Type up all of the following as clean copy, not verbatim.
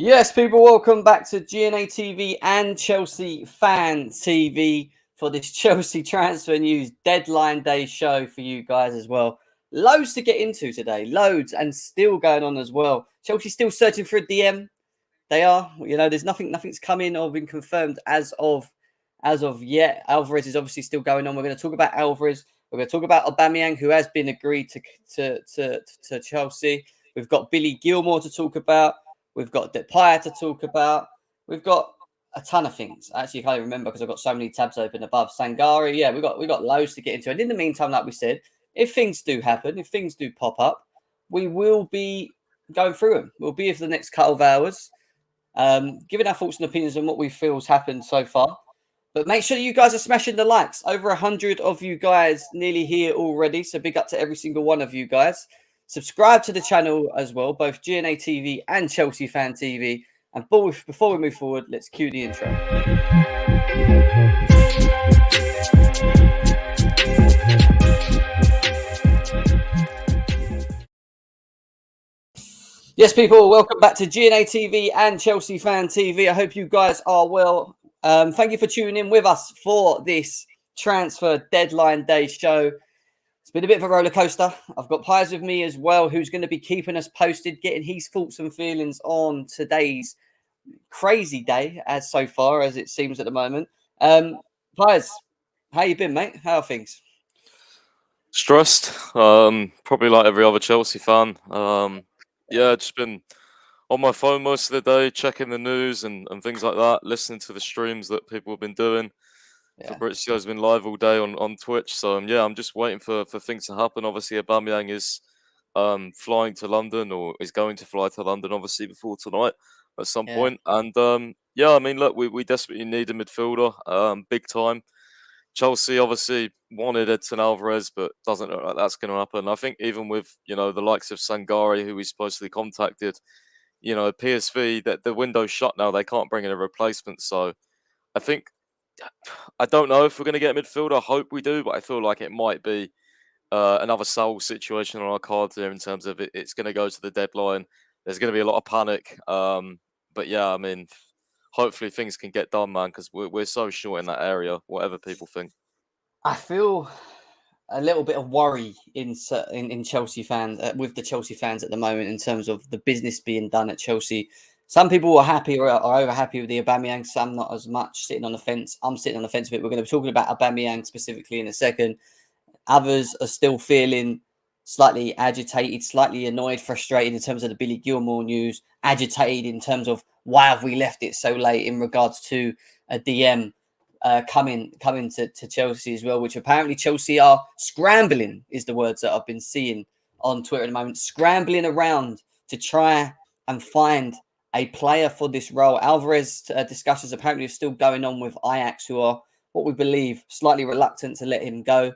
Yes, people, welcome back to GNA TV and Chelsea Fan TV for this Chelsea transfer news deadline day show for you guys as well. Loads to get into today, loads, and still going on as well. Chelsea still searching for a DM. They are, there's nothing's come in or been confirmed as of yet. Alvarez is obviously still going on. We're going to talk about Alvarez. We're going to talk about Aubameyang, who has been agreed to Chelsea. We've got Billy Gilmore to talk about. We've got Depay to talk about. We've got a ton of things. Actually, I can't remember because I've got so many tabs open above. Sangari, yeah, we've got loads to get into. And in the meantime, like we said, if things do happen, if things do pop up, we will be going through them. We'll be here for the next couple of hours, giving our thoughts and opinions on what we feel has happened so far. But make sure you guys are smashing the likes. Over 100 of you guys nearly here already. So big up to every single one of you guys. Subscribe to the channel as well, both GNA TV and Chelsea Fan TV. And before we move forward, let's cue the intro. Yes, people, welcome back to GNA TV and Chelsea Fan TV. I hope you guys are well. Thank you for tuning in with us for this transfer deadline day show. It's been a bit of a roller coaster. I've got Pies with me as well, who's going to be keeping us posted, getting his thoughts and feelings on today's crazy day, as so far as it seems at the moment. Pies, how you been, mate? How are things? Stressed, probably like every other Chelsea fan. Just been on my phone most of the day, checking the news and things like that, listening to the streams that people have been doing. Fabrizio's been live all day on Twitch, so I'm just waiting for things to happen. Obviously, Aubameyang is flying to London, or is going to fly to London, obviously, before tonight at some point. And look, we desperately need a midfielder, big time. Chelsea obviously wanted Edson Alvarez, but doesn't look like that's going to happen. I think even with the likes of Sangari, who we supposedly contacted, PSV, that the window's shut now. They can't bring in a replacement. So I don't know if we're going to get a midfielder. I hope we do, but I feel like it might be another Saul situation on our cards there in terms of it's going to go to the deadline. There's going to be a lot of panic. Hopefully things can get done, man, because we're so short in that area, whatever people think. I feel a little bit of worry in Chelsea fans, with the Chelsea fans at the moment, in terms of the business being done at Chelsea. Some people are happy or are over happy with the Aubameyang, some not as much, sitting on the fence. I'm sitting on the fence with it. We're going to be talking about Aubameyang specifically in a second. Others are still feeling slightly agitated, slightly annoyed, frustrated in terms of the Billy Gilmore news, agitated in terms of why have we left it so late in regards to a DM coming to Chelsea as well, which apparently Chelsea are scrambling, is the words that I've been seeing on Twitter at the moment, scrambling around to try and find a player for this role. Alvarez discussions apparently are still going on with Ajax, who are, what we believe, slightly reluctant to let him go.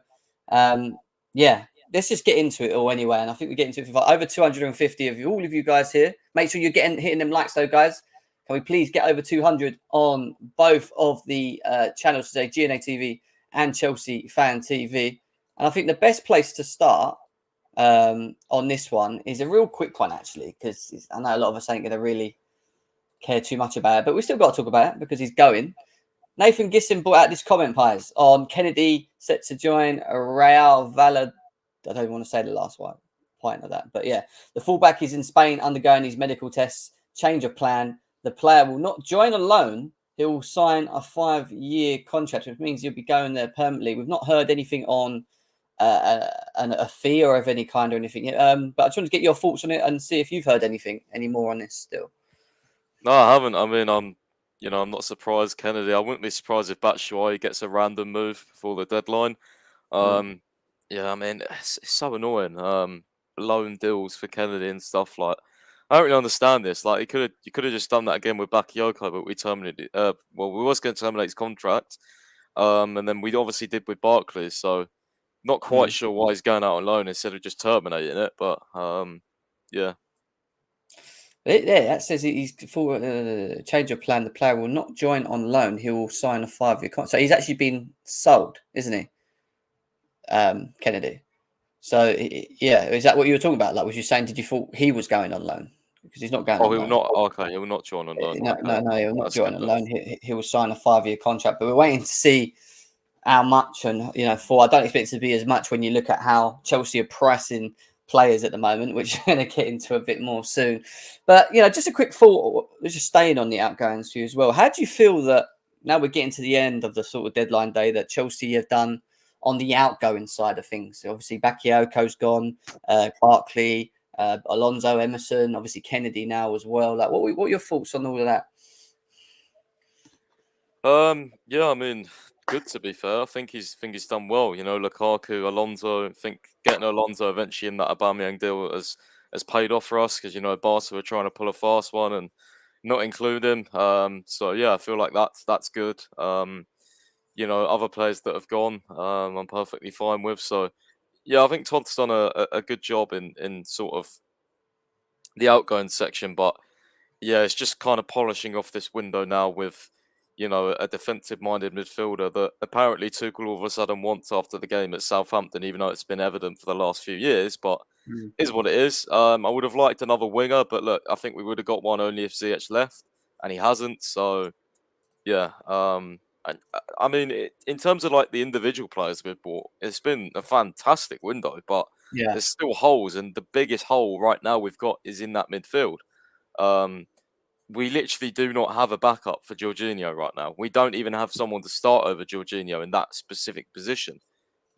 Let's just get into it all anyway. And I think we get into it for over 250 of you, all of you guys here. Make sure you're hitting them likes though, guys. Can we please get over 200 on both of the channels today, GNA TV and Chelsea Fan TV? And I think the best place to start on this one is a real quick one, actually, because I know a lot of us ain't going to really care too much about it, but we still got to talk about it because he's going. Nathan Gisson brought out this comment, Pies, on Kennedy set to join Real Valladolid. I don't want to say the last one point of that, but yeah, the fullback is in Spain undergoing his medical tests. Change of plan. The player will not join on loan. He will sign a 5-year contract, which means he'll be going there permanently. We've not heard anything on a fee or of any kind or anything yet. But I just want to get your thoughts on it and see if you've heard anything any more on this still. No, I haven't. I mean, I'm not surprised, Kennedy. I wouldn't be surprised if Batshuayi gets a random move before the deadline. It's so annoying. Loan deals for Kennedy and stuff like. I don't really understand this. Like, you could have just done that again with Bakayoko, but we terminated. We was going to terminate his contract, and then we obviously did with Barclays. So, not quite sure why he's going out on loan instead of just terminating it. But yeah. That says he's for change of plan. The player will not join on loan. He will sign a 5-year contract. So he's actually been sold, isn't he, Kennedy? So yeah, is that what you were talking about? Like, was you saying? Did you thought he was going on loan? because he's not going Oh, on he will loan. not. Okay, he will not join on loan. No, Okay, no, he will not that's join good on then. loan. He will sign a 5-year contract, but we're waiting to see how much. And for I don't expect it to be as much when you look at how Chelsea are pricing players at the moment, which we're going to get into a bit more soon. But just a quick thought, just staying on the outgoings for you as well. How do you feel that now we're getting to the end of the sort of deadline day that Chelsea have done on the outgoing side of things? Obviously, Bakayoko's gone, Barkley, Alonso, Emerson, obviously Kennedy now as well. Like, what are your thoughts on all of that? Yeah, I mean, good to be fair. I think he's done well. Lukaku, Alonso. I think getting Alonso eventually in that Aubameyang deal has paid off for us because Barca were trying to pull a fast one and not include him. So yeah, I feel like that's good. Other players that have gone, I'm perfectly fine with. So yeah, I think Todd's done a good job in sort of the outgoing section, but yeah, it's just kind of polishing off this window now with, a defensive-minded midfielder that apparently Tuchel all of a sudden wants after the game at Southampton, even though it's been evident for the last few years. But is what it is. I would have liked another winger, but look, I think we would have got one only if Ziyech left, and he hasn't. So yeah, and I mean, in terms of like the individual players we've bought, it's been a fantastic window, but Yeah, there's still holes, and the biggest hole right now we've got is in that midfield. Um, we literally do not have a backup for Jorginho right now. We don't even have someone to start over Jorginho in that specific position.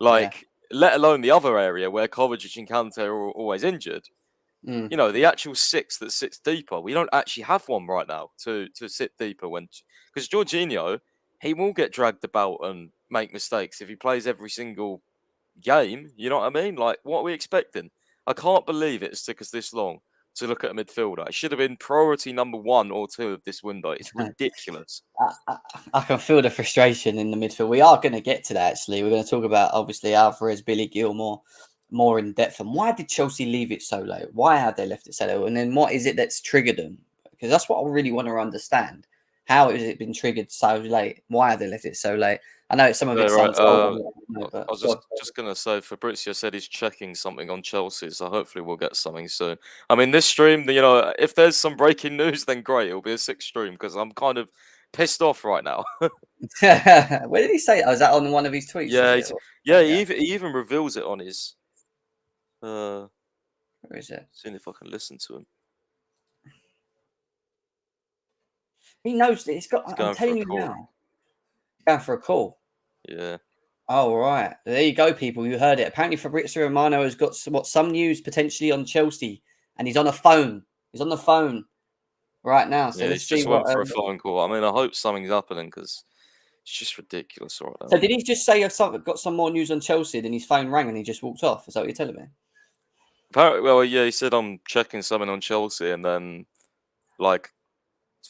yeah. Like, let alone the other area where Kovacic and Kante are always injured. Mm. The actual six that sits deeper, we don't actually have one right now to sit deeper because Jorginho, he will get dragged about and make mistakes if he plays every single game. You know what I mean? Like, what are we expecting? I can't believe it took us this long to look at a midfielder. It should have been priority number 1 or 2 of this window. It's ridiculous. I can feel the frustration in the midfield. We are going to get to that, actually. We're going to talk about, obviously, Alvarez, Billy Gilmore more in depth. And why did Chelsea leave it so late? Why have they left it so late? And then what is it that's triggered them? Because that's what I really want to understand. How has it been triggered so late? Why have they left it so late? I know some of Yeah, it's right. untold. I But was just gonna say, Fabrizio said he's checking something on Chelsea, so hopefully we'll get something soon. I mean, this stream, if there's some breaking news, then great. It'll be a 6 stream because I'm kind of pissed off right now. where did he say? Oh, is that on one of his tweets? Is Yeah, it? yeah. Yeah. He even reveals it on his. Where is it? Seeing if I can listen to him. He knows that it's got. He's I'm going for a telling you call. now. Going for a call. Yeah. Oh, right. There you go, people. You heard it. Apparently, Fabrizio Romano has got some news potentially on Chelsea, and he's on a phone. He's on the phone right now. So Yeah, let's he's see just what. went for a phone call. I mean, I hope something's happening because it's just ridiculous right So now. did he just say got some more news on Chelsea? Then his phone rang and he just walked off. Is that what you're telling me? Apparently, well, yeah, he said I'm checking something on Chelsea, and then like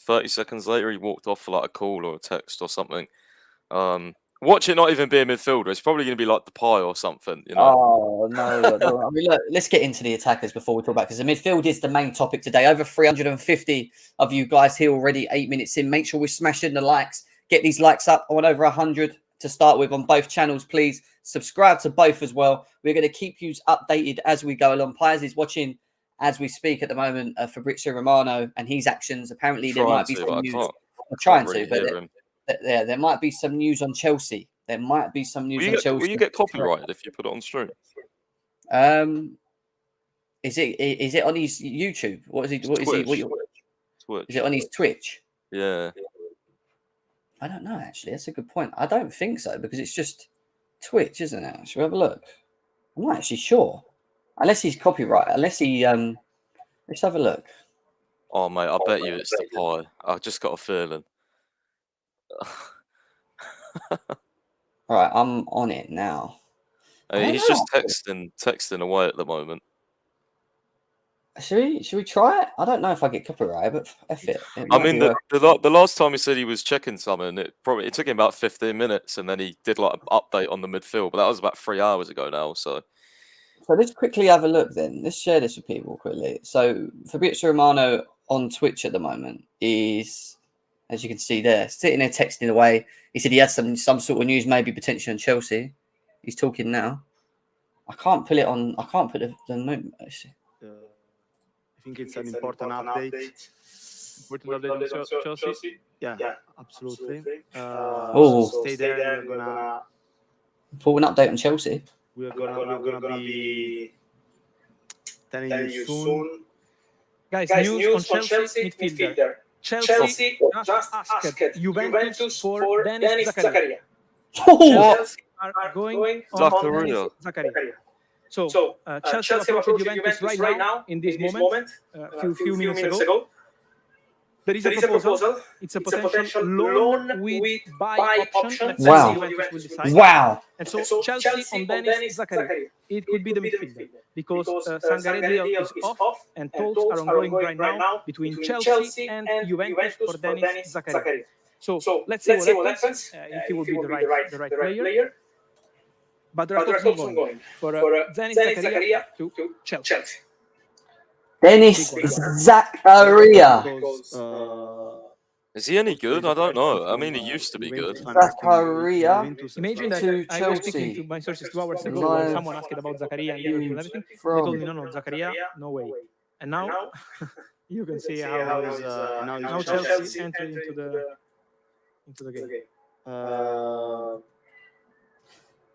30 seconds later, he walked off for like a call or a text or something. Watch it not even be a midfielder. It's probably going to be like the pie or something, Oh no! I mean, look, let's get into the attackers before we talk about because the midfield is the main topic today. Over 350 of you guys here already. 8 minutes in. Make sure we're smashing the likes. Get these likes up. I want over 100 to start with on both channels. Please subscribe to both as well. We're going to keep you updated as we go along. Players is watching as we speak at the moment. Fabrizio Romano and his actions. Apparently, there might be some news. I'm trying really to, but hear him. there might be some news on Chelsea. There might be some news on Chelsea. Will you get copyrighted if you put it on stream? Is it on his YouTube? What is he? What is he? Twitch. Is it on his Twitch? Yeah. I don't know. Actually, that's a good point. I don't think so because it's just Twitch, isn't it? Shall we have a look? I'm not actually sure. Unless he's copyright. Unless he let's have a look. Oh mate, I bet you it's the pie. I just got a feeling. Right, I'm on it now. He's just texting away at the moment. Should we try it? I don't know if I get copyright, but F it. I mean, the last time he said he was checking something, it took him about 15 minutes, and then he did like an update on the midfield. But that was about 3 hours ago now. So let's quickly have a look then. Let's share this with people quickly. So Fabrizio Romano on Twitch at the moment is, as you can see there, sitting there texting away. He said he had some sort of news, maybe potentially on Chelsea. He's talking now. I can't put it on. I can't put the moment. think it's an important update. Important update on Chelsea. Yeah, absolutely. Oh. Stay there. We're gonna Important update on Chelsea. we're gonna be telling you soon. Guys, news on Chelsea midfielder. Chelsea just asked Juventus for Denis Zakaria. Chelsea are going on Zakaria. Zakaria. So Chelsea have approached Juventus right now in this moment, a few minutes ago. There is a proposal. It's a potential loan with buy option. Let's Wow. see what Juventus will decide. Wow. And so Chelsea on Denis Zakaria. It could be the midfielder because Sangaredia is off and talks are ongoing right now between Chelsea and Juventus for Denis Zakaria. So let's see what happens. If he will be the right player. But there are talks ongoing for Denis Zakaria to Chelsea. Denis Zakaria. Is he any good? I don't know. I mean, he used to be good. Zakaria Imagine that to I was Chelsea. speaking to my sources 2 hours ago. Live Someone asked about Zakaria and Liverpool and everything. They from- told me, no, Zakaria, no way. And now you can see how now Chelsea entered into the game.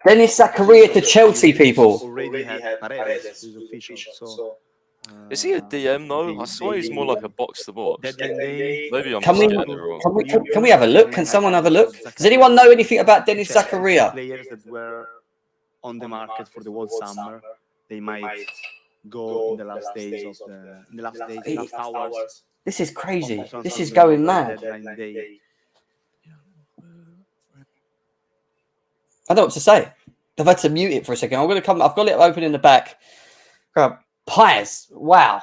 Denis Zakaria to Chelsea, people. Already had Alvarez, who's official. So Is he a DM though? I swear he's more like a box to box. deadline day. Maybe I'm Can just we, getting it wrong. can we have a look? Can someone have a look? Does anyone know anything about Denis Zakaria? Players that were on the market for the whole summer, they might go in the last days of the last hours. This is crazy. This is going mad. Deadline day. I don't know what to say. I've had to mute it for a second. I'm going to come. I've got it open in the back. Pies. Wow.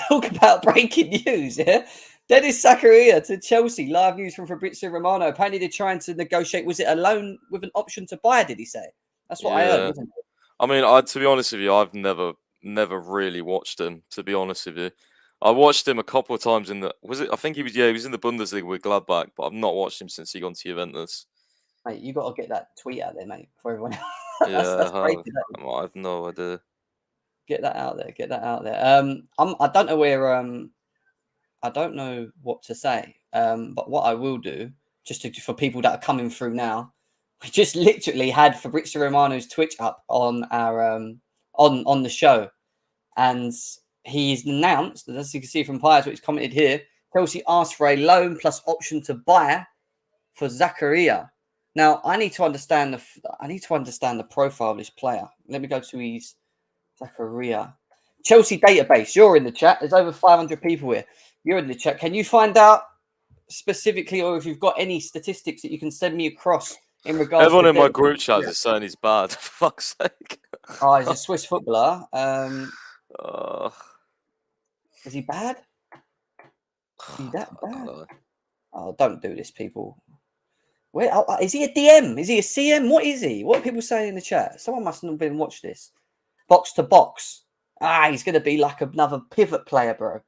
Talk about breaking news. Yeah. Denis Zakaria to Chelsea. Live news from Fabrizio Romano. Apparently they're trying to negotiate. Was it a loan with an option to buy? Did he say? That's what I heard. Wasn't it? I mean, to be honest with you, I've never really watched him. To be honest with you, I watched him a couple of times in the. I think he was in the Bundesliga with Gladbach, but I've not watched him since he gone to Juventus. Mate, you got to get that tweet out there, mate, for everyone. Yeah, that's crazy. I have no idea. Get that out there. Get that out there. I don't know where. I don't know what to say. But what I will do, for people that are coming through now, we just literally had Fabrizio Romano's Twitch up on our on the show, and he's announced, as you can see from Piers, what he's commented here. Chelsea asked for a loan plus option to buy for Zakaria. Now I need to understand the profile of this player. Let me go to his Zakaria Chelsea database. You're in the chat. There's over 500 people here. You're in the chat. Can you find out specifically, or if you've got any statistics that you can send me across in regards? Everyone to in my group chat is saying he's bad. For fuck's sake. Oh, he's a Swiss footballer. Is he bad? Is he that bad? Oh, don't do this, people. Where is he a DM? Is he a CM? What is he? What are people saying in the chat? Someone must not have been watched this. Box to box. He's going to be like another pivot player, bro.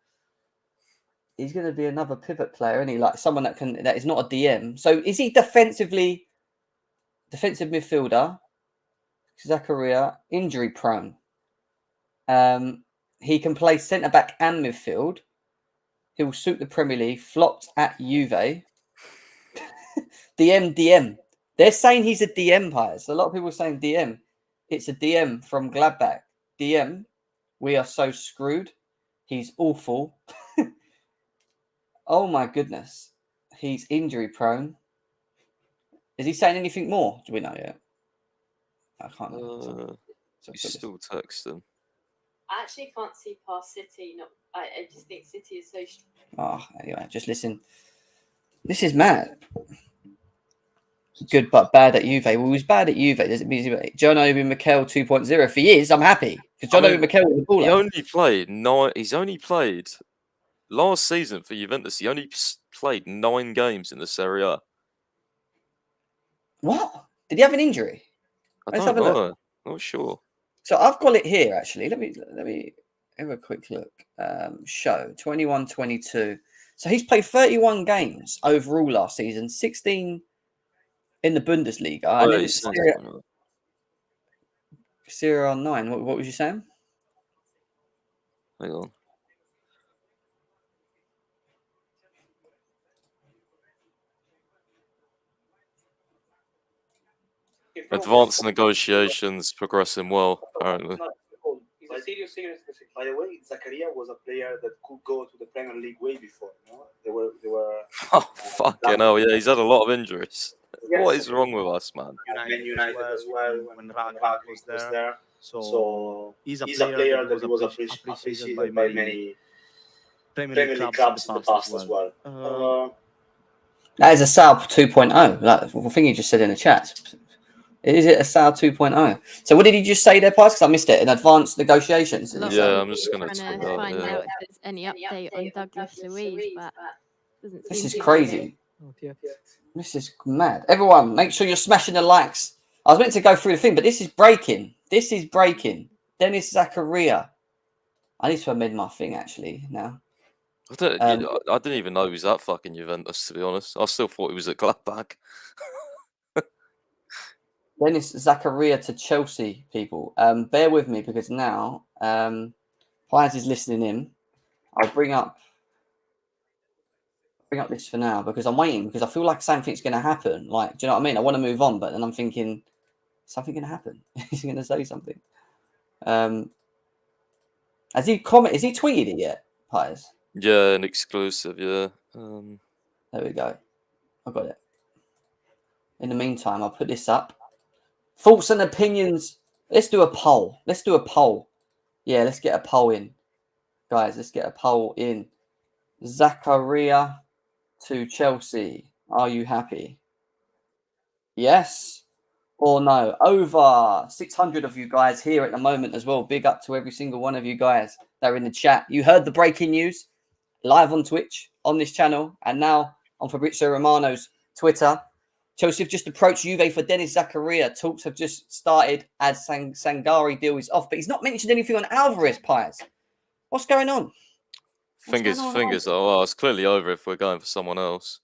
He's going to be another pivot player, isn't he? Like someone that is not a DM. So is he defensive midfielder? Zakaria, injury prone. He can play centre back and midfield. He'll suit the Premier League. Flopped at Juve. DM. They're saying he's a DM, Piers. A lot of people are saying DM. It's a DM from Gladbach. DM. We are so screwed. He's awful. Oh my goodness. He's injury prone. Is he saying anything more? Do we know yet? I can't know. He's still texting. I actually can't see past City. I just think City is so strong. Oh, anyway, just listen. This is mad. Good but bad at Juve. Well, he was bad at Juve. Does it mean John Obi Mikel 2.0? If he is, I'm happy. Because John Obi Mikel was a baller. He's only played last season for Juventus. He only played 9 games in the Serie A. What? Did he have an injury? Let's have a look. Not sure. So I've got it here actually. Let me have a quick look. Show 21-22. So he's played 31 games overall last season, 16 in the Bundesliga. And then Serie A 9. What was you saying? Hang on. Advanced negotiations progressing well, apparently. By the way, Zakaria was a player that could go to the Premier League way before. No? They were. Oh, fucking hell, yeah, he's had a lot of injuries. Yes. What is wrong with us, man? United as well when Ragnar was there. So he's a player that was appreciated by many Premier League clubs in the past as well. That is a Sal 2.0. Like the thing you just said in the chat. Is it a Sal 2.0? So what did he just say there, Pies? Because I missed it. In advanced negotiations. Yeah, I'm just going to trying to find out if there's any update on Douglas Luiz, but doesn't This seem is to be. crazy. Not yet. This is mad. Everyone, make sure you're smashing the likes. I was meant to go through the thing, but this is breaking. This is breaking. Denis Zakaria. I need to amend my thing actually now. I didn't even know he was at fucking Juventus, to be honest. I still thought he was at Gladbach. Denis Zakaria to Chelsea, people. Bear with me because now Pies is listening in. I'll bring up this for now because I'm waiting because I feel like something's going to happen. Like, do you know what I mean? I want to move on, but then I'm thinking something going to happen. He's going to say something. Has he tweeted it yet, Pies? Yeah, an exclusive, yeah. There we go. I got it. In the meantime, I'll put this up. Thoughts and opinions. Let's do a poll. Yeah, let's get a poll in. Guys, let's get a poll in. Zakaria to Chelsea. Are you happy? Yes or no? Over 600 of you guys here at the moment as well. Big up to every single one of you guys that are in the chat. You heard the breaking news live on Twitch, on this channel, and now on Fabrizio Romano's Twitter. Chelsea have just approached Juve for Denis Zakaria. Talks have just started as Sangari deal is off, but he's not mentioned anything on Alvarez, Pies. What's going on? Fingers. Oh, well, it's clearly over if we're going for someone else.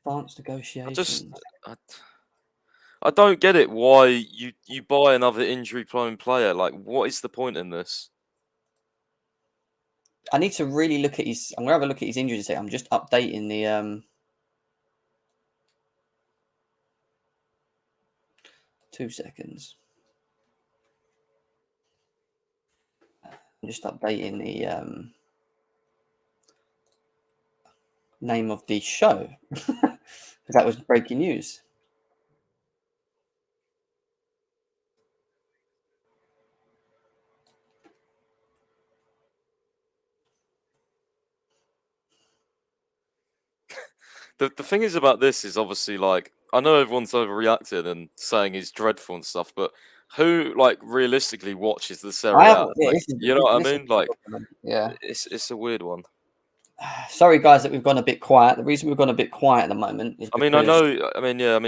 Advanced negotiations. I don't get it. Why you buy another injury-prone player? Like, what is the point in this? I need to really look at his. I'm gonna have a look at his injuries. I'm just updating the 2 seconds. I'm just updating the name of the show because that was breaking news. The thing is about this is obviously like I know everyone's overreacted and saying he's dreadful and stuff, but who like realistically watches the Serie A? Like, you know what I mean? Like, yeah, it's a weird one. Sorry, guys, that we've gone a bit quiet. The reason we've gone a bit quiet at the moment is I mean,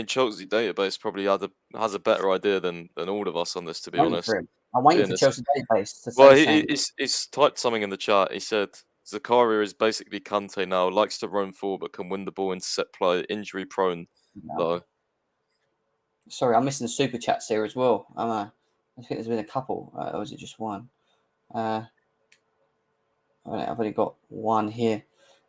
Chelsea database probably has a better idea than all of us on this, to be honest. I'm waiting for Chelsea database to say. Well, he's typed something in the chat. He said Zakaria is basically Kante now, likes to roam forward but can win the ball in set play, injury prone though. Sorry, I'm missing the super chats here as well. I think there's been a couple, or was it just one? I've only got one here.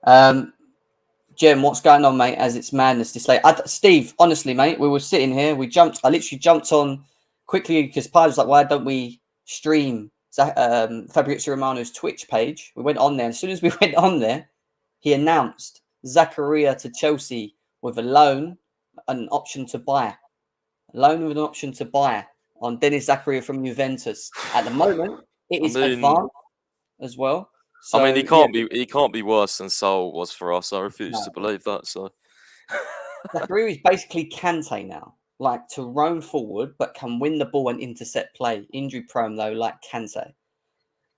Jem, what's going on, mate? As it's madness this late. Steve, honestly, mate, we were sitting here. I literally jumped on quickly because Pi was like, why don't we stream Fabrizio Romano's Twitch page? We went on there. And as soon as we went on there, he announced Zakaria to Chelsea with a loan, an option to buy. Loan with an option to buy on Denis Zakaria from Juventus. At the moment, it is advanced as well. So, I mean, he can't be worse than Saul was for us. I refuse to believe that. So Zakaria is basically Kante now, like to roam forward, but can win the ball and intercept play. Injury prone though, like Kante.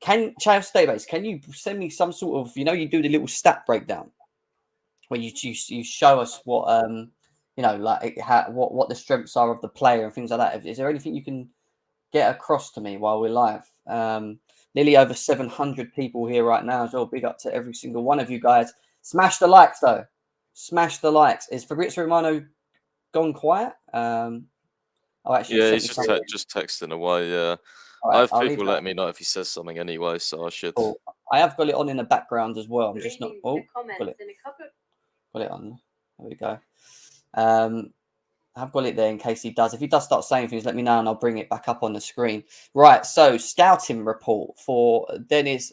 Chelsea database, can you send me some sort of, you do the little stat breakdown where you show us what what the strengths are of the player and things like that. Is there anything you can get across to me while we're live? Nearly over 700 people here right now as well. Big up to every single one of you guys. Smash the likes though. Smash the likes. Is Fabrizio Romano gone quiet? He's just texting away. Yeah, right, I have people letting me know if he says something anyway, so I should. Cool. I have got it on in the background as well. I'm just not. Oh, got it on. There we go. I've got it there in case he does. If he does start saying things, let me know and I'll bring it back up on the screen. Right, so scouting report for Denis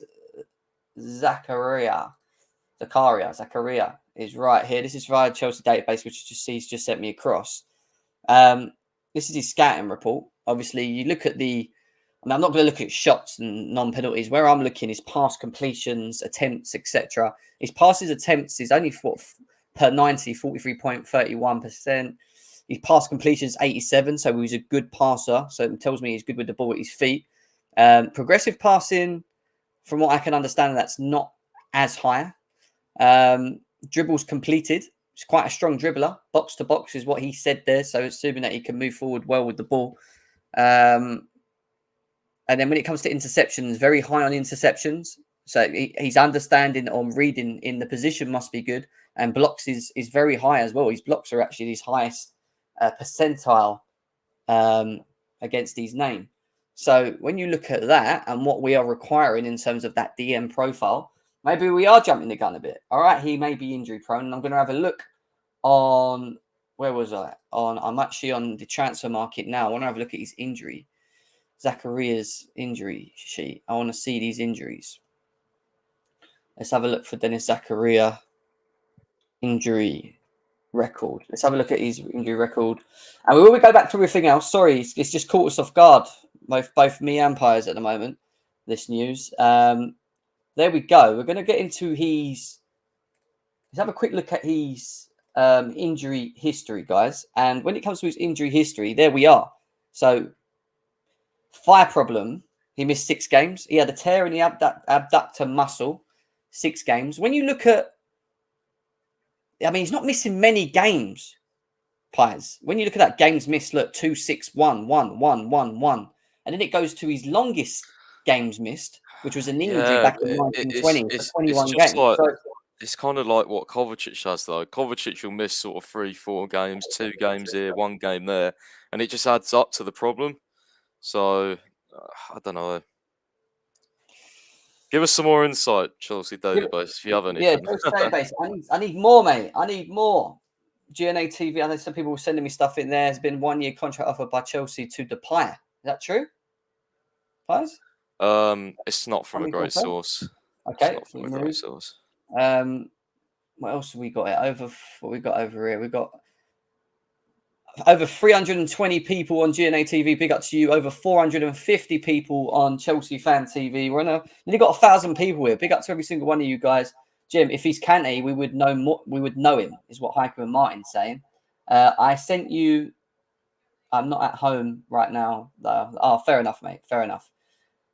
Zakaria is right here. This is via Chelsea database, which he's just sent me across. This is his scouting report. Obviously, you look at I'm not going to look at shots and non-penalties. Where I'm looking is pass completions, attempts, etc. His passes attempts is only per 90, 43.31%. His pass completions 87, so he was a good passer. So it tells me he's good with the ball at his feet. Progressive passing, from what I can understand, that's not as high. Dribbles completed. He's quite a strong dribbler. Box to box is what he said there. So assuming that he can move forward well with the ball. And then when it comes to interceptions, very high on interceptions. So he's understanding on reading in the position must be good. And blocks is very high as well. His blocks are actually his highest percentile against his name. So when you look at that and what we are requiring in terms of that DM profile, maybe we are jumping the gun a bit. All right, he may be injury prone. And I'm going to have a look on, where was I? I'm actually on the transfer market now. I want to have a look at his injury. Zakaria's injury sheet. I want to see these injuries. Let's have a look for Denis Zakaria injury record. Let's have a look at his injury record. And we will go back to everything else. Sorry, it's just caught us off guard. Both me and Piers at the moment. This news. There we go. We're going to get into his. Let's have a quick look at his injury history, guys. And when it comes to his injury history, there we are. So, thigh problem. He missed 6 games. He had a tear in the abductor muscle. 6 games. When you look at, I mean, he's not missing many games, Piers. When you look at that games missed, look, 2, 6, 1, 1, 1, 1, 1. And then it goes to his longest games missed, which was a knee injury back in 1920 for 21 games. Like, so, it's kind of like what Kovacic has, though. Kovacic will miss sort of 3, 4 games, 2 games here, 1 game there, and it just adds up to the problem. So, I don't know. Give us some more insight, Chelsea database, if you have anything. Yeah, Chelsea database. I need more, mate. I need more. GNA TV. I know some people were sending me stuff in there. There's been 1-year contract offered by Chelsea to Depay. Is that true? Piers? It's not from a great source. Okay. It's not from a great source. What else have we got? What we got over here? We got over 320 people on GNA TV. Big up to you. Over 450 people on Chelsea Fan TV. We're nearly got 1,000 people here. Big up to every single one of you guys. Jim, if he's Kante, we would know more. We would know him. Is what Heiko and Martin's saying. I sent you. I'm not at home right now. Oh, fair enough, mate. Fair enough.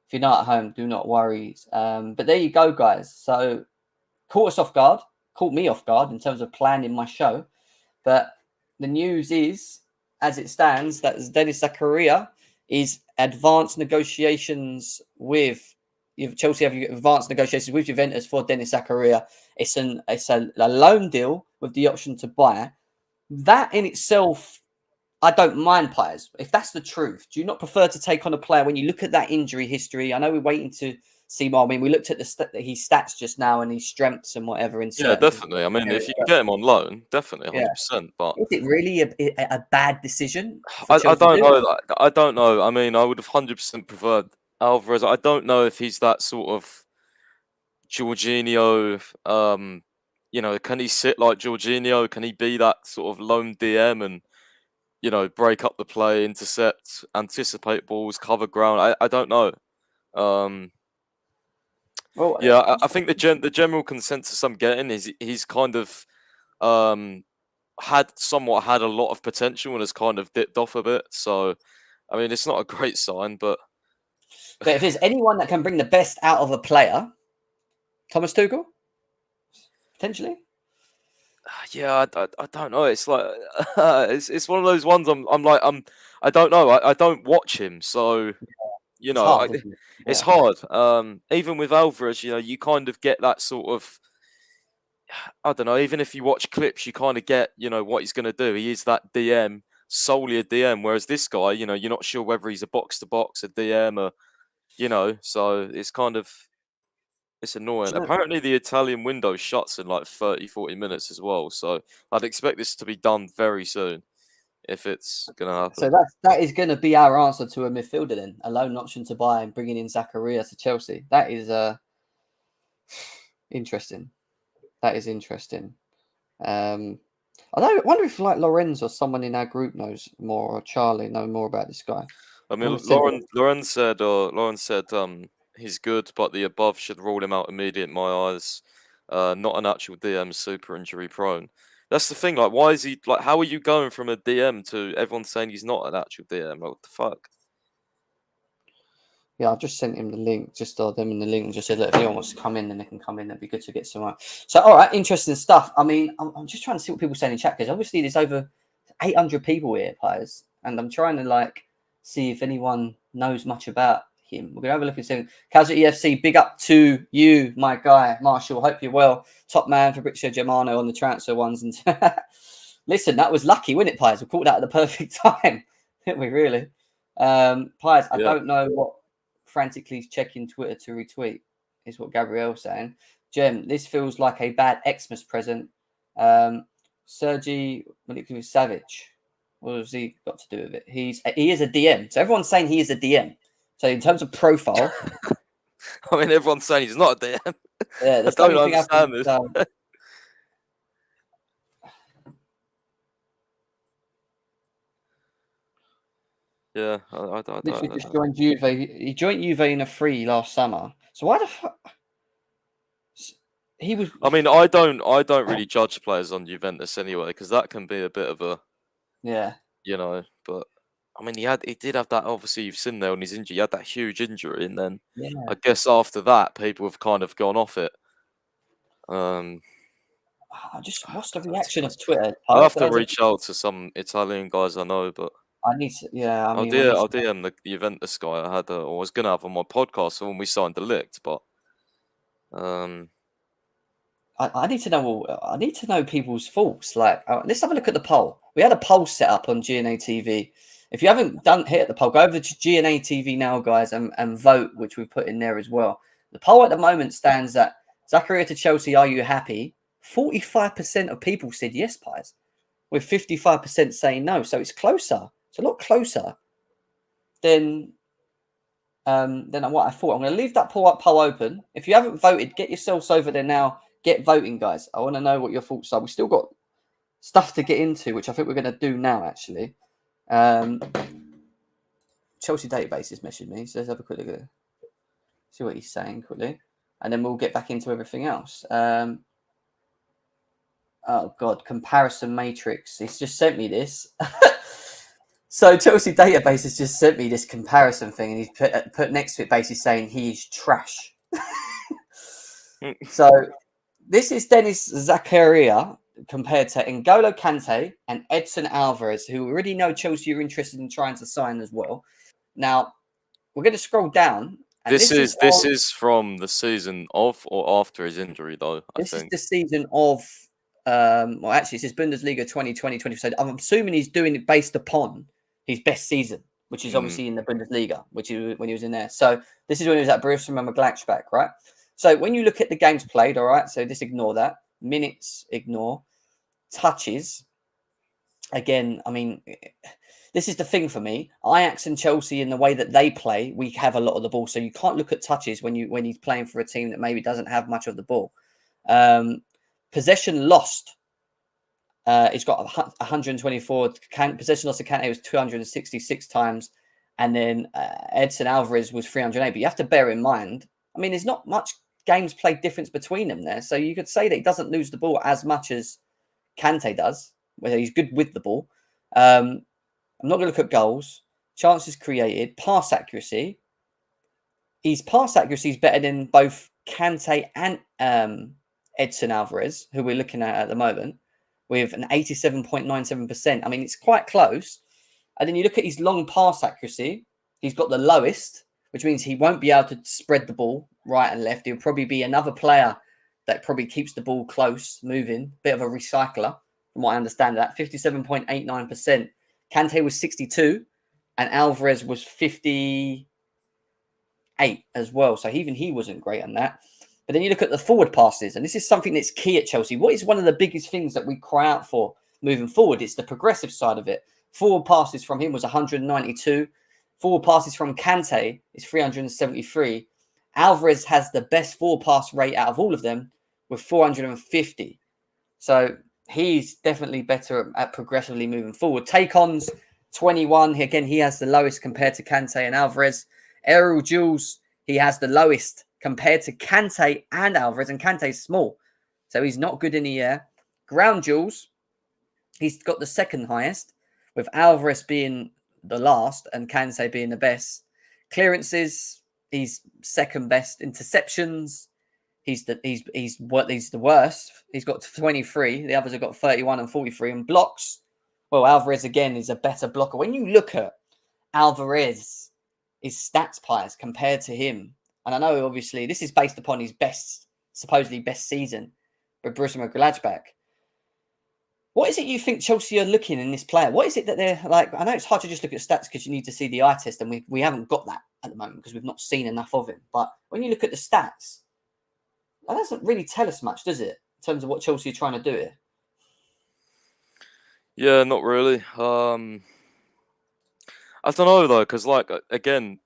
If you're not at home, do not worry. But there you go, guys. So caught us off guard. Caught me off guard in terms of planning my show. But the news is, as it stands, that Denis Zakaria is advanced negotiations with Chelsea. Have advanced negotiations with Juventus for Denis Zakaria. It's a loan deal with the option to buy. That in itself, I don't mind, players. If that's the truth, do you not prefer to take on a player when you look at that injury history? I know we're waiting to see more. I mean, we looked at his stats just now and his strengths and whatever. Yeah, definitely. I mean, if you can get him on loan, definitely, 100%. But is it really a bad decision? I don't know. I don't know. I mean, I would have 100% preferred Alvarez. I don't know if he's that sort of Jorginho. Can he sit like Jorginho? Can he be that sort of lone DM and break up the play, intercept, anticipate balls, cover ground? I don't know. I think the general consensus I'm getting is he's kind of had a lot of potential and has kind of dipped off a bit. So, I mean, it's not a great sign, but if there's anyone that can bring the best out of a player, Thomas Tuchel, potentially. Yeah, I don't know. It's like it's one of those ones. I don't know. I don't watch him, so it's hard. Even with Alvarez, you kind of get that sort of. I don't know. Even if you watch clips, you kind of get what he's going to do. He is that DM, solely a DM. Whereas this guy, you're not sure whether he's a box to box, a DM, or so it's kind of. It's annoying. Do you know- Apparently, the Italian window shuts in like 30, 40 minutes as well. So I'd expect this to be done very soon if it's going to happen. So that is going to be our answer to a midfielder then, a loan option to buy and bringing in Zakaria to Chelsea. That is interesting. That is interesting. I wonder if like Lorenz or someone in our group knows more, or Charlie know more about this guy. I mean, Who said Lauren said he's good, but the above should rule him out immediately in my eyes. Not an actual DM, super injury prone. That's the thing. Like, why is he like? How are you going from a DM to everyone saying he's not an actual DM? What the fuck? Yeah, I've just sent him the link, just them in the link, and just said, look, if anyone wants to come in, then they can come in. That'd be good to get some. So, all right, interesting stuff. I mean, I'm just trying to see what people say in chat, because obviously there's over 800 people here, players, and I'm trying to like see if anyone knows much about him. We're gonna have a look and see. Casual EFC, big up to you, my guy, Marshall. Hope you're well. Top man, Fabrizio Germano on the transfer ones. And listen, that was lucky, wasn't it, players? We caught that at the perfect time, didn't we? Really, players. I don't know what frantically checking Twitter to retweet is what Gabrielle's saying. Jem, this feels like a bad Xmas present. Sergi Savić, what has he got to do with it? He is a DM. So everyone's saying he is a DM. So in terms of profile, I mean, everyone's saying he's not a DM. yeah, I don't understand this. Yeah, I literally don't just know. joined Juve. He joined Juve in a free last summer. So why the fuck? He was. I mean, I don't really judge players on Juventus anyway, because that can be a bit of a, Yeah. you know. But I mean, he did have that. Obviously, you've seen there on his injury. He had that huge injury, and then I guess after that, people have kind of gone off it. What's the reaction of Twitter? I'll have to reach out to some Italian guys I know, but I need to. Yeah, I'll DM the Juventus guy I had, or was gonna have on my podcast when we signed the Ligt, but I need to know. I need to know people's thoughts. Like, let's have a look at the poll. We had a poll set up on GNA TV. If you haven't hit the poll, go over to GNA TV now, guys, and vote, which we've put in there as well. The poll at the moment stands at Zakaria to Chelsea. Are you happy? 45% of people said yes, pies, with 55% saying no. So it's closer. It's a lot closer than what I thought. I'm going to leave that poll open. If you haven't voted, get yourselves over there now. Get voting, guys. I want to know what your thoughts are. We've still got stuff to get into, which I think we're going to do now, actually. Chelsea database is messaging me, so let's have a quick look at it. See what he's saying quickly. And then we'll get back into everything else. Oh, God. Comparison matrix. He's just sent me this. So Chelsea database has just sent me this comparison thing, and he's put next to it basically saying he's trash. So this is Denis Zakaria compared to N'Golo Kante and Edson Alvarez, who already know Chelsea are interested in trying to sign as well. Now, we're going to scroll down. And this is from the season of or after his injury, though, I think. This is the season of, well, actually, it says Bundesliga 2020-20. So I'm assuming he's doing it based upon his best season, which is obviously in the Bundesliga, which is when he was in there. So this is when he was at Borussia Mönchengladbach, right? So when you look at the games played, all right, so just ignore that. Minutes, ignore. Touches. Again, I mean, this is the thing for me. Ajax and Chelsea, in the way that they play, we have a lot of the ball. So you can't look at touches when he's playing for a team that maybe doesn't have much of the ball. Possession lost. He's got 124. Possession lost to Kante was 266 times. And then Edson Alvarez was 308. But you have to bear in mind, I mean, there's not much games played difference between them there. So you could say that he doesn't lose the ball as much as Kante does, whether he's good with the ball. I'm not going to look at goals, chances created, pass accuracy. His pass accuracy is better than both Kante and Edson Alvarez, who we're looking at the moment, with an 87.97%. I mean, it's quite close. And then you look at his long pass accuracy. He's got the lowest, which means he won't be able to spread the ball right and left. He'll probably be another player that probably keeps the ball close, moving, bit of a recycler, from what I understand that. 57.89%. Kante was 62, and Alvarez was 58 as well. So even he wasn't great on that. But then you look at the forward passes, and this is something that's key at Chelsea. What is one of the biggest things that we cry out for moving forward? It's the progressive side of it. Forward passes from him was 192. Forward passes from Kante is 373. Alvarez has the best forward pass rate out of all of them with 450. So he's definitely better at progressively moving forward. Take-ons, 21. Again, he has the lowest compared to Kante and Alvarez. Aerial duels, he has the lowest compared to Kante and Alvarez, and Kante's small. So he's not good in the air. Ground duels, he's got the second highest, with Alvarez being the last and Kante being the best. Clearances, he's second best. Interceptions, he's the worst. He's got 23. The others have got 31 and 43. And blocks, well, Alvarez again is a better blocker. When you look at Alvarez, his stats pies compared to him, and I know obviously this is based upon his supposedly best season with Borussia Mönchengladbach. What is it you think Chelsea are looking in this player? What is it that they're like? I know it's hard to just look at stats because you need to see the eye test, and we haven't got that at the moment because we've not seen enough of him. But when you look at the stats, that doesn't really tell us much, does it? In terms of what Chelsea are trying to do here. Yeah, not really. I don't know though, because like again,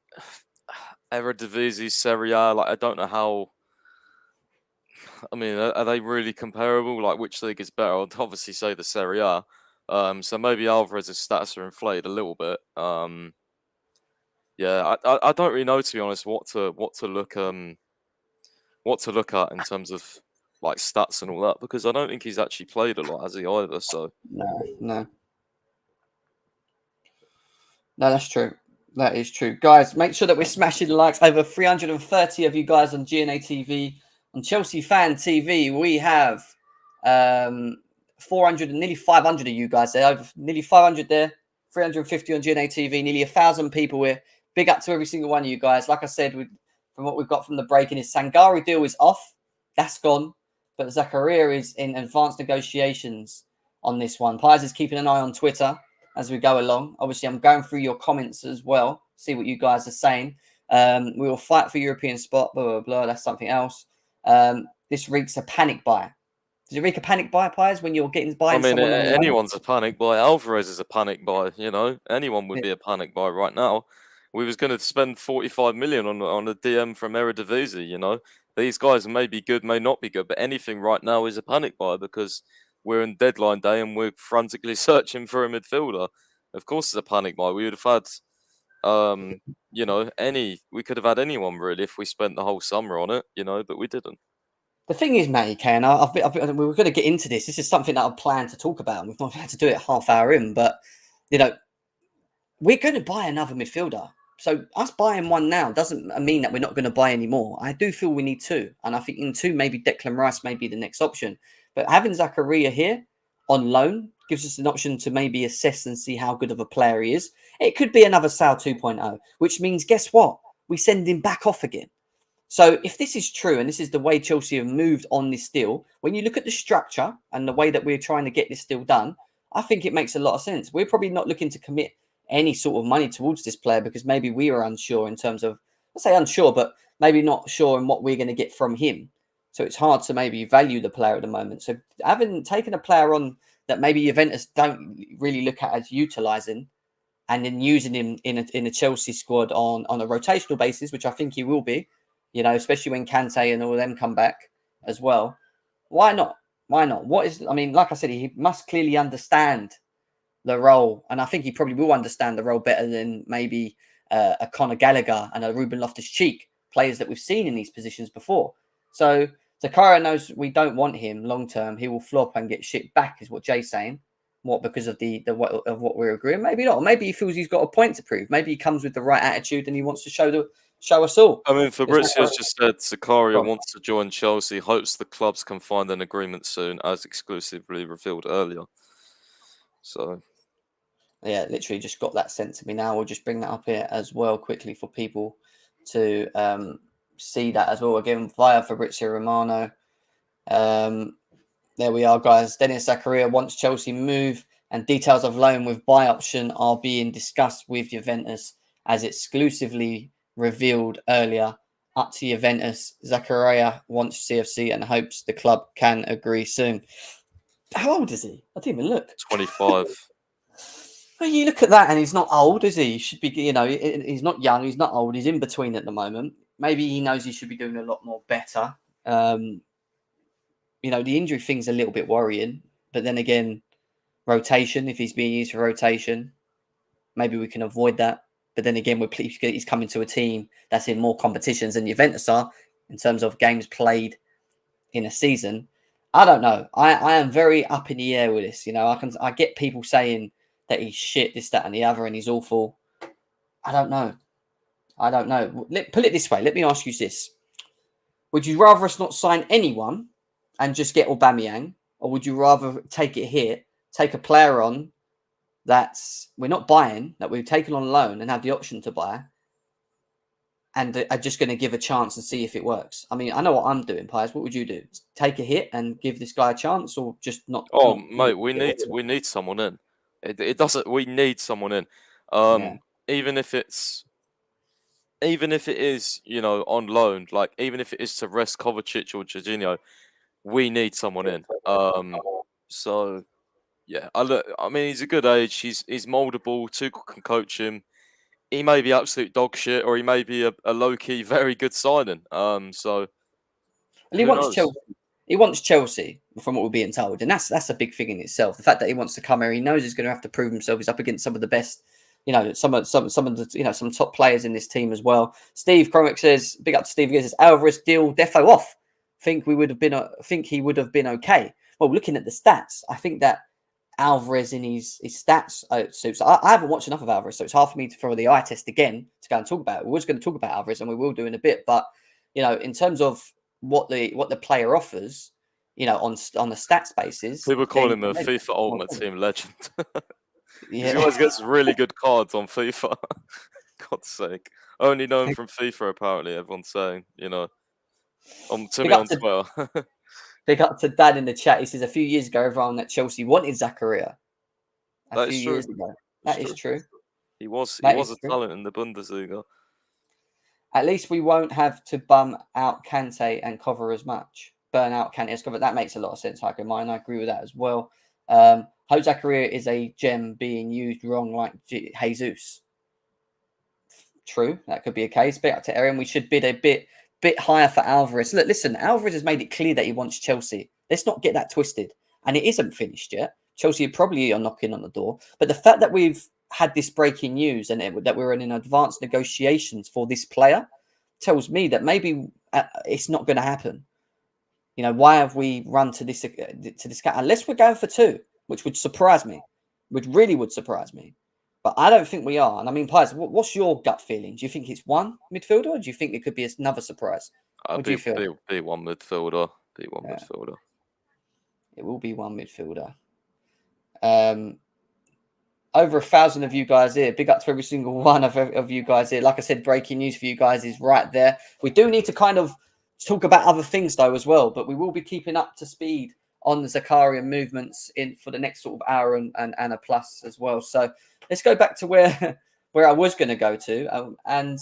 Eredivisie, Serie A, like I don't know how. I mean, are they really comparable? Like, which league is better? I'd obviously say the Serie A. So maybe Alvarez's stats are inflated a little bit. Yeah, I don't really know, to be honest, what to look at in terms of like stats and all that, because I don't think he's actually played a lot, has he either? So No, that's true. That is true. Guys, make sure that we're smashing the likes. Over 330 of you guys on GNA TV. On Chelsea Fan TV, we have 400 and nearly 500 of you guys there. Over nearly 500 there. 350 on GNA TV. Nearly 1,000 people here. Big up to every single one of you guys. Like I said, from what we've got from the break-in, his Sangari deal is off. That's gone. But Zakaria is in advanced negotiations on this one. Pies is keeping an eye on Twitter as we go along. Obviously, I'm going through your comments as well. See what you guys are saying. We will fight for European spot. Blah, blah, blah. That's something else. This reeks a panic buy. Does it reek a panic buy, Pies, when you're getting buying? I mean, someone on anyone's a panic buy. Alvarez is a panic buy. You know, anyone would be a panic buy right now. We was going to spend 45 million on a DM from Eredivisie. You know, these guys may be good, may not be good, but anything right now is a panic buy because we're in deadline day and we're frantically searching for a midfielder. Of course, it's a panic buy. We would have had, you know, we could have had anyone really if we spent the whole summer on it. You know, but we didn't. The thing is, Matty K, and we were going to get into this. This is something that I've planned to talk about. We've not had to do it half hour in, but you know, we're going to buy another midfielder. So us buying one now doesn't mean that we're not going to buy any more. I do feel we need two, and I think in two, maybe Declan Rice may be the next option. But having Zakaria here on loan gives us an option to maybe assess and see how good of a player he is. It could be another Sal 2.0, which means guess what? We send him back off again. So if this is true, and this is the way Chelsea have moved on this deal, when you look at the structure and the way that we're trying to get this deal done, I think it makes a lot of sense. We're probably not looking to commit any sort of money towards this player because maybe we are unsure in terms of, let's say unsure, but maybe not sure in what we're going to get from him. So it's hard to maybe value the player at the moment. So having taken a player on that maybe Juventus don't really look at as utilising and then using him in a Chelsea squad on a rotational basis, which I think he will be, you know, especially when Kante and all of them come back as well. Why not? Why not? Like I said, he must clearly understand the role. And I think he probably will understand the role better than maybe a Conor Gallagher and a Ruben Loftus-Cheek, players that we've seen in these positions before. So Zakaria knows we don't want him long term. He will flop and get shipped back, is what Jay's saying. What, because of what we're agreeing? Maybe not. Maybe he feels he's got a point to prove. Maybe he comes with the right attitude and he wants to show us all. I mean, Fabrizio's just said Zakaria wants to join Chelsea, hopes the clubs can find an agreement soon, as exclusively revealed earlier. So, yeah, literally just got that sent to me now. We'll just bring that up here as well quickly for people to see that as well. Again, via Fabrizio Romano. There we are, guys. Denis Zakaria wants Chelsea move, and details of loan with buy option are being discussed with Juventus as exclusively revealed earlier up to Juventus. Zakaria wants CFC and hopes the club can agree soon. How old is he? I didn't even look. 25. Well, you look at that and he's not old, is he? He should be, he's not young, he's not old, he's in between at the moment. Maybe he knows he should be doing a lot more better. The injury thing's a little bit worrying, but then again, rotation, if he's being used for rotation, maybe we can avoid that. But then again, he's coming to a team that's in more competitions than Juventus are in terms of games played in a season. I don't know. I am very up in the air with this. I get people saying that he's shit, this, that, and the other, and he's awful. I don't know. Put it this way. Let me ask you this. Would you rather us not sign anyone and just get Aubameyang, or would you rather take it here, take a player on that we're not buying, that we've taken on loan and have the option to buy, and are just going to give a chance and see if it works? I mean, I know what I'm doing, Pies. What would you do? Take a hit and give this guy a chance, or just not? Oh, mate, we need someone in. It doesn't. We need someone in. Even if it is, on loan, like even if it is to rest Kovacic or Jorginho, we need someone in. So yeah, I mean, he's a good age. He's moldable. Tuchel can coach him. He may be absolute dog shit, or he may be a low key very good signing. So he wants Chelsea. He wants Chelsea, from what we're being told, and that's a big thing in itself. The fact that he wants to come here, he knows he's going to have to prove himself. He's up against some of the best, some of the some top players in this team as well. Steve Cromick says, "Big up to Steve." He says, "Alvarez deal defo off. Think he would have been okay." Well, looking at the stats, I think that Alvarez in his stats suits. I haven't watched enough of Alvarez, so it's hard for me for the eye test again to go and talk about it. We was going to talk about Alvarez, and we will do in a bit, but in terms of what the player offers, on the stats basis. People call him a FIFA Ultimate Team legend. He always gets really good cards on FIFA. God's sake. Only known from FIFA, apparently, everyone's saying, to me on Twitter. Pick up to Dad in the chat. He says, a few years ago, everyone at Chelsea wanted Zakaria. A few years ago. That is true. He was a talent in the Bundesliga. At least we won't have to bum out Kante and cover as much. Burn out Kante as cover. That makes a lot of sense, Heiko Mine. I agree with that as well. Hope Zakaria is a gem being used wrong like Jesus. True. That could be a case. Bit up to Aaron. We should bid a bit higher for Alvarez. Look, listen, Alvarez has made it clear that he wants Chelsea. Let's not get that twisted. And it isn't finished yet. Chelsea probably are knocking on the door. But the fact that we've had this breaking news and that we're in advanced negotiations for this player tells me that maybe it's not going to happen. Why have we run to this guy? Unless we're going for 2, which would surprise me, would surprise me. But I don't think we are. And I mean, Pies, what's your gut feeling? Do you think it's one midfielder, or do you think it could be another surprise? What do you feel? Be one midfielder. Midfielder. It will be one midfielder. Over 1,000 of you guys here. Big up to every single one of you guys here. Like I said, breaking news for you guys is right there. We do need to kind of talk about other things though as well, but we will be keeping up to speed on the Zakaria movements for the next sort of hour and a plus as well. So let's go back to where I was going to go to, and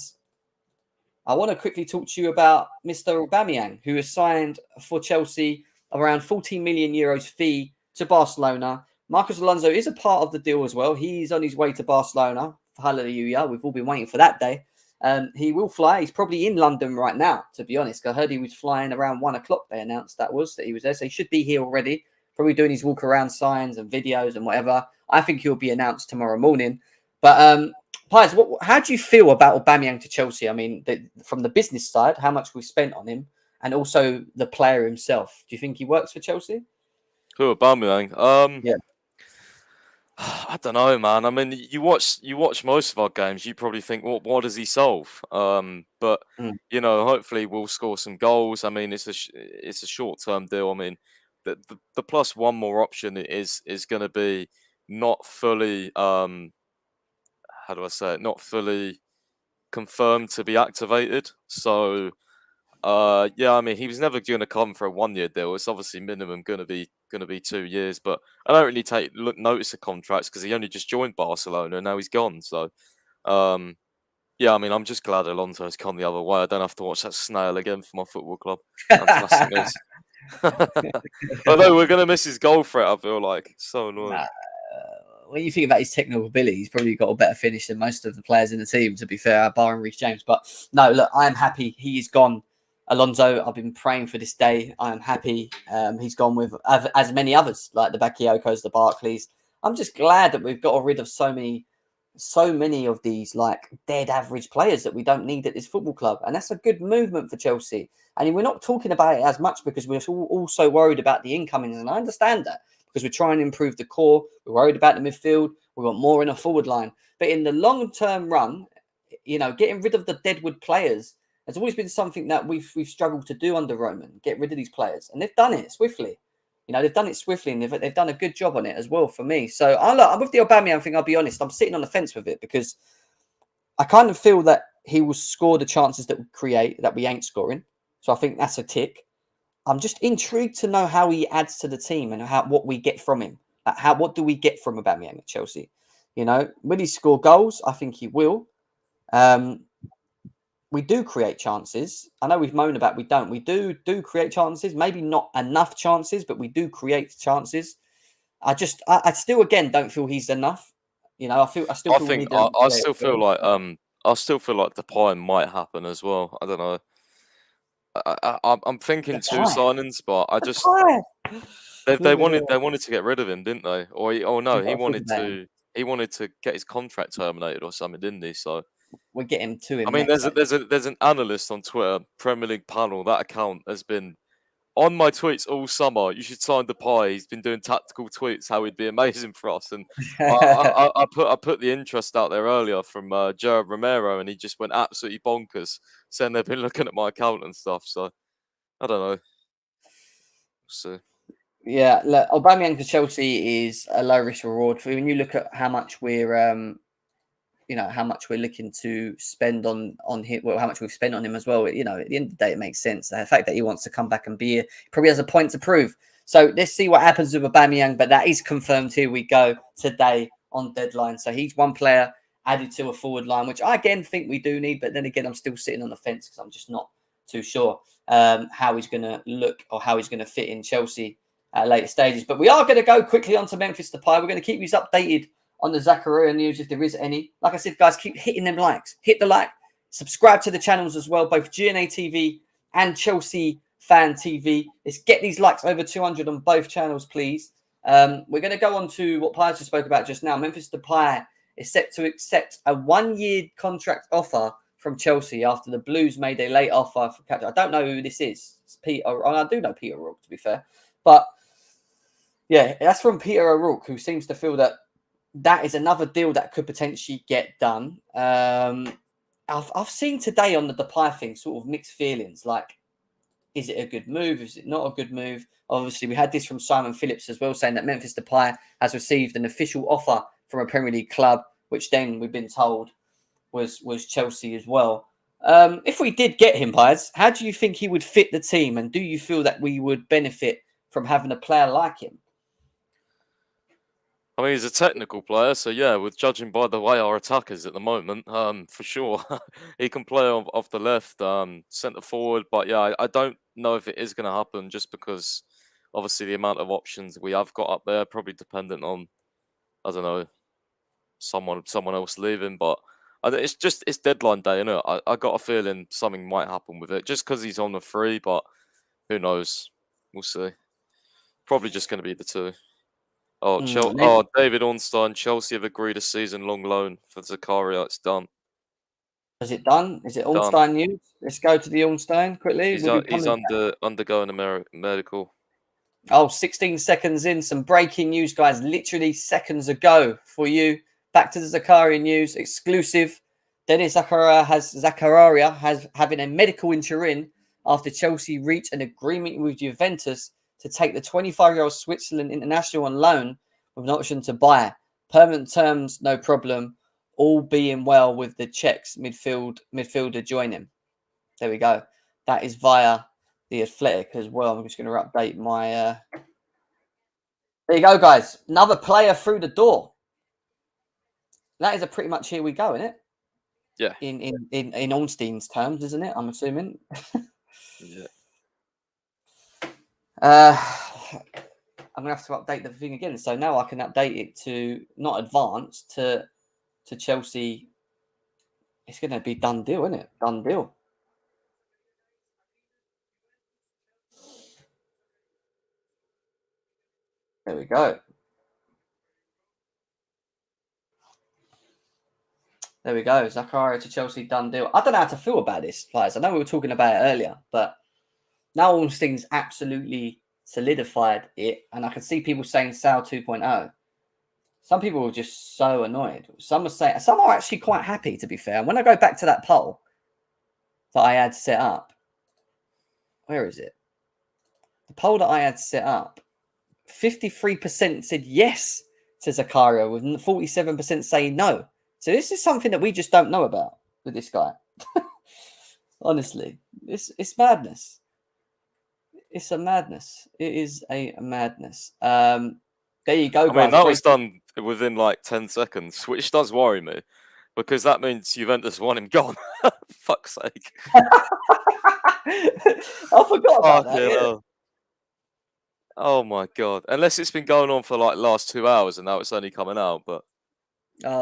I want to quickly talk to you about Mr. Aubameyang, who has signed for Chelsea around 14 million euros fee to Barcelona. Marcos Alonso is a part of the deal as well. He's on his way to Barcelona. Hallelujah. We've all been waiting for that day. He will fly. He's probably in London right now, to be honest. I heard he was flying around 1 o'clock. They announced that he was there. So he should be here already, probably doing his walk around signs and videos and whatever. I think he'll be announced tomorrow morning. But Pies, how do you feel about Aubameyang to Chelsea? I mean, from the business side, how much we've spent on him, and also the player himself. Do you think he works for Chelsea? Who, Aubameyang? Yeah. I don't know, man. I mean, you watch most of our games. You probably think, what does he solve? But hopefully we'll score some goals. I mean, it's a short-term deal. I mean, the plus one more option is going to be not fully how do I say it? Not fully confirmed to be activated. So I mean, he was never going to come for a 1-year deal. It's obviously minimum going to be 2 years. But I don't really take notice of contracts because he only just joined Barcelona and now he's gone. So Yeah, I mean, I'm just glad Alonso's come the other way. I don't have to watch that snail again for my football club. Fantastic news. Although we're going to miss his goal threat, I feel like. So annoying. When you think about his technical ability, he's probably got a better finish than most of the players in the team, to be fair, barring Reece James. But no, look, I am happy he's gone. Alonso, I've been praying for this day. I am happy he's gone with as many others, like the Bakayokos, the Barclays. I'm just glad that we've got rid of so many of these like dead average players that we don't need at this football club. And that's a good movement for Chelsea. And we're not talking about it as much because we're also worried about the incomings. And I understand that because we're trying to improve the core. We're worried about the midfield. We want more in a forward line. But in the long-term run, getting rid of the deadwood players has always been something that we've struggled to do under Roman, get rid of these players. And they've done it swiftly. They've done it swiftly and they've done a good job on it as well for me. So I'm with the Aubameyang thing, I'll be honest. I'm sitting on the fence with it because I kind of feel that he will score the chances that we create that we ain't scoring. So I think that's a tick. I'm just intrigued to know how he adds to the team and what we get from him. What do we get from Aubameyang at Chelsea? Will he score goals? I think he will. We do create chances. I know we've moaned about we don't. We do create chances. Maybe not enough chances, but we do create chances. I still again don't feel he's enough. I still feel like Depay might happen as well. I don't know. I'm thinking two signings, but I just they wanted to get rid of him, didn't they? He wanted to get his contract terminated or something, didn't he? So we're getting to him. I mean, there's an analyst on Twitter, Premier League Panel. That account has been on my tweets all summer. You should sign Depay. He's been doing tactical tweets how he'd be amazing for us. And I put the interest out there earlier from Jared Romero, and he just went absolutely bonkers, saying they've been looking at my account and stuff. So I don't know. So yeah, look, Aubameyang to Chelsea is a low risk reward. When you look at how much we're how much we're looking to spend on him, how much we've spent on him as well. At the end of the day, it makes sense. The fact that he wants to come back and be here, he probably has a point to prove. So let's see what happens with Aubameyang. But that is confirmed. Here we go today on deadline. So he's one player added to a forward line, which I again think we do need. But then again, I'm still sitting on the fence because I'm just not too sure how he's going to look or how he's going to fit in Chelsea at later stages. But we are going to go quickly on to Memphis Depay. We're going to keep you updated on the Zakaria news if there is any. Like I said, guys, keep hitting them likes. Hit the like. Subscribe to the channels as well, both GNA TV and Chelsea Fan TV. Let's get these likes over 200 on both channels, please. We're going to go on to what Piers just spoke about just now. Memphis Depay is set to accept a 1-year contract offer from Chelsea after the Blues made a late offer for catch. I don't know who this is. It's Peter. I do know Peter O'Rourke, to be fair. But yeah, that's from Peter O'Rourke, who seems to feel that is another deal that could potentially get done. I've seen today on the Depay thing sort of mixed feelings. Like, is it a good move? Is it not a good move? Obviously, we had this from Simon Phillips as well, saying that Memphis Depay has received an official offer from a Premier League club, which then we've been told was Chelsea as well. If we did get him, Piers, how do you think he would fit the team? And do you feel that we would benefit from having a player like him? I mean, he's a technical player, so yeah, with judging by the way our attack is at the moment, for sure, he can play off the left, centre forward. But yeah, I don't know if it is going to happen just because obviously the amount of options we have got up there probably dependent on, I don't know, someone else leaving. But it's deadline day, innit? I got a feeling something might happen with it just because he's on the free, but who knows? We'll see. Probably just going to be the two. David Ornstein, Chelsea have agreed a season-long loan for Zakaria. It's done. Is it done? Is it Ornstein news? Let's go to the Ornstein quickly. He's undergoing a medical. 16 seconds in. Some breaking news, guys. Literally seconds ago for you. Back to the Zakaria news. Exclusive. Denis Zakaria has having a medical injury after Chelsea reached an agreement with Juventus to take the 25-year-old Switzerland international on loan with an option to buy. Permanent terms, no problem. All being well with the Czechs midfielder joining. There we go. That is via The Athletic as well. I'm just going to update my... There you go, guys. Another player through the door. That is a pretty much here we go, isn't it? Yeah. In Ornstein's terms, isn't it? I'm assuming. Yeah. I'm gonna have to update the thing again. So now I can update it to not advanced to Chelsea. It's gonna be done deal, isn't it? Done deal. There we go. There we go. Zakaria to Chelsea, done deal. I don't know how to feel about this, players. I know we were talking about it earlier, but now Ornstein's absolutely solidified it, and I can see people saying Sal 2.0. Some people were just so annoyed. Some are actually quite happy, to be fair. And when I go back to that poll that I had set up, where is it? The poll that I had set up, 53% said yes to Zakaria, with 47% saying no. So this is something that we just don't know about with this guy. Honestly, it's madness. It's a madness. It is a madness. There you go, guys. I mean, that was done within like 10 seconds, which does worry me, because that means Juventus want him gone. Fuck's sake. I forgot about that. Yeah. Oh my god! Unless it's been going on for like last 2 hours and now it's only coming out, but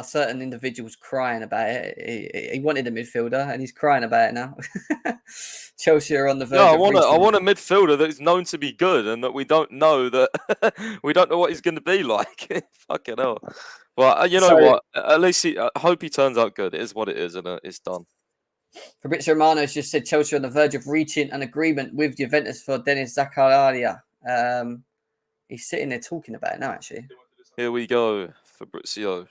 certain individuals crying about it. He wanted a midfielder and he's crying about it now. Chelsea are on the verge. I want a midfielder that is known to be good and that we don't know we don't know what he's going to be like. Fucking hell! Well, you know what? At least I hope he turns out good. It is what it is, and it's done. Fabrizio Romano has just said Chelsea are on the verge of reaching an agreement with Juventus for Denis Zakaria. He's sitting there talking about it now, actually. Here we go, Fabrizio.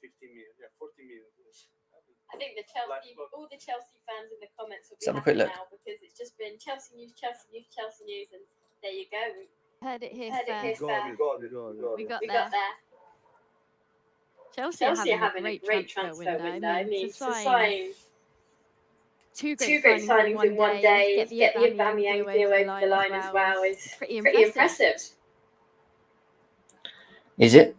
15 minutes, 40 minutes. I think all the Chelsea fans in the comments will be have a quick happy look now because it's just been Chelsea news, and there you go. Heard it here first. We got there. Chelsea are having a great transfer window. I mean, to sign two great signings in one day, get the Aubameyang deal over the line as well is pretty impressive. Is it?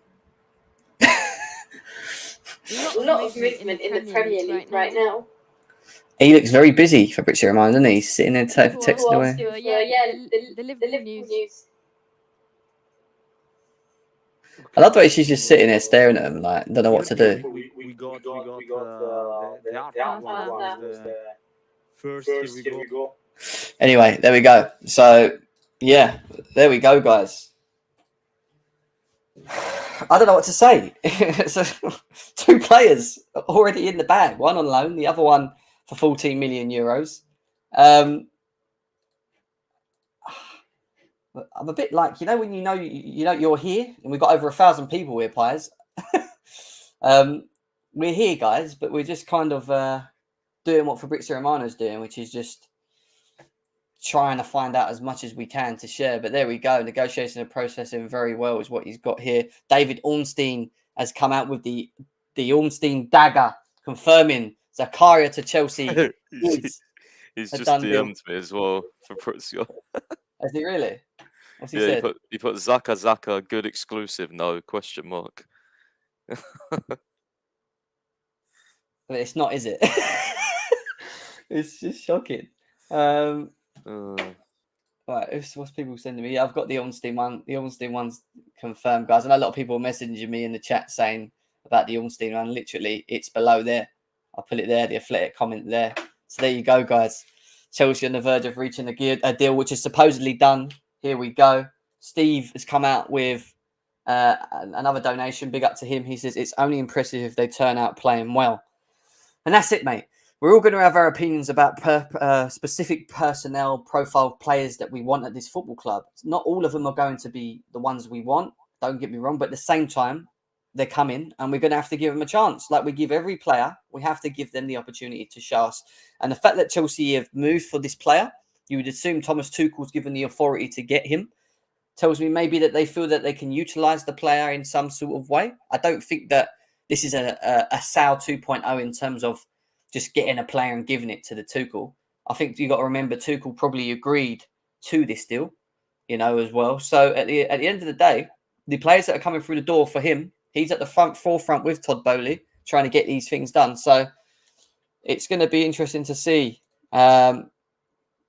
A lot of movement in the Premier League right now. He looks very busy, Fabrizio Romano, doesn't he? He's sitting there texting away. The Liverpool news. I love the way she's just sitting there staring at him, like, don't know what to do. We got the Arsenal one. First, here we go. Anyway, there we go. So, yeah, there we go, guys. I don't know what to say. So, 2 players already in the bag. One on loan, the other one for 14 million euros. I'm a bit like, when you know you're here, and we've got over 1,000 people here, players. We're here, guys, but we're just kind of doing what Fabrizio Romano's doing, which is just trying to find out as much as we can to share. But there we go. Negotiating and processing very well is what he's got here. David Ornstein has come out with the Ornstein dagger, confirming Zakaria to Chelsea. He's just DM'd me as well, Fabrizio. Has he really? What's he said? He put Zaka, good exclusive, no, question mark. But it's not, is it? It's just shocking. Right, what's people sending me? Yeah, I've got the Ornstein one. The Ornstein one's confirmed, guys. I know a lot of people are messaging me in the chat saying about the Ornstein one. Literally, it's below there. I'll put it there, the Athletic comment there. So there you go, guys. Chelsea on the verge of reaching a deal, which is supposedly done. Here we go. Steve has come out with another donation. Big up to him. He says, it's only impressive if they turn out playing well. And that's it, mate. We're all going to have our opinions about specific personnel, profile players that we want at this football club. Not all of them are going to be the ones we want. Don't get me wrong. But at the same time, they're coming and we're going to have to give them a chance. Like we give every player, we have to give them the opportunity to show us. And the fact that Chelsea have moved for this player, you would assume Thomas Tuchel's given the authority to get him, tells me maybe that they feel that they can utilise the player in some sort of way. I don't think that this is a Sal 2.0 in terms of just getting a player and giving it to the Tuchel. I think you got to remember Tuchel probably agreed to this deal, as well. So at the end of the day, the players that are coming through the door for him, he's at the forefront with Todd Bowley trying to get these things done. So it's going to be interesting to see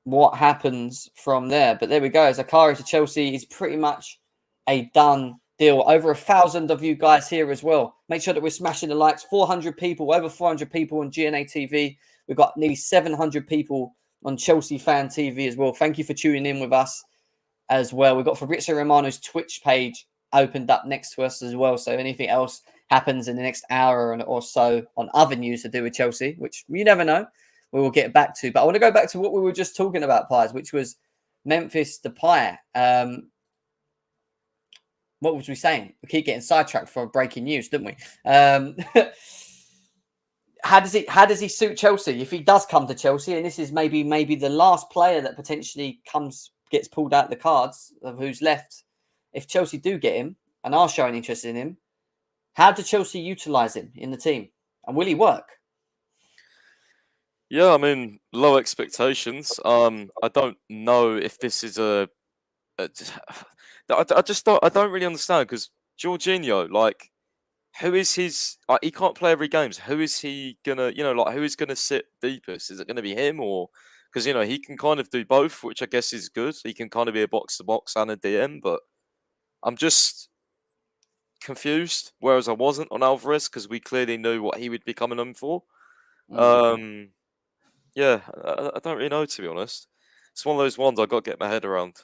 what happens from there. But there we go. Zakaria to Chelsea is pretty much a done deal. Over 1,000 of you guys here as well. Make sure that we're smashing the likes. 400 people, over 400 people on GNA TV. We've got nearly 700 people on Chelsea Fan TV as well. Thank you for tuning in with us as well. We've got Fabrizio Romano's Twitch page opened up next to us as well. So if anything else happens in the next hour or so on other news to do with Chelsea, which you never know, we will get back to. But I want to go back to what we were just talking about, Pies, which was Memphis Depay. What was we saying? We keep getting sidetracked for breaking news, didn't we? How does he suit Chelsea? If he does come to Chelsea, and this is maybe the last player that potentially gets pulled out the cards of who's left. If Chelsea do get him and are showing interest in him, how do Chelsea utilise him in the team? And will he work? Yeah, I mean, low expectations. I don't know if this is I don't really understand, because Jorginho, like, who is his? He can't play every game. So who is he gonna? Who is gonna sit deepest? Is it gonna be him, or because he can kind of do both, which I guess is good. He can kind of be a box to box and a DM, but I'm just confused. Whereas I wasn't on Alvarez, because we clearly knew what he would be coming in for. Yeah, I don't really know, to be honest. It's one of those ones I got to get my head around.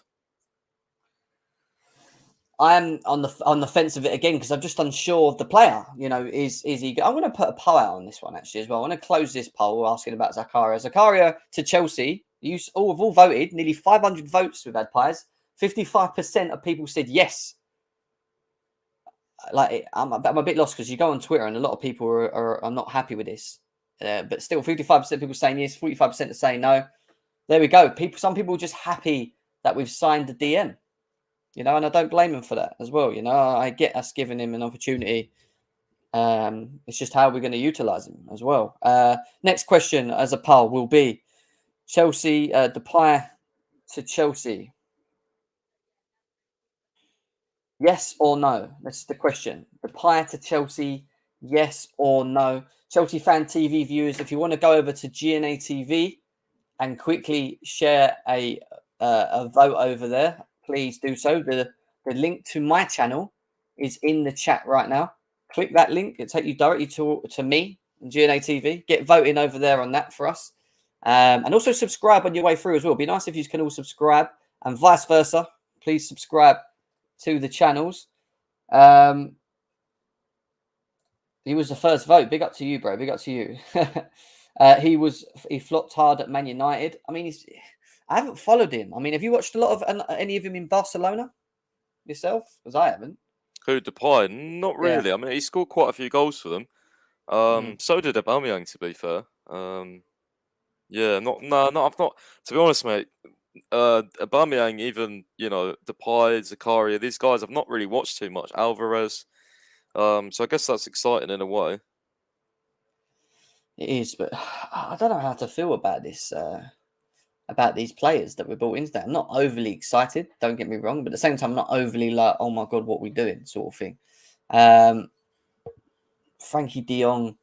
I'm on the fence of it again, because I'm just unsure of the player. Is he? I'm going to put a poll out on this one actually as well. I want to close this poll asking about Zakaria. Zakaria to Chelsea. You've all voted. Nearly 500 votes we've had, Pies. 55% of people said yes. Like, I'm a bit lost, because you go on Twitter and a lot of people are not happy with this. But still, 55% of people saying yes, 45% are saying no. There we go. Some people are just happy that we've signed the DM. And I don't blame him for that as well. I get us giving him an opportunity. It's just how we're going to utilise him as well. Next question as a poll will be Chelsea, Depay to Chelsea. Yes or no? That's the question. Depay to Chelsea, yes or no? Chelsea Fan TV viewers, if you want to go over to GNA TV and quickly share a vote over there, please do so. The link to my channel is in the chat right now. Click that link. It'll take you directly to me and GNA TV. Get voting over there on that for us. And also subscribe on your way through as well. It'd be nice if you can all subscribe, and vice versa. Please subscribe to the channels. He was the first vote. Big up to you, bro. Big up to you. He flopped hard at Man United. I mean, I haven't followed him. I mean, have you watched a lot of any of him in Barcelona yourself? Because I haven't. Who, Depay? Not really. Yeah. I mean, he scored quite a few goals for them. So did Aubameyang, to be fair. Yeah, no, I've not. To be honest, mate, Aubameyang, even Depay, Zakaria, these guys I've not really watched too much. Alvarez. So I guess that's exciting in a way. It is, but I don't know how to feel about this. About these players that we brought into that. I'm not overly excited, don't get me wrong, but at the same time, I'm not overly like, oh my God, what are we doing, sort of thing. Frankie de Jong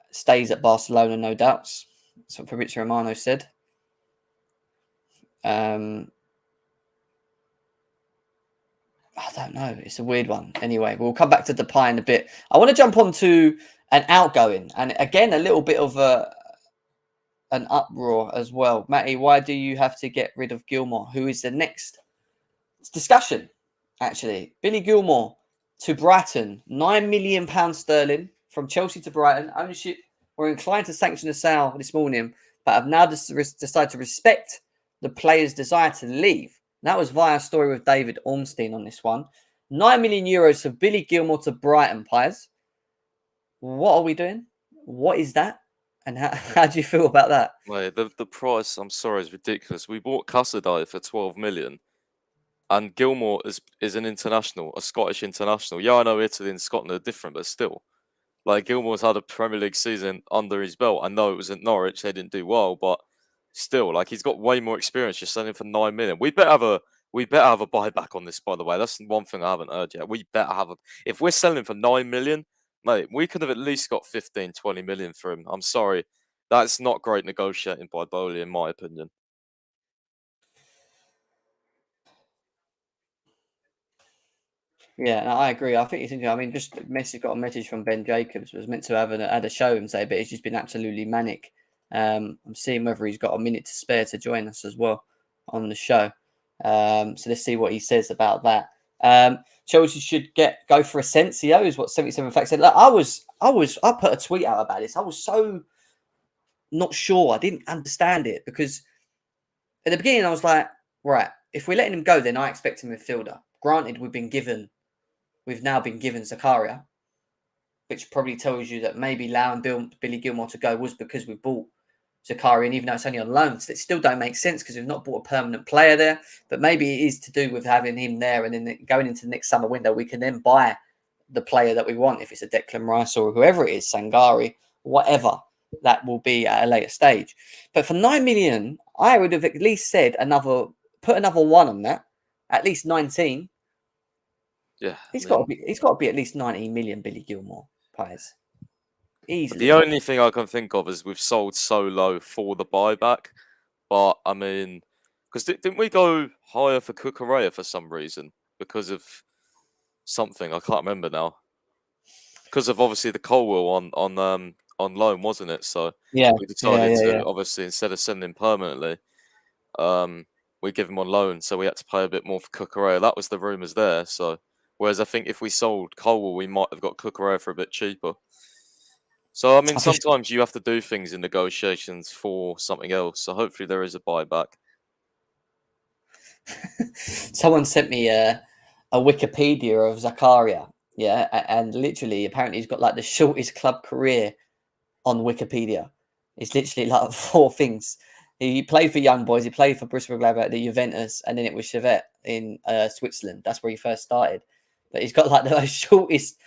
stays at Barcelona, no doubts. That's what Fabrizio Romano said. I don't know. It's a weird one. Anyway, we'll come back to Depay in a bit. I want to jump on to an outgoing, and again, a little bit of an uproar as well. Matty, why do you have to get rid of Gilmour? Who is the next discussion, actually? Billy Gilmour to Brighton. £9 million sterling from Chelsea to Brighton. Ownership were inclined to sanction the sale this morning, but have now decided to respect the player's desire to leave. That was via a story with David Ormstein on this one. €9 million for Billy Gilmour to Brighton, Pies. What are we doing? What is that? And how do you feel about that? Mate, the price, I'm sorry, is ridiculous. We bought Cassadine for 12 million, and Gilmour is an international, a Scottish international. Yeah, I know Italy and Scotland are different, but still. Like, Gilmour's had a Premier League season under his belt. I know it was at Norwich, they didn't do well, but still, like, he's got way more experience. You're selling for 9 million. We better have a buyback on this, by the way. That's one thing I haven't heard yet. We better have if we're selling for 9 million, mate, we could have at least got 15, 20 million for him. I'm sorry. that's not great negotiating by Bowley, in my opinion. Yeah, no, I agree. I think it's interesting. I mean, just got a message from Ben Jacobs. Was meant to have had a show and say, but it's just been absolutely manic. I'm seeing whether he's got a minute to spare to join us as well on the show. So let's see what he says about that. Chelsea should go for Asensio, is what 77 Facts said. Look, I put a tweet out about this. I was so not sure. I didn't understand it because at the beginning I was like, right, if we're letting him go, then I expect a midfielder. Granted, we've now been given Zakaria, which probably tells you that maybe allowing Billy Gilmore to go was because we bought Zakaria, and even though it's only on loan, it still don't make sense because we've not bought a permanent player there. But maybe it is to do with having him there, and then going into the next summer window, we can then buy the player that we want, if it's a Declan Rice or whoever it is, Sangari, whatever that will be at a later stage. But for 9 million, I would have at least said put another one on that, at least 19. Yeah, he's got to be at least 19 million. Billy Gilmore players. Easily. The only thing I can think of is we've sold so low for the buyback. But I mean, because didn't we go higher for Cucurella for some reason because of something? I can't remember now. Because of obviously the Colwell on loan, wasn't it? So yeah, we decided to obviously, instead of sending him permanently, we give him on loan. So we had to pay a bit more for Cucurella. That was the rumours there. So whereas I think if we sold Colwell, we might have got Cucurella for a bit cheaper. So, I mean, sometimes you have to do things in negotiations for something else. So hopefully there is a buyback. Someone sent me a Wikipedia of Zakaria. Yeah. And literally, apparently he's got like the shortest club career on Wikipedia. It's literally like 4 things. He played for Young Boys. He played for Bristol Gladbach, the Juventus, and then it was Savić in Switzerland. That's where he first started. But he's got like the most shortest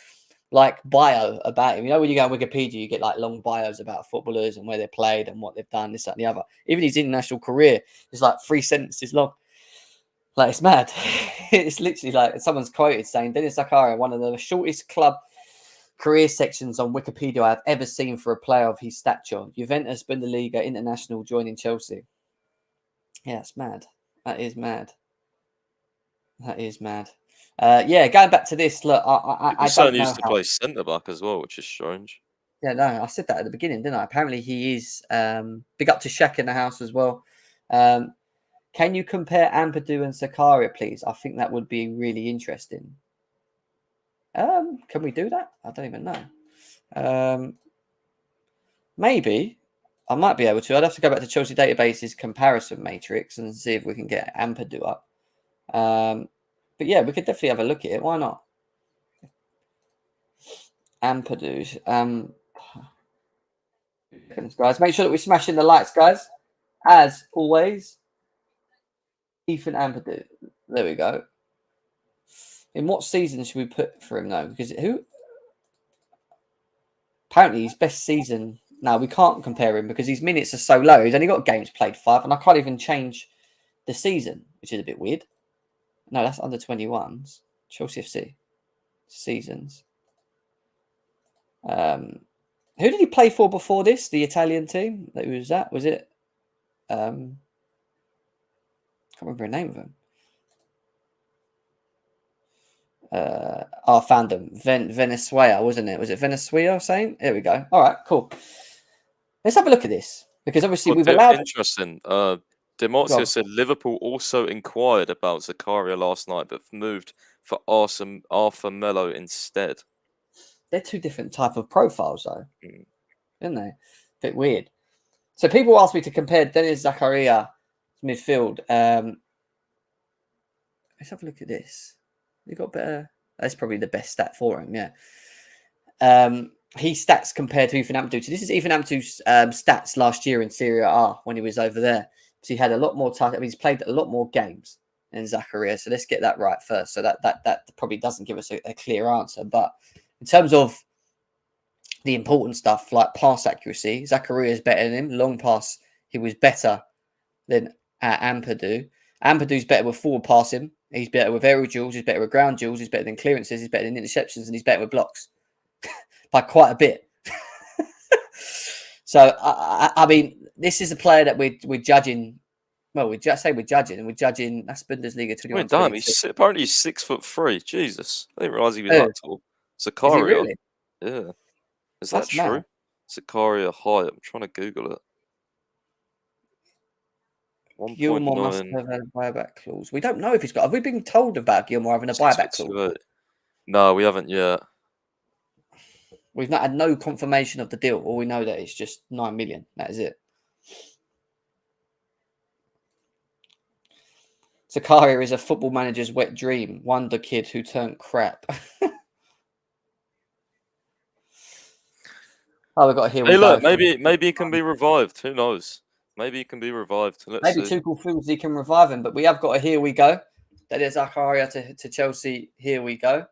like bio about him. You know, when you go on Wikipedia, you get like long bios about footballers and where they played and what they've done, this, that, and the other. Even his international career is like 3 sentences long. Like, it's mad. It's literally like someone's quoted saying Denis Zakaria, one of the shortest club career sections on Wikipedia I've ever seen for a player of his stature. Juventus, Bundesliga, International, joining Chelsea. Yeah, it's mad. That is mad. That is mad. Yeah, going back to this, look, I don't know used to play centre back as well, which is strange. Yeah, no, I said that at the beginning, didn't I? Apparently, he is big up to Shaq in the house as well. Can you compare Ampadu and Zakaria, please? I think that would be really interesting. Can we do that? I don't even know. Maybe I might be able to. I'd have to go back to Chelsea Database's comparison matrix and see if we can get Ampadu up. But yeah, we could definitely have a look at it. Why not? Ampadu. Guys, make sure that we're smashing the lights, guys. As always, Ethan Ampadu. There we go. In what season should we put for him though? Because apparently his best season. No, we can't compare him because his minutes are so low. He's only got games played 5, and I can't even change the season, which is a bit weird. No, that's under 21s. Chelsea FC seasons. Who did he play for before this? The Italian team that was that? Was it? I can't remember the name of him. I found them. Venezuela, wasn't it? Was it Venezuela? Saying there we go. All right, cool. Let's have a look at this because obviously we've allowed. Interesting. Demarcio said Liverpool also inquired about Zakaria last night, but moved for Arthur Melo instead. They're 2 different type of profiles, though, isn't they? Bit weird. So people ask me to compare Denis Zakaria midfield. Let's have a look at this. We got better. That's probably the best stat for him. Yeah. He stats compared to Ethan Ampadu. So this is Ethan Ampadu's stats last year in Serie A when he was over there. So he had a lot more time. I mean, he's played a lot more games than Zakaria. So let's get that right first. So that probably doesn't give us a clear answer. But in terms of the important stuff like pass accuracy, Zakaria is better than him. Long pass, he was better than Ampadu. Ampadu's better with forward passing. He's better with aerial duels. He's better with ground duels. He's better than clearances. He's better than interceptions, and he's better with blocks by quite a bit. So I mean, this is a player that we're judging. Well, we just say we're judging, and we're judging. That's Bundesliga 21. Wait, damn, apparently he's 6'3". Jesus, I didn't realize he was Who? that tall. Is he Zakaria. really? Yeah, is That's that true? mad. Zakaria height. I'm trying to Google it. Gilmore must 1.9. have had a buyback clause. We don't know if he's got. Have we been told about Gilmore having a buyback clause? 6'28". No, we haven't yet. We've not had no confirmation of the deal. All we know that it's just 9 million. That is it. Zakaria is a football manager's wet dream. Wonder kid who turned crap. Oh, we've got here. Hey, look, maybe he can be revived. Who knows? Maybe he can be revived. Let's Maybe see. Tuchel feels he can revive him, but we have got a here we go. That is Zakaria to Chelsea. Here we go.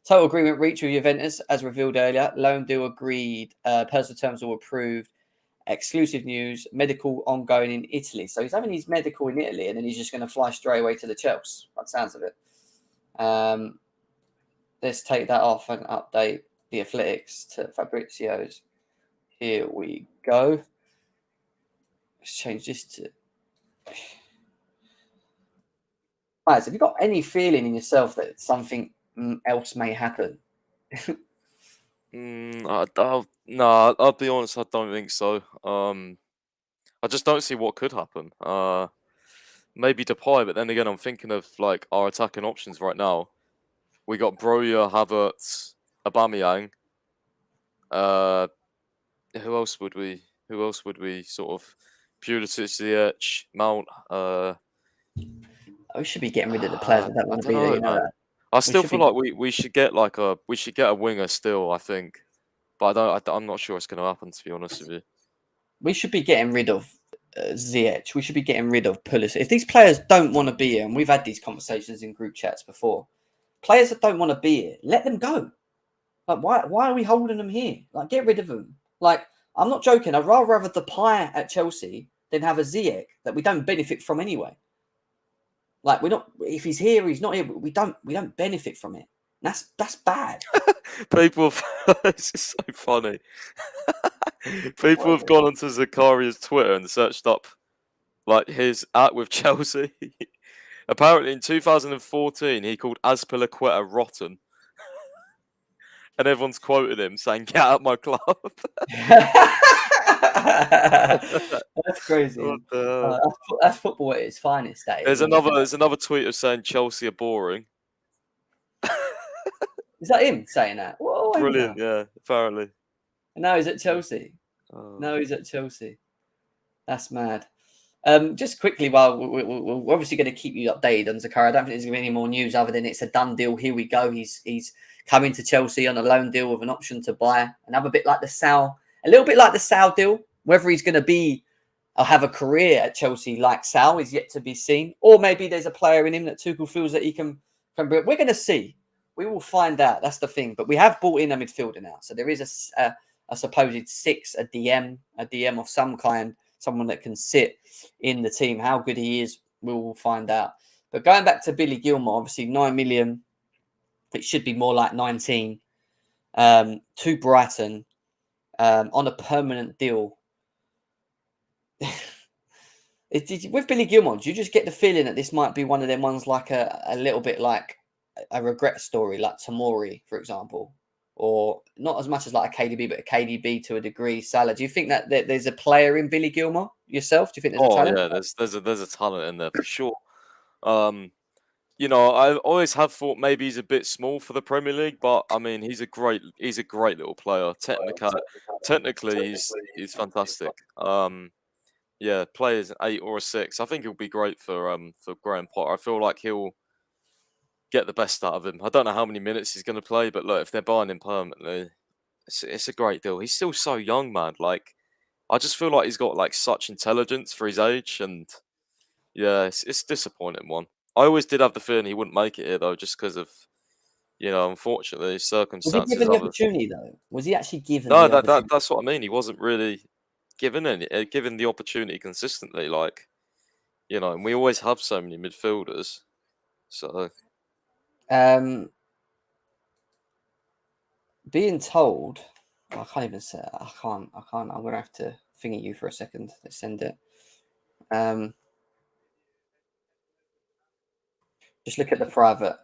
Total agreement reached with Juventus, as revealed earlier. Loan deal agreed. Personal terms all approved. Exclusive news. Medical ongoing in Italy. So he's having his medical in Italy, and then he's just going to fly straight away to the Chelsea. By the sounds of it. Let's take that off and update the Athletics to Fabrizio's. Here we go. Let's change this to. Guys, have you got any feeling in yourself that something else may happen? No, I'll be honest. I don't think so. I just don't see what could happen. Maybe Depay, but then again, I'm thinking of like our attacking options right now. We got Broja, Havertz, Aubameyang. Who else would we sort of? Pulisic, Ziyech, Mount. We should be getting rid of the players that don't want to be there. You know that. I still feel like we should get a winger still. I think, but I'm not sure it's going to happen. To be honest with you, we should be getting rid of Ziyech. We should be getting rid of Pulisic. If these players don't want to be here, and we've had these conversations in group chats before, players that don't want to be here, let them go. Like why are we holding them here? Like get rid of them. Like I'm not joking. I'd rather have a Depay at Chelsea than have a Ziyech that we don't benefit from anyway. Like we're not. If he's here, he's not here. We don't benefit from it. That's bad. People, this is so funny. People have gone onto Zakaria's Twitter and searched up like his at with Chelsea. Apparently, in 2014, he called Azpilicueta rotten, and everyone's quoted him saying, "Get out of my club." That's crazy. That's football at its finest. There's another tweet of saying Chelsea are boring. Is that him saying that? Whoa, brilliant, yeah. Apparently. No, he's at Chelsea. No, he's at Chelsea. That's mad. Just quickly, while we're obviously going to keep you updated on Zakaria, I don't think there's going to be any more news other than it's a done deal. Here we go. He's coming to Chelsea on a loan deal with an option to buy. Another bit like the Sal, a little bit like the Sal deal. Whether he's going to be or have a career at Chelsea like Sal is yet to be seen. Or maybe there's a player in him that Tuchel feels that he can bring. We're going to see. We will find out. That's the thing. But we have brought in a midfielder now. So there is a supposed six, a DM of some kind, someone that can sit in the team. How good he is, we will find out. But going back to Billy Gilmore, obviously 9 million. It should be more like 19. To Brighton on a permanent deal. With Billy Gilmore, do you just get the feeling that this might be one of them ones like a little bit like a regret story, like Tomori, for example? Or not as much as like a KDB, but a KDB to a degree. Salah, do you think that there's a player in Billy Gilmore yourself? Do you think there's a talent? Yeah, there's a talent in there for sure. You know, I always have thought maybe he's a bit small for the Premier League, but I mean, he's a great little player. Technically, he's fantastic. Yeah, players 8 or a 6. I think he'll be great for Graham Potter. I feel like he'll get the best out of him. I don't know how many minutes he's going to play, but look, if they're buying him permanently, it's a great deal. He's still so young, man. Like, I just feel like he's got like such intelligence for his age, and yeah, it's a disappointing one. I always did have the feeling he wouldn't make it here though, just because of, you know, unfortunately circumstances. Was he given the opportunity though? Was he actually given? No, that's what I mean. He wasn't really given the opportunity consistently. Like, you know, and we always have so many midfielders. So, being told I can't even say. I can't. I'm gonna have to finger you for a second. Let's send it. Just look at the private.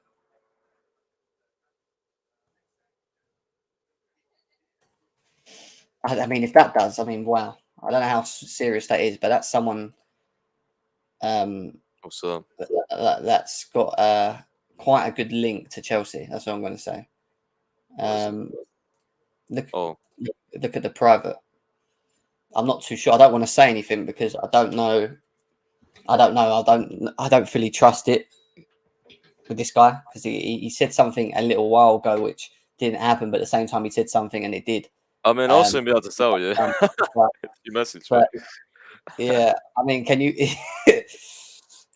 I mean, if that does, I mean, wow. I don't know how serious that is, but that's someone Also, that's got quite a good link to Chelsea. That's what I'm going to say. Look at the private. I'm not too sure. I don't want to say anything because I don't know. I don't fully trust it with this guy because he said something a little while ago which didn't happen, but at the same time he said something and it did. I mean, I'll soon be able to tell you. If you message me. Yeah, I mean, can you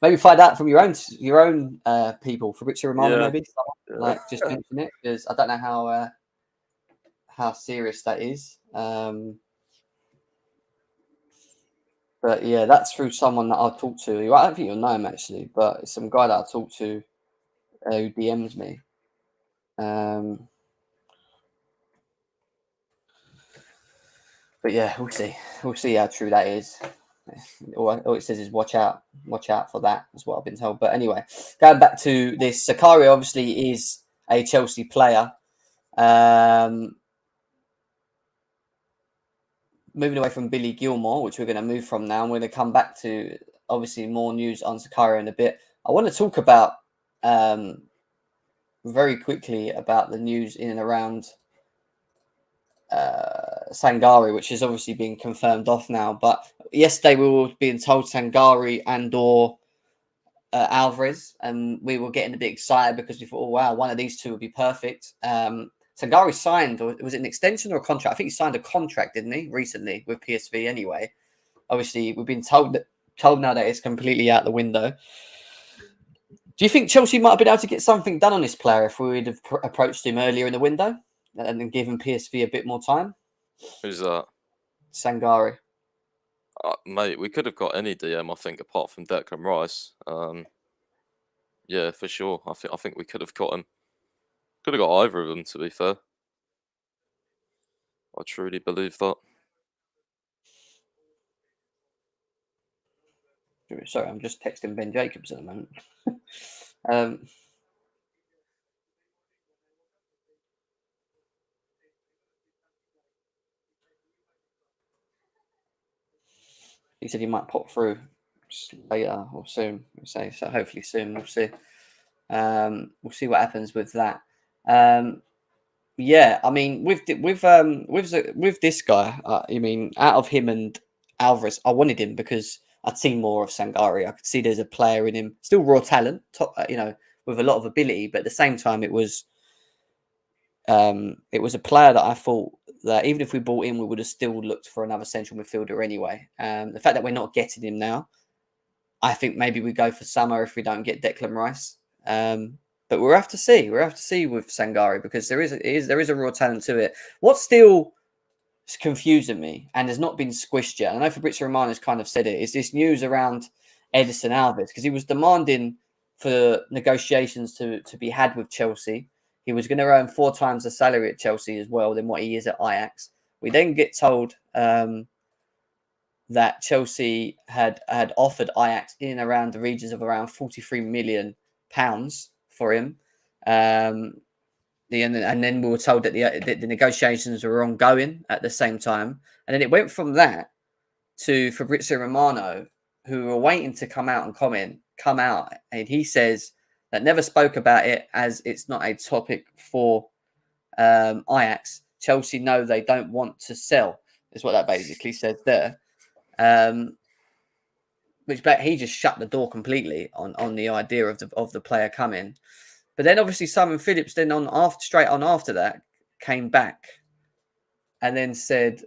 maybe find out from your own people, Fabrizio Romano, maybe like just mention it because I don't know how serious that is. But yeah, that's through someone that I've talked to. I don't think you'll know him actually, but it's some guy that I talked to who DMs me. But yeah, we'll see. We'll see how true that is. All it says is watch out for that. That's what I've been told. But anyway, going back to this, Zakaria obviously is a Chelsea player. Moving away from Billy Gilmore, which we're going to move from now, and we're going to come back to obviously more news on Zakaria in a bit. I want to talk about very quickly about the news in and around Sangari, which is obviously being confirmed off now. But yesterday we were being told Sangari and or Alvarez, and we were getting a bit excited because we thought, oh wow, one of these two would be perfect. Sangari signed, or was it an extension or a contract? I think he signed a contract, didn't he, recently with PSV anyway. Obviously, we've been told now that it's completely out the window. Do you think Chelsea might have been able to get something done on this player if we would have approached him earlier in the window and then given PSV a bit more time? Who's that? Sangari. Mate, we could have got any DM, I think, apart from Declan Rice. Yeah, for sure. I think we could have got him. Could have got either of them, to be fair. I truly believe that. Sorry, I'm just texting Ben Jacobs at the moment. He said he might pop through later or soon. We say so. Hopefully soon. We'll see. We'll see what happens with that. Yeah, I mean, with this guy, I mean, out of him and Alvarez, I wanted him because I'd seen more of Sangari. I could see there's a player in him, still raw talent, top, with a lot of ability, but at the same time, it was a player that I thought that even if we bought in, we would have still looked for another central midfielder anyway. The fact that we're not getting him now, I think maybe we go for Summer if we don't get Declan Rice. But we'll have to see. We'll have to see with Sangari because there is a raw talent to it. What's still confusing me and has not been squished yet, I know Fabrizio Romano has kind of said it, is this news around Edson Alvarez because he was demanding for negotiations to be had with Chelsea. He was going to earn 4 times the salary at Chelsea as well than what he is at Ajax. We then get told that Chelsea had offered Ajax in and around the regions of around £43 million for him. And then we were told that the negotiations were ongoing at the same time. And then it went from that to Fabrizio Romano, who were waiting to come out. And he says that never spoke about it as it's not a topic for Ajax. Chelsea know they don't want to sell, is what that basically says there. Which he just shut the door completely on the idea of the player coming. But then obviously Simon Phillips then straight on after that came back and then said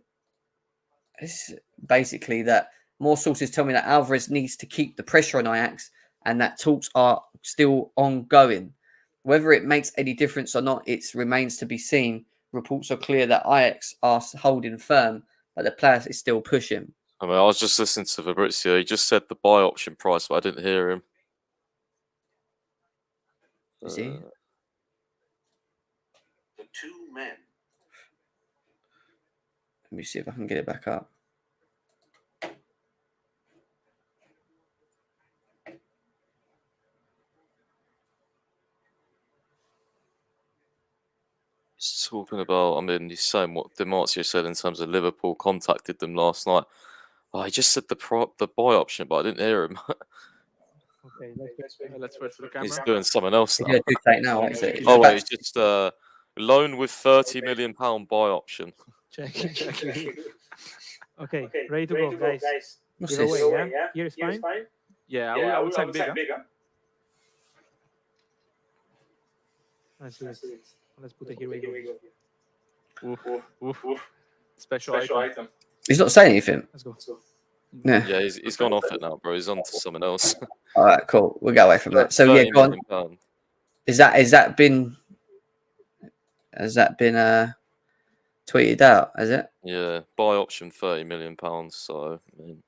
basically that more sources tell me that Alvarez needs to keep the pressure on Ajax and that talks are still ongoing. Whether it makes any difference or not, it remains to be seen. Reports are clear that Ajax are holding firm, but the player is still pushing. I mean, I was just listening to Fabrizio. He just said the buy option price, but I didn't hear him. You see? The two men. Let me see if I can get it back up. He's talking about, I mean, he's saying what Demarcio said in terms of Liverpool contacted them last night. Oh, he just said the buy option, but I didn't hear him. Okay, let's wait for the camera. He's doing something else now. Yeah, do take now. What is it? Oh wait, he's just loan with £30 million buy option. Checking. Okay, ready to go, guys. What's Give this? away, yeah? Here is fine. Yeah, I would sign bigger. Let's do it. Let's put it here. We go. Oof. Special item. He's not saying anything. Let's go. Yeah. Yeah, he's gone off it now, bro. He's on to something else. All right, cool. We'll go away from that. So yeah, £30 go on. million. Has that been tweeted out? Has it? Yeah, buy option £30 million. So I mean,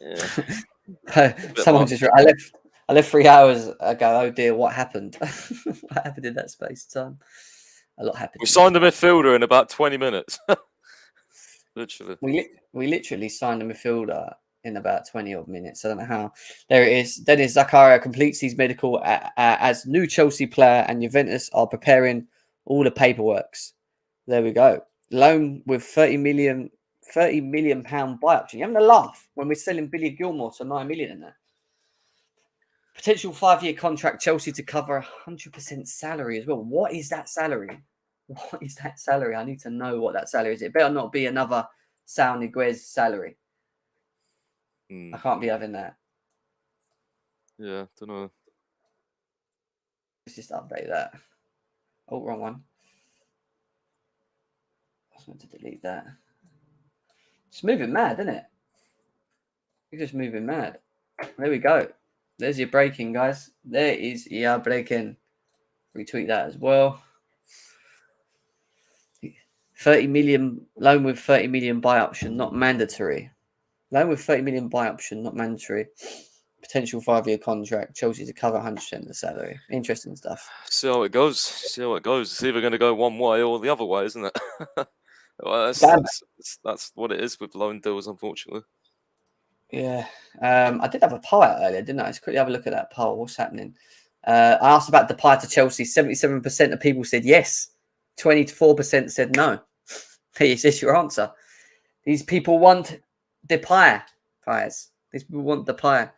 yeah. Someone just. I left 3 hours ago. Oh dear, what happened? What happened in that space of time? A lot happened. We signed a midfielder in about 20 minutes. Literally. We literally signed a midfielder in about 20 odd minutes. I don't know how. There it is. Denis Zakaria completes his medical as new Chelsea player, and Juventus are preparing all the paperworks. There we go. Loan with £30 million buy option. You're having a laugh when we're selling Billy Gilmore to $9 million in there. Potential 5-year contract, Chelsea to cover 100% salary as well. What is that salary? What is that salary? I need to know what that salary is. It better not be another Sal Niguez salary. I can't be having that. Yeah, don't know. Let's just update that. Oh, wrong one. I was meant to delete that. It's moving mad, isn't it? You're just moving mad. There we go. There's your breaking, guys. There is your breaking. Retweet that as well. 30 million loan with 30 million buy option, not mandatory. Loan with 30 million buy option, not mandatory. Potential 5-year contract. Chelsea to cover 100% of the salary. Interesting stuff. See how it goes. It's either going to go one way or the other way, isn't it? Well, that's what it is with loan deals, unfortunately. Yeah. I did have a poll out earlier, didn't I? Let's quickly have a look at that poll. What's happening? I asked about Depay to Chelsea. 77% of people said yes. 24% said no. Is this your answer? These people want Depay, guys. These people want Depay.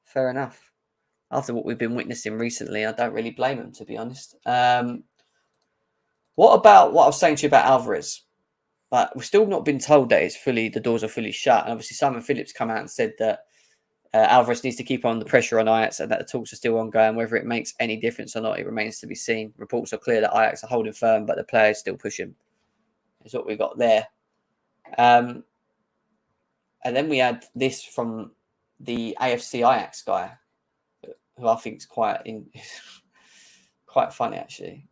Fair enough. After what we've been witnessing recently, I don't really blame them, to be honest. What about what I was saying to you about Alvarez? But we've still not been told that the doors are fully shut. And obviously, Simon Phillips come out and said that Alvarez needs to keep on the pressure on Ajax and that the talks are still ongoing. Whether it makes any difference or not, it remains to be seen. Reports are clear that Ajax are holding firm, but the players still pushing. Is what we got there. And then we had this from the AFC Ajax guy, who I think is quite funny, actually.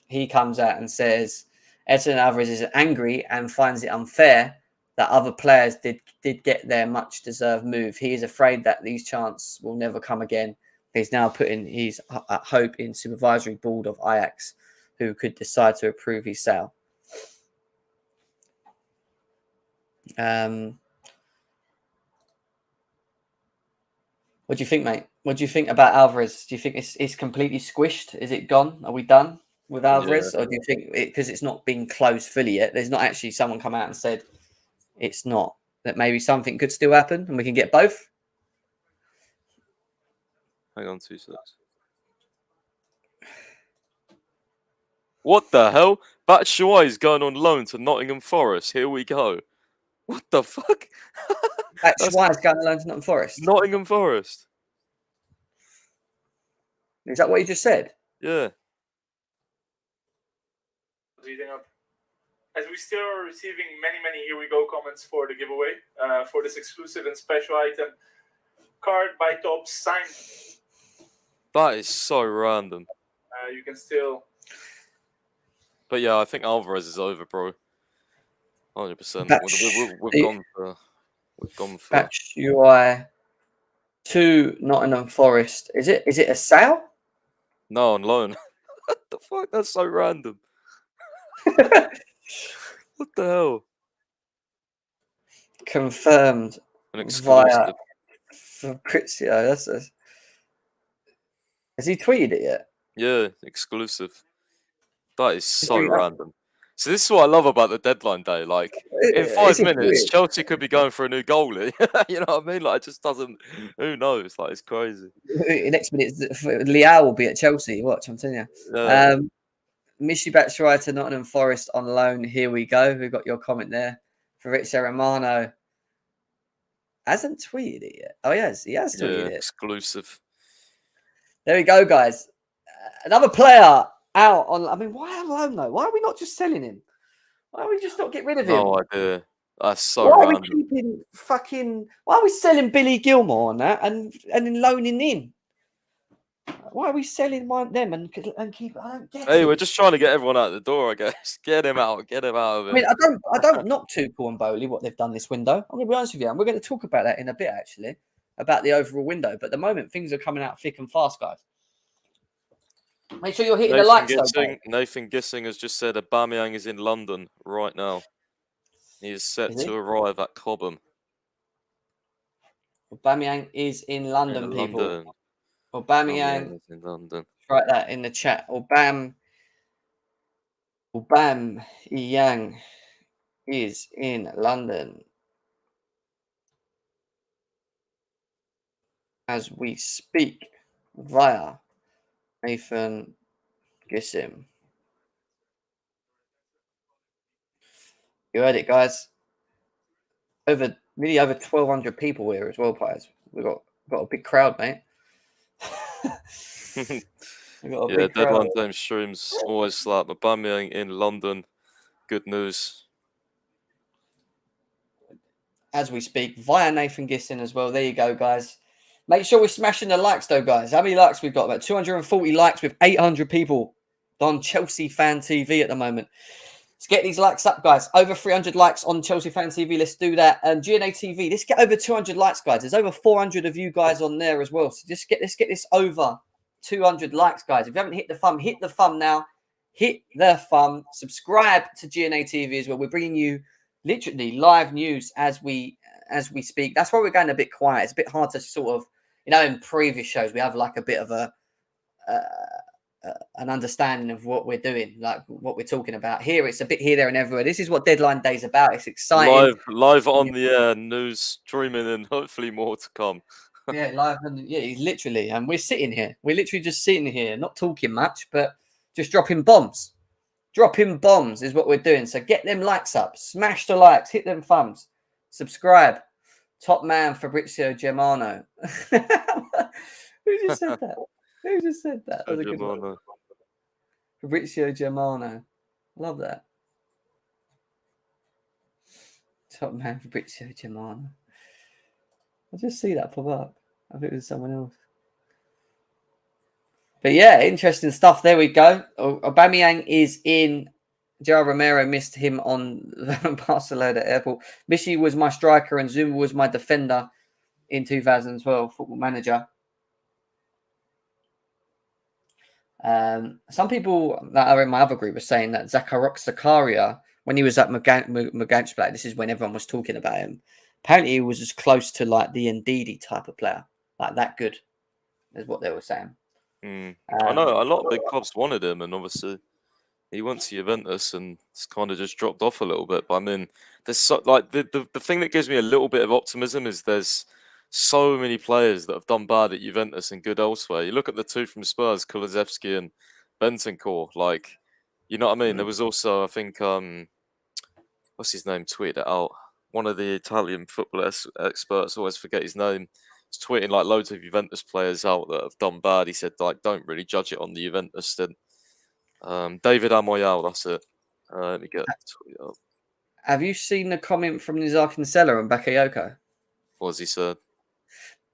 He comes out and says, Edson Alvarez is angry and finds it unfair that other players did get their much-deserved move. He is afraid that these chances will never come again. He's now putting his hope in supervisory board of Ajax, who could decide to approve his sale. What do you think, mate? What do you think about Alvarez? Do you think it's completely squished? Is it gone? Are we done with Alvarez? Or do you think because it's not been closed fully yet, there's not actually someone come out and said it's not, that maybe something could still happen and we can get both? Hang on 2 seconds. What the hell? Batshuayi is going on loan to Nottingham Forest. Here we go. What the fuck? Batshuayi is going on loan to Nottingham Forest. Nottingham Forest. Is that what you just said? Yeah. As we still are receiving many here we go comments for the giveaway, for this exclusive and special item card by Top signed. That is so random. You can still. But yeah, I think Alvarez is over, bro. 100%. We've gone for Batshuayi to Nottingham Forest. Is it a sale? No, on loan. What the fuck? That's so random. What the hell? Confirmed An exclusive. Fabrizio. Has he tweeted it yet? Yeah, exclusive. That is so he- random. So this is what I love about the deadline day. Like in 5 minutes, Chelsea could be going for a new goalie. You know what I mean? Like it just doesn't. Who knows? Like it's crazy. Next minute, Leao will be at Chelsea. Watch, I'm telling you. Yeah. Mishi Batshuayi to Nottingham Forest on loan. Here we go. Who got your comment there? Fabrizio Romano hasn't tweeted it yet. Oh, yes, he has tweeted it. Exclusive. There we go, guys. Another player out on. I mean, why on loan though? Why are we not just selling him? Why are we just not get rid of him? No idea. That's so Why random. are we keeping fucking? Why are we selling Billy Gilmore on that and then loaning in? Why are we selling them and keep? I don't get it. Hey, we're just trying to get everyone out the door, I guess. Get him out. Get him out of it. I mean, I don't knock Tuchel and Bowley what they've done this window. I'm going to be honest with you, and we're going to talk about that in a bit actually, about the overall window. But at the moment, things are coming out thick and fast, guys. Make sure you're hitting the likes, though. Nathan Gissing has just said Aubameyang is in London right now. He is set to arrive at Cobham. Aubameyang is in London, people. Aubameyang is in London. Write that in the chat. Aubameyang is in London as we speak via Nathan Gissing. You heard it, guys. Nearly over 1,200 people here as well, players. We've got a big crowd, mate. Yeah, deadline time streams always slap. Aubameyang in London. Good news. As we speak, via Nathan Gissing as well. There you go, guys. Make sure we're smashing the likes, though, guys. How many likes we've got? About 240 likes with 800 people on Chelsea Fan TV at the moment. Let's get these likes up, guys. Over 300 likes on Chelsea Fan TV. Let's do that. GNA TV. Let's get over 200 likes, guys. There's over 400 of you guys on there as well. So let's get this over 200 likes, guys. If you haven't hit the thumb now. Hit the thumb. Subscribe to GNA TV as well. We're bringing you literally live news as we speak. That's why we're going a bit quiet. It's a bit hard to sort of, in previous shows we have like a bit of an understanding of what we're doing, like what we're talking about. Here it's a bit here, there, and everywhere. This is what deadline day is about. It's exciting. Live on the air, news streaming, and hopefully more to come. Yeah, live and literally, and we're sitting here. We're literally just sitting here, not talking much, but just dropping bombs. Dropping bombs is what we're doing. So get them likes up, smash the likes, hit them thumbs, subscribe. Top man Fabrizio Germano. Who just said that? Who just said that? That was a good one. Fabrizio Germano. Love that. Top man Fabrizio Germano. I just see that pop up. I think it was someone else. But yeah, interesting stuff. There we go. Aubameyang is in. Gerard Romero missed him on Barcelona Airport. Mishi was my striker and Zuma was my defender in 2012, Football Manager. Some people that are in my other group were saying that Zakaria, when he was at Mugansplat, this is when everyone was talking about him. Apparently, he was as close to like the Ndidi type of player, like that good, is what they were saying. I know a lot of big clubs wanted him, and obviously he went to Juventus and it's kind of just dropped off a little bit. But I mean, there's the thing that gives me a little bit of optimism is there's so many players that have done bad at Juventus and good elsewhere. You look at the two from Spurs, Kulusevski and Bentancur. Like, you know what I mean? There was also, I think, what's his name? Tweeted it out. One of the Italian football experts, always forget his name. He's tweeting like loads of Juventus players out that have done bad. He said like, don't really judge it on the Juventus then. David Amoyal, that's it. Let me get the tweet up. Have you seen the comment from Nizar Kinsella and Bakayoko? What has he said?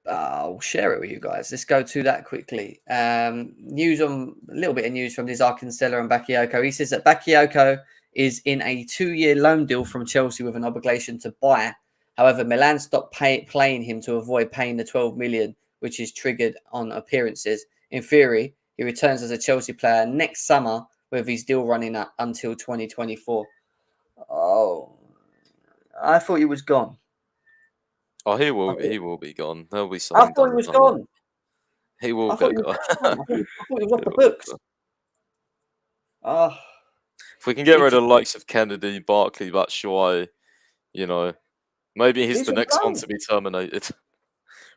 I'll share it with you guys. Let's go to that quickly. A little bit of news from Nizar Kinsella and Bakayoko. He says that Bakayoko is in a 2-year loan deal from Chelsea with an obligation to buy. However, Milan stopped playing him to avoid paying the 12 million, which is triggered on appearances. In theory, he returns as a Chelsea player next summer with his deal running up until 2024. Oh, I thought he was gone. Oh, he will be gone. There'll be I something thought he done was about it. gone. He will I thought get he was gone. gone. I thought he was off He the will books. get gone. Oh, If we can get rid of the likes of Kennedy, Barkley, Batshuayi, you know, maybe he's These the are next one gone. to be terminated.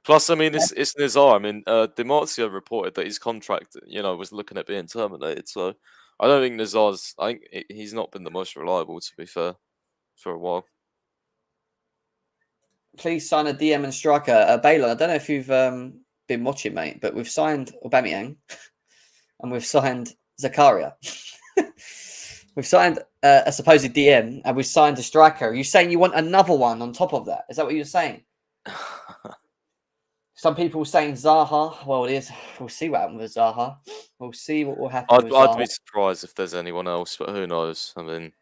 Plus, I mean, it's Nizar. I mean, DiMarzio reported that his contract, was looking at being terminated. So I don't think Nizar's. I think he's not been the most reliable, to be fair, for a while. Please sign a DM and striker. Balon, I don't know if you've been watching, mate, but we've signed Aubameyang and we've signed Zakaria. We've signed a supposed DM and we've signed a striker. Are you saying you want another one on top of that? Is that what you're saying? Some people saying Zaha. Well, it is. We'll see what happens with Zaha. We'll see what will happen with Zaha. I'd be surprised if there's anyone else, but who knows? I mean,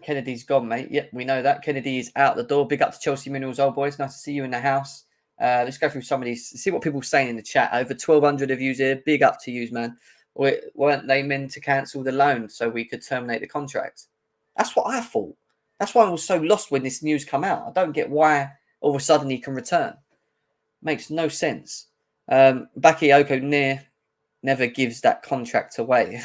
Kennedy's gone, mate. Yep, we know that. Kennedy is out the door. Big up to Chelsea Minerals, old boys. Nice to see you in the house. Let's go through some of these. See what people are saying in the chat. Over 1,200 of yous here. Big up to yous, man. Weren't they meant to cancel the loan so we could terminate the contract? That's what I thought. That's why I was so lost when this news come out. I don't get why all of a sudden he can return. Makes no sense. Bakayoko never gives that contract away.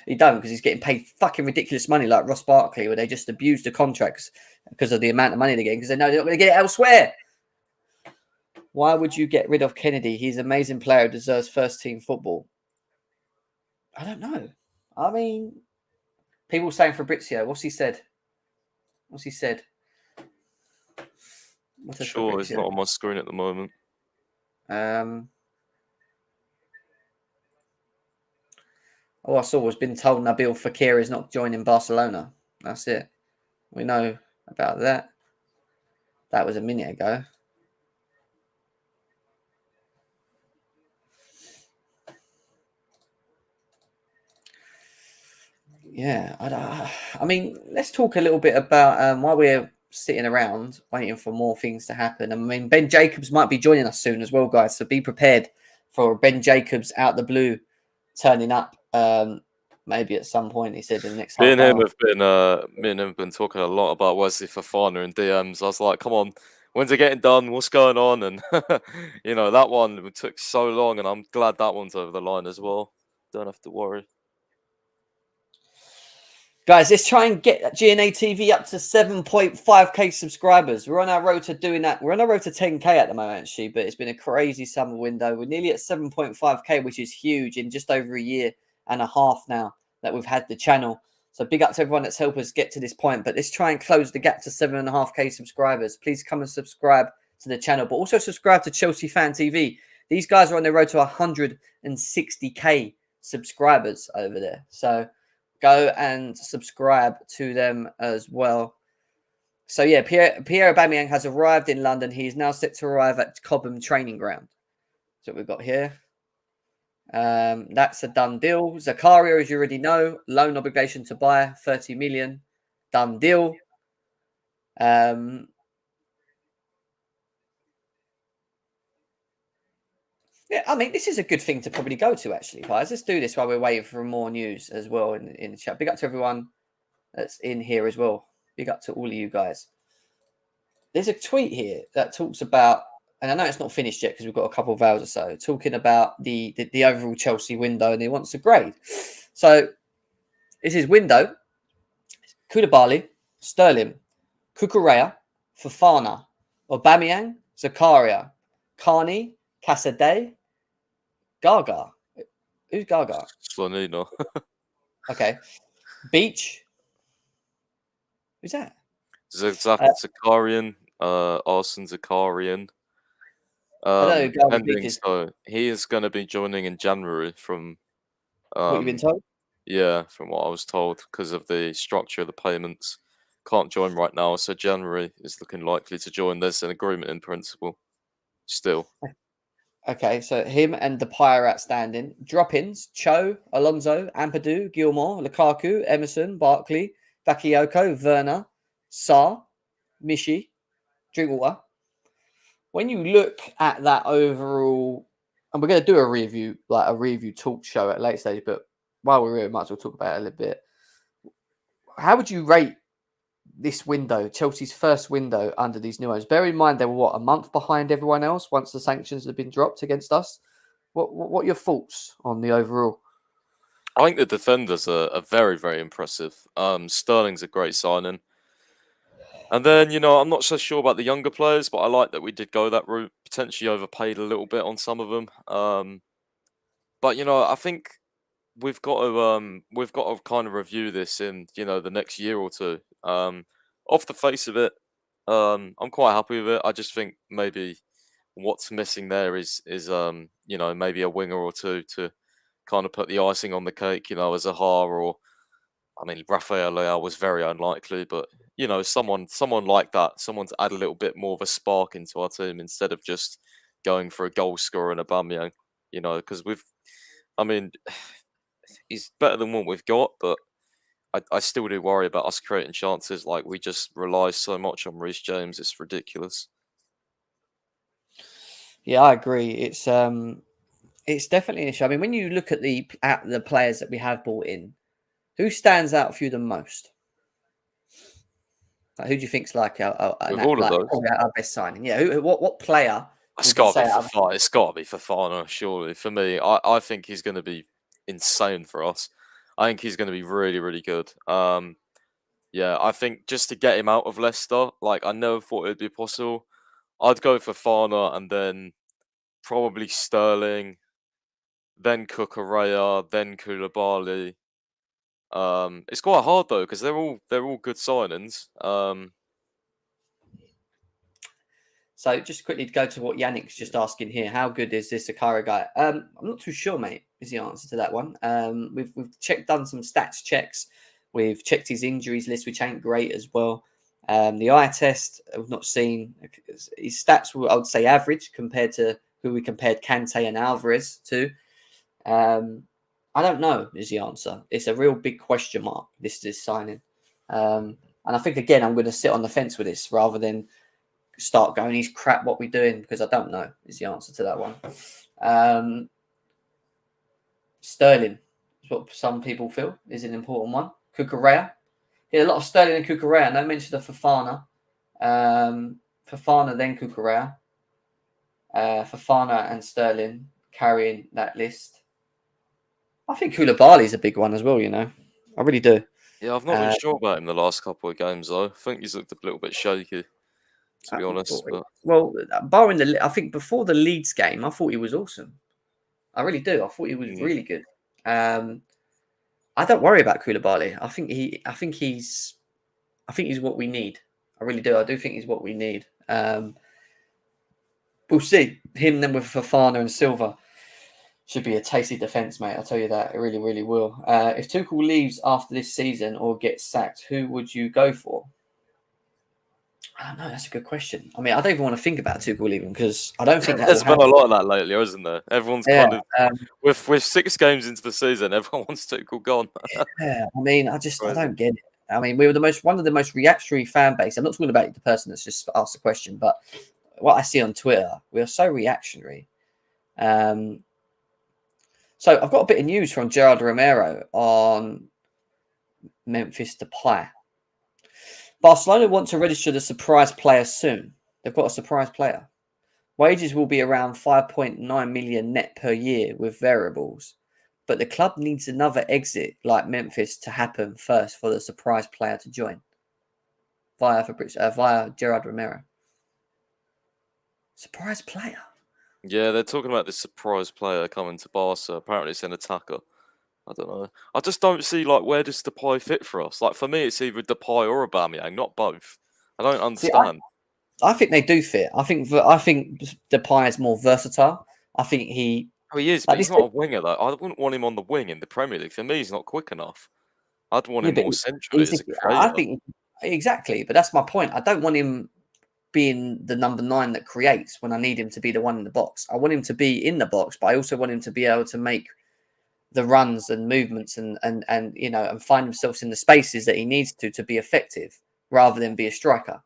He don't, because he's getting paid fucking ridiculous money like Ross Barkley, where they just abuse the contracts because of the amount of money they're getting, because they know they're not going to get it elsewhere. Why would you get rid of Kennedy? He's an amazing player who deserves first team football. I don't know. I mean, people saying Fabrizio. What's he said? sure, it's not on my screen at the moment. All I saw was been told Nabil Fekir is not joining Barcelona. That's it. We know about that. That was a minute ago. Yeah, I mean, let's talk a little bit about while we're sitting around waiting for more things to happen. I mean, Ben Jacobs might be joining us soon as well, guys. So be prepared for Ben Jacobs out the blue turning up. Maybe at some point, he said in the next half hour. Me and him have been talking a lot about Wesley Fofana in DMs. I was like, come on, when's it getting done? What's going on? And that one took so long, and I'm glad that one's over the line as well. Don't have to worry. Guys, let's try and get GNA TV up to 7.5k subscribers. We're on our road to doing that. We're on our road to 10k at the moment, actually, but it's been a crazy summer window. We're nearly at 7.5k, which is huge in just over a year and a half now that we've had the channel. So big up to everyone that's helped us get to this point. But let's try and close the gap to 7.5k subscribers. Please come and subscribe to the channel, but also subscribe to Chelsea Fan TV. These guys are on their road to 160k subscribers over there. So go and subscribe to them as well. So yeah, Pierre Aubameyang has arrived in London. He is now set to arrive at Cobham training ground. So we've got here. That's a done deal. Zakaria, as you already know, loan obligation to buy 30 million. Done deal. Yeah, I mean, this is a good thing to probably go to, actually, guys. Let's do this while we're waiting for more news as well in the chat. Big up to everyone that's in here as well. Big up to all of you guys. There's a tweet here that talks about, and I know it's not finished yet because we've got a couple of hours or so, talking about the overall Chelsea window, and he wants a grade. So this is window: Koulibaly, Sterling, Cucurella, Fofana, Aubameyang, Zakaria, Carney, Casadei, Gaga. Who's Gaga? Slonino. Okay. Beach. Who's that? Zakarian. Arsene Zakarian. Pending, so he is going to be joining in January from what you've been told? Yeah, from what I was told, because of the structure of the payments. Can't join right now, so January is looking likely to join. There's an agreement in principle still. Okay, so him and Depay are outstanding. Drop-ins: Cho, Alonso, Ampadu, Gilmore, Lukaku, Emerson, Barkley, Bakayoko, Werner, Sarr, Mishi, Drinkwater. When you look at that overall, and we're going to do a review talk show at a later stage, but while we're here, might as well talk about it a little bit. How would you rate this window, Chelsea's first window under these new owners? Bear in mind they were a month behind everyone else once the sanctions had been dropped against us. What are your thoughts on the overall? I think the defenders are very, very impressive. Sterling's a great signing. And then, I'm not so sure about the younger players, but I like that we did go that route. Potentially overpaid a little bit on some of them. But I think we've got to kind of review this in the next year or two. Off the face of it, I'm quite happy with it. I just think maybe what's missing there is maybe a winger or two to kind of put the icing on the cake. As Zaha or Rafael Leao was very unlikely, but someone like that, someone to add a little bit more of a spark into our team instead of just going for a goal scorer and Aubameyang. Because he's better than what we've got, but I still do worry about us creating chances. Like, we just rely so much on Reece James. It's ridiculous. Yeah, I agree. It's definitely an issue. I mean, when you look at the players that we have brought in, who stands out for you the most? Like, who do you think's like our best signing? Yeah, what player? It's got to be Fofana, surely. For me, I think he's going to be insane for us. I think he's going to be really, really good. I think just to get him out of Leicester, I never thought it'd be possible. I'd go for Fofana and then probably Sterling, then Cucurella, then Koulibaly. It's quite hard though because they're all good signings. So just quickly to go to what Yannick's just asking here, how good is this Zakaria guy? I'm not too sure, mate, is the answer to that one. We've done some stats checks. We've checked his injuries list, which ain't great as well. The eye test, I've not seen. His stats were, I would say, average compared to who we compared Kante and Alvarez to. I don't know is the answer. It's a real big question mark, this signing. And I think, again, I'm going to sit on the fence with this rather than start going, he's crap, what we're doing, because I don't know is the answer to that one. Sterling is what some people feel is an important one. Cucurella. Yeah, a lot of Sterling and Cucurella. No mention of Fofana. Fofana, then Cucurella. Fofana and Sterling carrying that list. I think Koulibaly is a big one as well, I really do. Yeah, I've not been sure about him the last couple of games, though. I think he's looked a little bit shaky, to be honest. But... Well, barring I think before the Leeds game, I thought he was awesome. I really do. I thought he was really good. I don't worry about Koulibaly. I think he's what we need. I really do. I do think he's what we need. We'll see. Him then with Fofana and Silva should be a tasty defence, mate. I'll tell you that. It really, really will. If Tuchel leaves after this season or gets sacked, who would you go for? I don't know. That's a good question. I don't even want to think about Tuchel leaving because I don't think there's been a lot of that lately, isn't there? Everyone's kind of with 6 games into the season, everyone wants Tuchel gone. Yeah, I don't get it. We were one of the most reactionary fan base. I'm not talking about the person that's just asked the question, but what I see on Twitter, we are so reactionary. So I've got a bit of news from Gerard Romero on Memphis Depay. Barcelona want to register the surprise player soon. They've got a surprise player. Wages will be around 5.9 million net per year with variables. But the club needs another exit like Memphis to happen first for the surprise player to join. Via Gerard Romero. Surprise player? Yeah, they're talking about this surprise player coming to Barca. Apparently it's an attacker. I don't know. I just don't see, where does Depay fit for us? For me, it's either Depay or Aubameyang, not both. I don't understand. I think they do fit. I think Depay is more versatile. I think he... Oh, he is, but he's not a winger, though. I wouldn't want him on the wing in the Premier League. For me, he's not quick enough. I'd want him more centrally as a creator. I think... Exactly, but that's my point. I don't want him being the number 9 that creates when I need him to be the one in the box. I want him to be in the box, but I also want him to be able to make the runs and movements and find himself in the spaces that he needs to be effective rather than be a striker,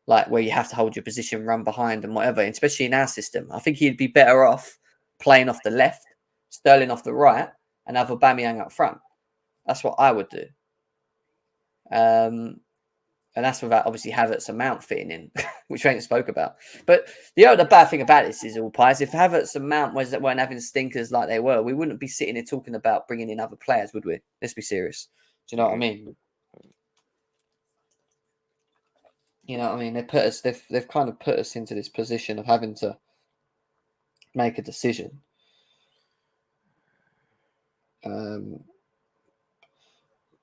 where you have to hold your position, run behind and whatever, and especially in our system. I think he'd be better off playing off the left, Sterling off the right, and have Aubameyang up front. That's what I would do. And that's without obviously Havertz and Mount fitting in, which we ain't spoke about. But the bad thing about this is, all pies, if Havertz and Mount weren't having stinkers like they were, we wouldn't be sitting here talking about bringing in other players, would we? Let's be serious. Do you know what I mean? You know what I mean? They've kind of put us into this position of having to make a decision.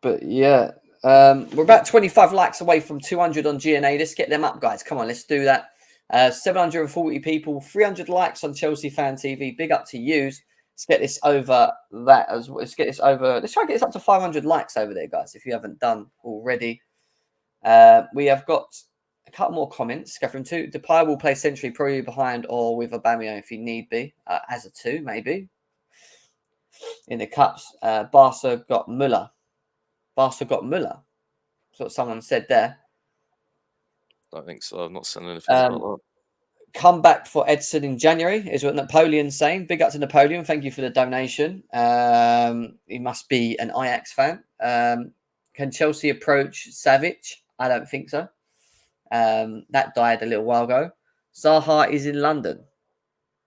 But yeah, we're about 25 likes away from 200 on GNA. Let's get them up, guys. Come on, let's do that. 740 people, 300 likes on Chelsea Fan TV. Big up to yous. Let's get this over that as well. Let's try and get this up to 500 likes over there, guys, if you haven't done already. We have got a couple more comments. Go from 2. Depay will play centrally, probably behind or with Aubameyang if he need be, as a 2, maybe. In the cups, Barca got Müller. That's what someone said there. I think so. I've not seen anything about that. Comeback for Edson in January is what Napoleon's saying. Big up to Napoleon. Thank you for the donation. He must be an Ajax fan. Can Chelsea approach Savić? I don't think so. That died a little while ago. Zaha is in London.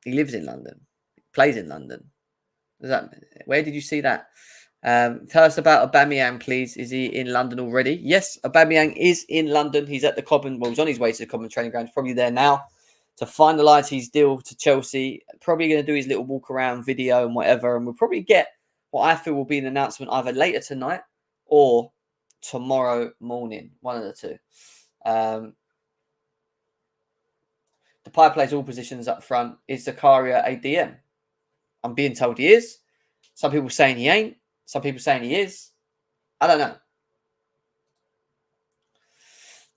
He lives in London. He plays in London. Where did you see that? Tell us about Aubameyang, please. Is he in London already? Yes, Aubameyang is in London. He's at the Cobham. Well, he's on his way to the Cobham training ground. He's probably there now to finalise his deal to Chelsea. Probably going to do his little walk around video and whatever. And we'll probably get what I feel will be an announcement either later tonight or tomorrow morning. One of the two. Depay plays all positions up front. Is Zakaria a DM? I'm being told he is. Some people saying he ain't. Some people saying he is. I don't know.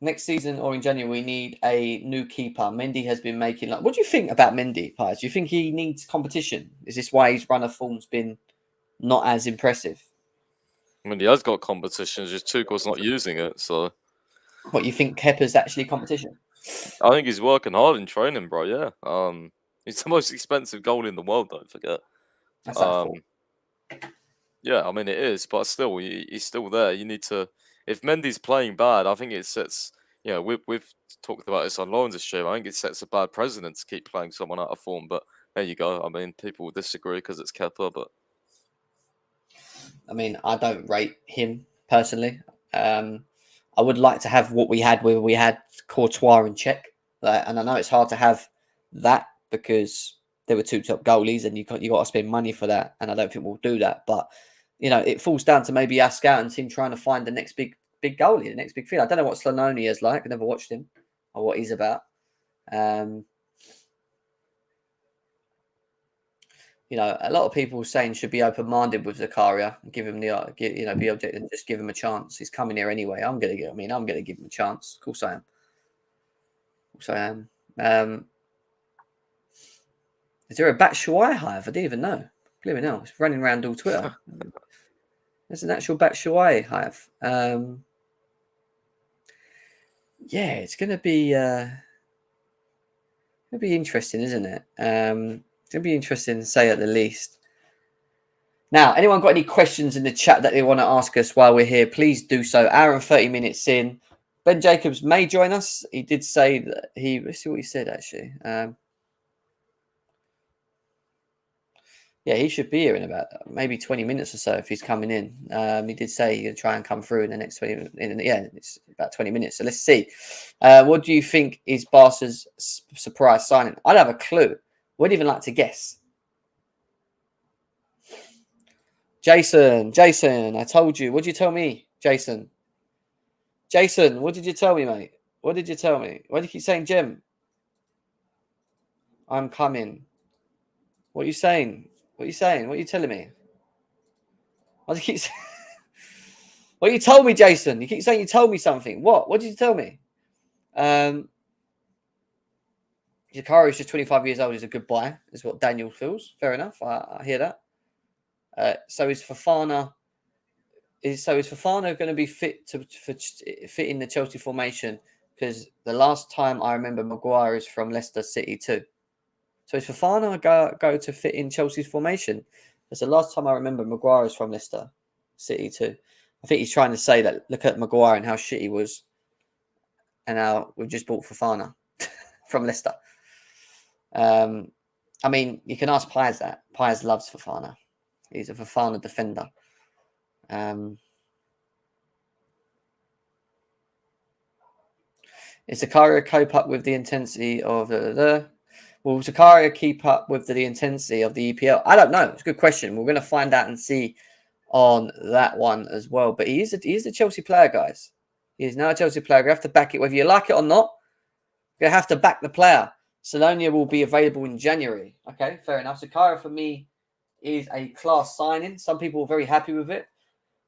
Next season or in January, we need a new keeper. Mendy has been making... What do you think about Mendy, Pies? Do you think he needs competition? Is this why his run of form's been not as impressive? I mean, he has got competition. It's just Tuchel's not using it, so... What, you think Kepa's actually competition? I think he's working hard in training, bro, yeah. He's the most expensive goal in the world, don't forget. That's that yeah, I mean, it is, but still, he's still there. You need to... If Mendy's playing bad, I think it sets... You know, we've talked about this on Lawrence's stream. I think it sets a bad precedent to keep playing someone out of form, but there you go. I mean, people will disagree because it's Kepa, but... I mean, I don't rate him, personally. I would like to have what we had where we had Courtois in check. And I know it's hard to have that because there were 2 top goalies and you got to spend money for that. And I don't think we'll do that. But, you know, it falls down to maybe our scouting team trying to find the next big goalie, the next big field. I don't know what Slanoni is like. I never watched him or what he's about. You know, a lot of people saying should be open-minded with Zakaria and give him be objective and just give him a chance. He's coming here anyway. I'm going to give him a chance. Of course I am. Is there a Batshuayi hive? I didn't even know. Believe it or not, it's running around all Twitter. There's an actual Batshuayi hive. Yeah, it's going to be interesting, isn't it? It's going to be interesting to say at the least. Now, anyone got any questions in the chat that they want to ask us while we're here, please do so. Hour and 30 minutes in. Ben Jacobs may join us. He did say that let's see what he said, actually. Yeah, he should be here in about maybe 20 minutes or so if he's coming in. He did say he's going to try and come through in the next 20 minutes. Yeah, it's about 20 minutes. So let's see. What do you think is Barca's surprise signing? I don't have a clue. Wouldn't even like to guess. Jason, I told you. What did you tell me, Jason? Jason, what did you tell me, mate? What did you tell me? Why do you keep saying Jim? I'm coming. What are you saying? What are you saying? What are you telling me? What do you keep saying? What you told me, Jason? You keep saying you told me something. What? What did you tell me? Zakaria is just 25 years old. He's a good buy, is what Daniel feels. Fair enough. I hear that. So is Fofana going to be fit to fit in the Chelsea formation? Because the last time I remember Maguire is from Leicester City too. So is Fofana go to fit in Chelsea's formation? That's the last time I remember Maguire is from Leicester. City too. I think he's trying to say that look at Maguire and how shit he was, and now we've just bought Fofana from Leicester. I mean, you can ask Piers that. Piers loves Fofana. He's a Fofana defender. Is Zakaria cope up with the intensity of the? Will Zakaria keep up with the intensity of the EPL? I don't know. It's a good question. We're going to find out and see on that one as well. But he is a Chelsea player, guys. He is now a Chelsea player. You have to back it, whether you like it or not. You have to back the player. Salonia will be available in January. Okay, fair enough. Zakaria for me is a class signing. Some people are very happy with it.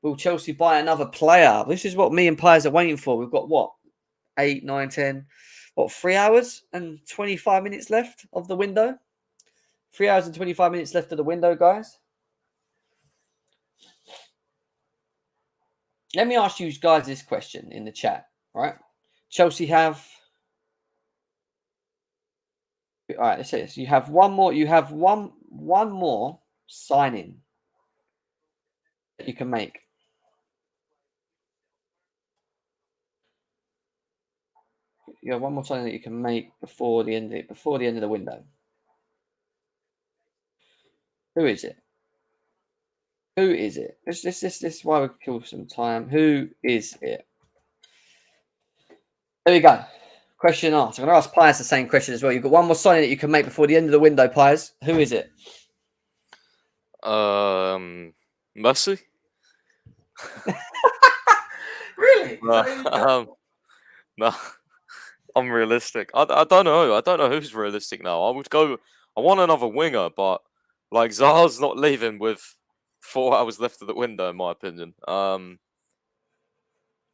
Will Chelsea buy another player? This is what me and Piers are waiting for. We've got what? 8, 9, 10, 3 hours and 25 minutes left of the window? 3 hours and 25 minutes left of the window, guys. Let me ask you guys this question in the chat, right? Chelsea have... All right, let's say this. You have one more. You have one more signing that you can make. You have one more signing that you can make before the end of the window. Who is it? Who is it? This is why we kill some time. Who is it? There we go. Question asked. I'm going to ask Piers the same question as well. You've got one more signing that you can make before the end of the window, Piers. Who is it? Messi? Really? No, I'm realistic. I don't know. I don't know who's realistic now. I want another winger, but like Zaha's not leaving with 4 hours left of the window, in my opinion. I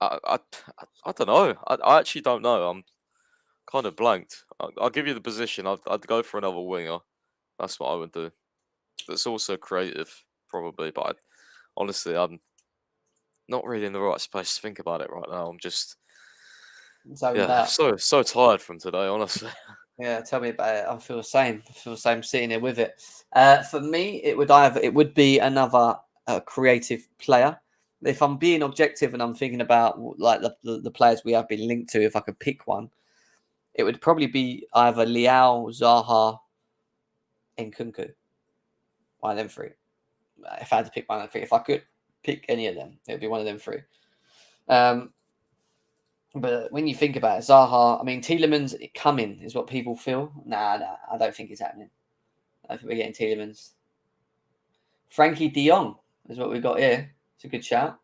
don't know. I actually don't know. I'm kind of blanked. I'll give you the position. I'd go for another winger. That's what I would do. That's also creative, probably. But honestly, I'm not really in the right space to think about it right now. I'm just so tired from today, honestly. Yeah, tell me about it. I feel the same. Sitting here with it. For me, it would be another creative player. If I'm being objective and I'm thinking about like the players we have been linked to, if I could pick one, it would probably be either Leao, Zaha, and Nkunku. One of them three. If I had to pick one of them three, if I could pick any of them, it would be one of them three. But when you think about it, Zaha, I mean, Tielemans coming is what people feel. Nah, I don't think it's happening. I think we're getting Tielemans. Frankie de Jong is what we've got here. It's a good shout.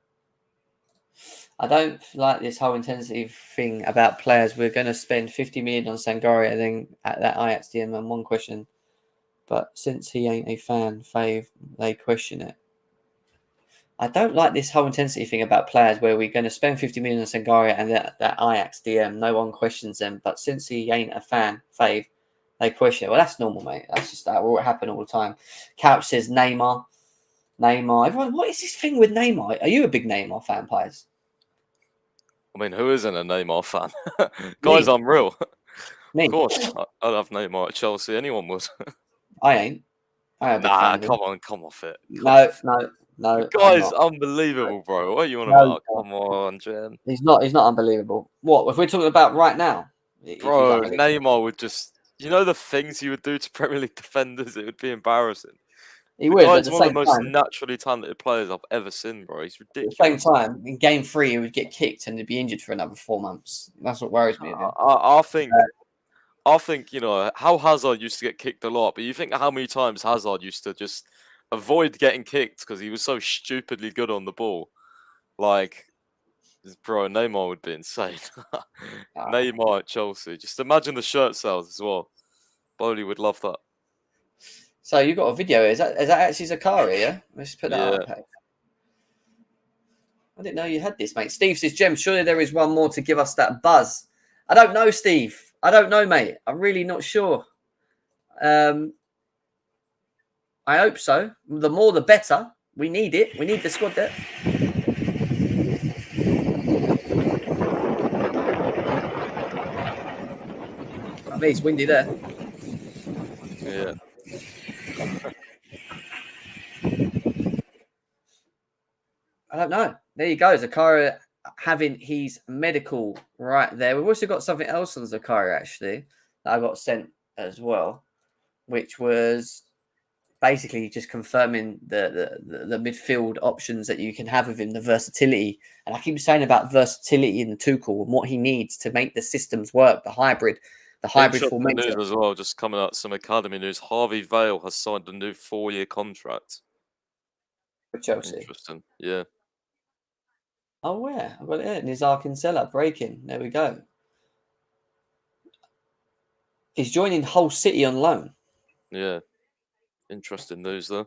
I don't like this whole intensity thing about players. We're going to spend 50 million on Zakaria, then at that Ajax DM and one question. But since he ain't a fan fave, they question it. I don't like this whole intensity thing about players where we're going to spend 50 million on Zakaria and that Ajax DM, no one questions them. But since he ain't a fan fave, they question it. Well, that's normal, mate. That's just that will happen all the time. Couch says Neymar. Everyone, what is this thing with Neymar? Are you a big Neymar fan, Pies? I mean, who isn't a Neymar fan? Guys, I'm real. Me. Of course, I love Neymar at Chelsea. Anyone would. I ain't. Come off it. No. The guy's unbelievable, bro. What are you on about? Come on, Jen. He's not unbelievable. What? If we're talking about right now? Bro, Neymar would just... You know the things he would do to Premier League defenders? It would be embarrassing. He would, but at He's the one of same the most time, naturally talented players I've ever seen, bro. He's ridiculous. at the same time, in game 3, he would get kicked and he'd be injured for another 4 months. That's what worries me. I think, you know, how Hazard used to get kicked a lot, but you think how many times Hazard used to just avoid getting kicked because he was so stupidly good on the ball. Like, bro, Neymar would be insane. Neymar at Chelsea. Just imagine the shirt sales as well. Bowley would love that. So you got a video. Is that actually Zakaria? Yeah, let's put that up. I didn't know you had this, mate. Steve says, "Jem, surely there is one more to give us that buzz." I don't know, Steve. I don't know, mate. I'm really not sure. I hope so. The more, the better. We need it. We need the squad depth. I mean, it's windy there. Yeah. don't know. There you go. Zakaria having his medical right there. We've also got something else on Zakaria, actually, that I got sent as well, which was basically just confirming the midfield options that you can have with him, the versatility. And I keep saying about versatility in the Tuchel and what he needs to make the systems work, the hybrid formation. News as well, just coming out, some academy news. Harvey Vale has signed a new 4-year contract For Chelsea. Interesting, yeah. Oh, where? I've got it here. Nizar Kinsella breaking. There we go. He's joining Hull City on loan. Yeah. Interesting news, though.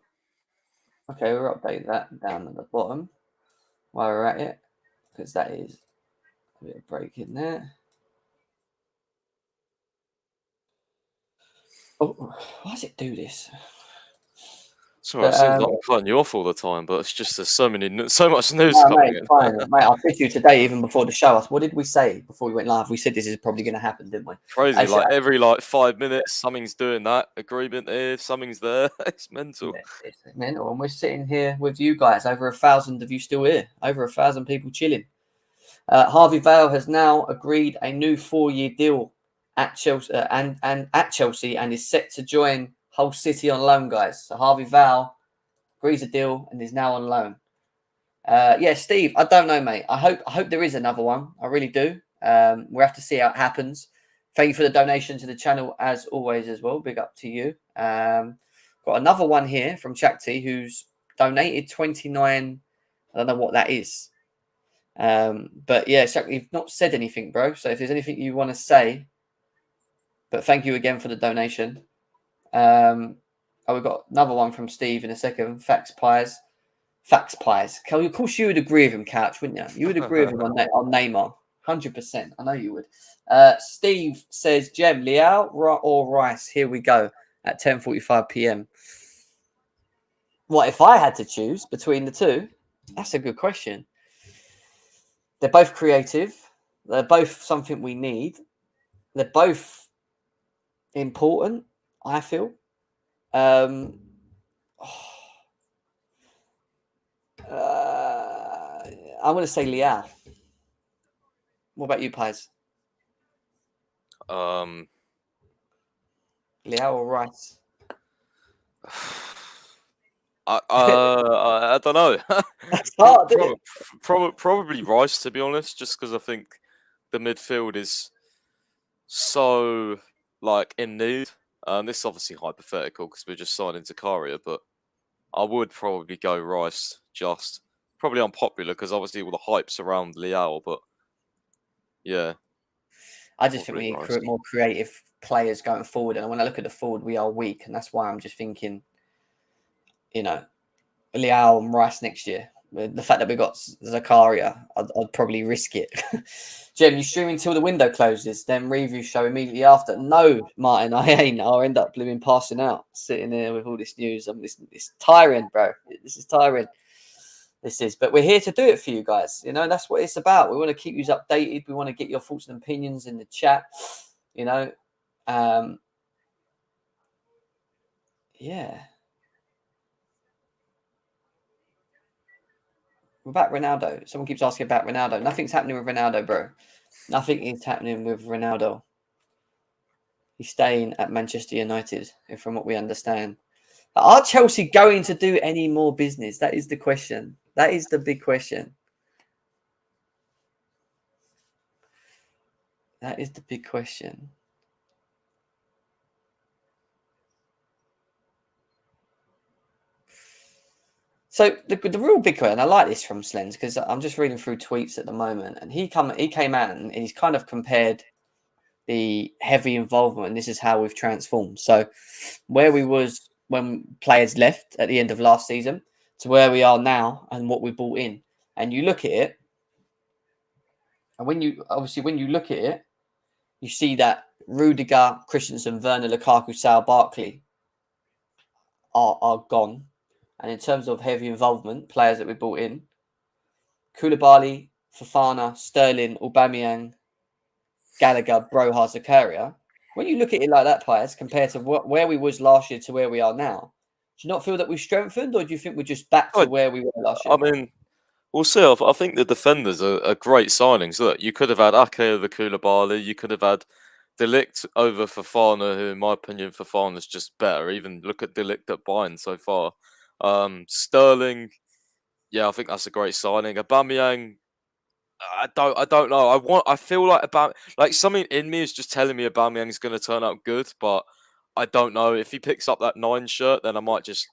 Okay, we'll update that down at the bottom while we're at it, because that is a bit of break in there. Oh, why does it do this? Sorry, it seems like I'm cutting you off all the time, but it's just there's so much news No, coming mate, in. fine. Mate, I said to you today, even before the show, what did we say before we went live? We said this is probably going to happen, didn't we? Crazy, every 5 minutes, something's doing that. Agreement here, something's there. It's mental. Yeah, it's mental. And we're sitting here with you guys, over 1,000 of you still here, over 1,000 people chilling. Harvey Vale has now agreed a new 4-year deal at Chelsea and is set to join Hull City on loan, guys. So Harvey Vale agrees a deal and is now on loan. Yeah, Steve, I don't know, mate. I hope there is another one. I really do. We'll have to see how it happens. Thank you for the donation to the channel as always as well. Big up to you. Got another one here from Chakti who's donated 29. I don't know what that is. But yeah, Chakti, you've not said anything, bro. So if there's anything you want to say, but thank you again for the donation. We've got another one from Steve in a second. Facts Pies. Of course, you would agree with him, Couch, wouldn't you? You would agree with him on Neymar. 100%. I know you would. Steve says, Jem, Leao or Rice? Here we go at 10:45 p.m. What if I had to choose between the two? That's a good question. They're both creative. They're both something we need. They're both important, I feel. I want to say Leao. What about you, Pies? Leao or Rice? I don't know. That's hard, isn't it? Probably Rice, to be honest, just because I think the midfield is so in need. This is obviously hypothetical because we're just signing Zakaria, but I would probably go Rice. Just probably unpopular because obviously all the hype's around Leao, but yeah. I just think we need more creative players going forward, and when I look at the forward, we are weak, and that's why I'm just thinking, Leao and Rice next year. The fact that we got Zakaria, I'd probably risk it. Jem, you streaming till the window closes, then review show immediately after? No, Martin, I ain't. I'll end up living passing out, sitting there with all this news. It's tiring, bro. This is tiring. But we're here to do it for you guys. That's what it's about. We want to keep you updated. We want to get your thoughts and opinions in the chat. Yeah. What about Ronaldo? Someone keeps asking about Ronaldo. Nothing's happening with Ronaldo, bro. Nothing is happening with Ronaldo. He's staying at Manchester United, from what we understand. Are Chelsea going to do any more business? That is the question. That is the big question. That is the big question. So the real big question, I like this from Slens because I'm just reading through tweets at the moment, and he came out and he's kind of compared the heavy involvement, and this is how we've transformed. So where we was when players left at the end of last season to where we are now and what we brought in, and you look at it, and when you look at it, you see that Rudiger, Christensen, Werner, Lukaku, Sal, Barkley are gone. And in terms of heavy involvement, players that we brought in, Koulibaly, Fofana, Sterling, Aubameyang, Gallagher, Broha, Zakaria. When you look at it like that, players, compared to where we was last year to where we are now, do you not feel that we've strengthened, or do you think we're just back to where we were last year? I mean, We'll see. I think the defenders are great signings. Look, you could have had Ake over Koulibaly. You could have had De Ligt over Fofana, who, in my opinion, Fofana's just better. Even look at De Ligt at Bayern so far. Sterling, yeah, I think that's a great signing. Aubameyang, I don't know. I feel like something in me is just telling me Aubameyang's going to turn out good, but I don't know. If he picks up that 9 shirt, then I might just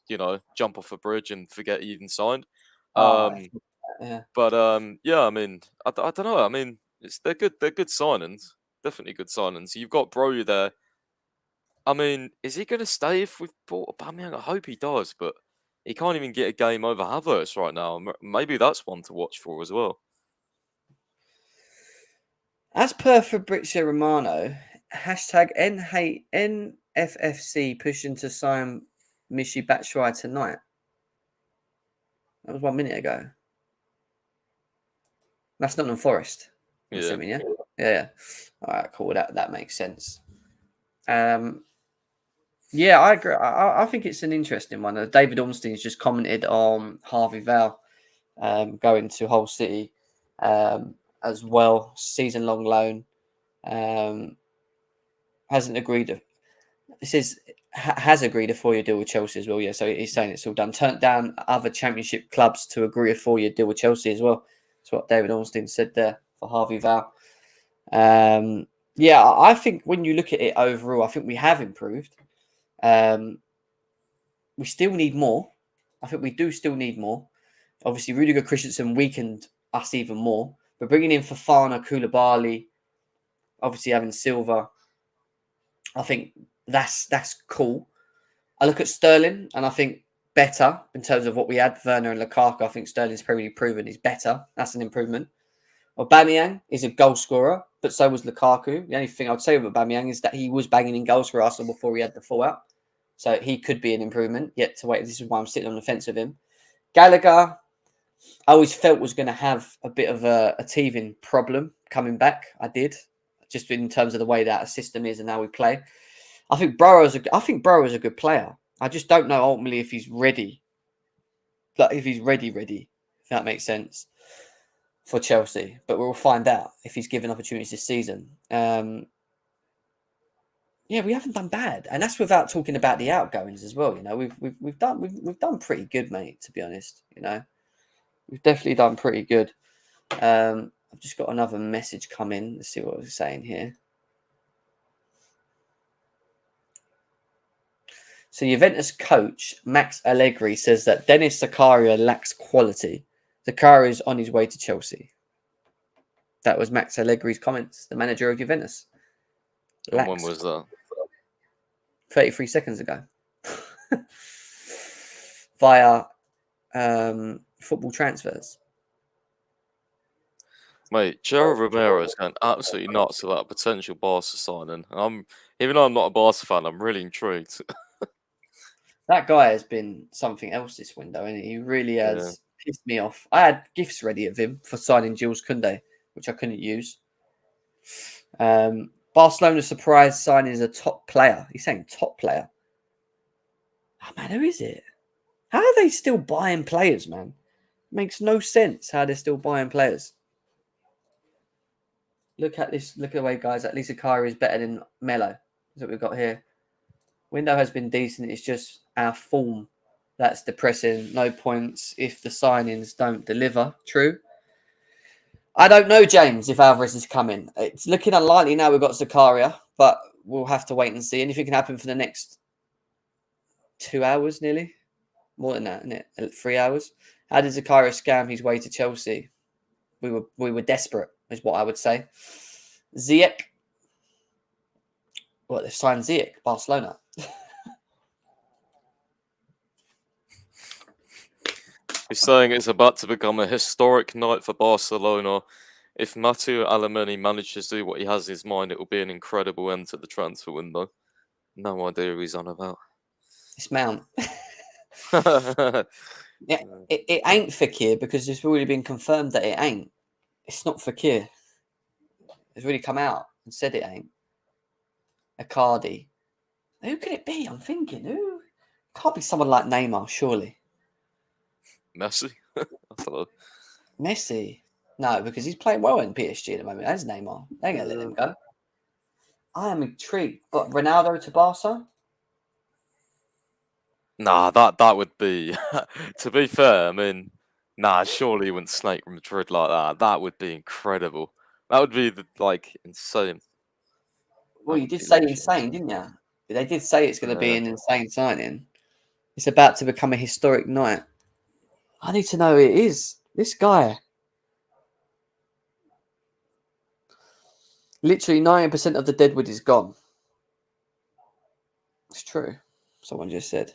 jump off a bridge and forget he even signed. Yeah. But yeah, I mean, I don't know. I mean, they're good. They're good signings. Definitely good signings. You've got Bro there. I mean, is he going to stay if we've bought Aubameyang? I hope he does, but he can't even get a game over Havertz right now. Maybe that's one to watch for as well. As per Fabrizio Romano, hashtag NFFC pushing to sign Michy Batshuayi tonight. That was 1 minute ago. That's Nottingham Forest. I'm assuming, yeah? Yeah. All right, cool. That makes sense. Yeah, I agree. I think it's an interesting one. David Ornstein's just commented on Harvey Val going to Hull City as well. Season-long loan. Hasn't agreed. It says has agreed a 4-year deal with Chelsea as well. Yeah, so he's saying it's all done. Turned down other Championship clubs to agree a 4-year deal with Chelsea as well. That's what David Ornstein said there for Harvey Val. Yeah, I think when you look at it overall, I think we have improved. We still need more. I think we do still need more. Obviously, Rudiger Christensen weakened us even more. But bringing in Fofana, Koulibaly, obviously having Silva, I think that's cool. I look at Sterling and I think better in terms of what we had, Werner and Lukaku. I think Sterling's probably proven he's better. That's an improvement. Aubameyang is a goal scorer, but so was Lukaku. The only thing I'd say with Aubameyang is that he was banging in goals for Arsenal before he had the fallout. So he could be an improvement. Yet to wait. This is why I'm sitting on the fence with him. Gallagher, I always felt was going to have a bit of a teething problem coming back. I did, just in terms of the way that a system is and how we play. I think Burrow's a good player. I just don't know ultimately if he's ready. Like if he's ready, if that makes sense, for Chelsea. But we'll find out if he's given opportunities this season. Yeah, we haven't done bad, and that's without talking about the outgoings as well. You know, we've done pretty good, mate. To be honest, you know, we've definitely done pretty good. I've just got another message come in. Let's see what I was saying here. So Juventus coach Max Allegri says that Denis Zakaria lacks quality. Zakaria is on his way to Chelsea. That was Max Allegri's comments, the manager of Juventus. And when was that? 33 seconds ago. Via football transfers. Mate, Gerard Romero is going absolutely nuts about a potential Barca signing. Even though I'm not a Barca fan, I'm really intrigued. That guy has been something else this window, and he really has pissed me off. I had gifts ready of him for signing Jules Koundé, which I couldn't use. Barcelona surprise signing is a top player. He's saying top player. Oh, man, who is it? How are they still buying players, man? Makes no sense how they're still buying players. Look at this. Look at the way, guys. At least Zakaria is better than Melo. That's what we've got here. Window has been decent. It's just our form that's depressing. No points if the signings don't deliver. True. I don't know, James, if Alvarez is coming. It's looking unlikely now we've got Zakaria, but we'll have to wait and see. Anything can happen for the next 2 hours, nearly. More than that, isn't it? 3 hours. How did Zakaria scam his way to Chelsea? We were desperate, is what I would say. Ziyech. What, they've signed Ziyech, Barcelona. He's saying it's about to become a historic night for Barcelona. If Matteo Alemany manages to do what he has in his mind, it will be an incredible end to the transfer window. No idea who he's on about. It's Mount. Yeah, it ain't Fekir because it's already been confirmed that it ain't. It's not Fekir. It's really come out and said it ain't. Icardi. Who could it be? I'm thinking. Who? Can't be someone like Neymar, surely. Messi? I don't know. Messi. No, because he's playing well in PSG at the moment. That's Neymar. They ain't going to let him go. I am intrigued. But Ronaldo to Barca? Nah, that would be. To be fair, I mean, nah, surely he wouldn't snake Madrid like that. That would be incredible. That would be insane. Well, That you would did be say literally insane, didn't you? They did say it's going to be Yeah. an insane signing. It's about to become a historic night. I need to know who it is. This guy. Literally 90% of the deadwood is gone. It's true. Someone just said.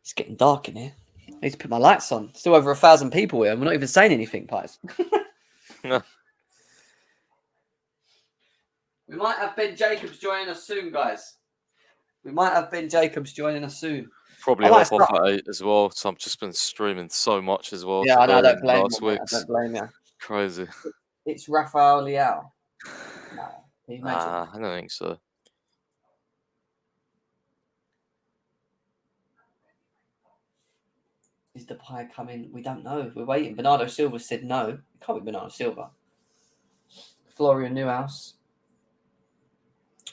It's getting dark in here. I need to put my lights on. Still over 1,000 people here, and we're not even saying anything, Pies. No. We might have Ben Jacobs joining us soon, guys. We might have Ben Jacobs joining us soon. Probably I might hop off start- at 8 as well. So I've just been streaming so much as well. Yeah, I know. I today don't and blame last you. Mate. I week's. don't blame you. Crazy. It's Rafael Leao. No, can you imagine? Nah, I don't think so. Is the pie coming? We don't know. We're waiting. Bernardo Silva said no. It can't be Bernardo Silva. Florian Newhouse.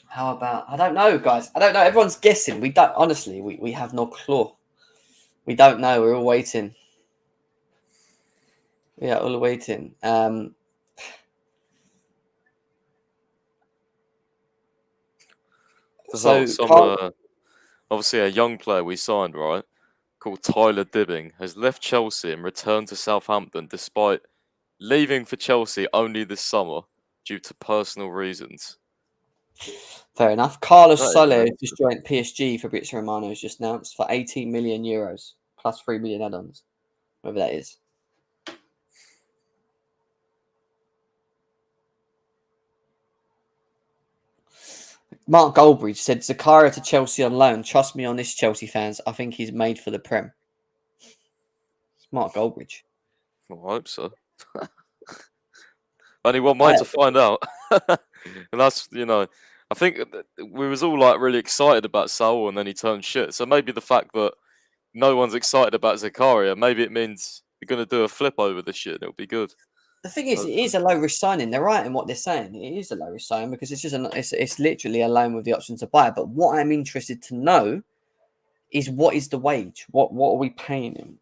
How about? I don't know, guys. I don't know. Everyone's guessing. We don't. Honestly, we have no clue. We don't know. We're all waiting. We are all waiting. So Obviously a young player we signed, right, called Tyler Dibbing, has left Chelsea and returned to Southampton despite leaving for Chelsea only this summer due to personal reasons. fair enough. Carlos That is Soler mental. just joined PSG. Fabrizio Romano has just announced for 18 million euros plus 3 million add-ons. Whatever that is. Mark Goldbridge said Zakaria to Chelsea on loan. Trust me on this, Chelsea fans. I think he's made for the Prem. It's Mark Goldbridge. Well, I hope so. Only one way to find out. And that's, I think we was all like really excited about Saul and then he turned shit. So maybe the fact that no one's excited about Zakaria, maybe it means you're going to do a flip over this year and it'll be good. The thing is, it is a low risk signing. They're right in what they're saying. It is a low risk signing because it's just it's literally a loan with the option to buy. But what I'm interested to know is what is the wage? What are we paying him?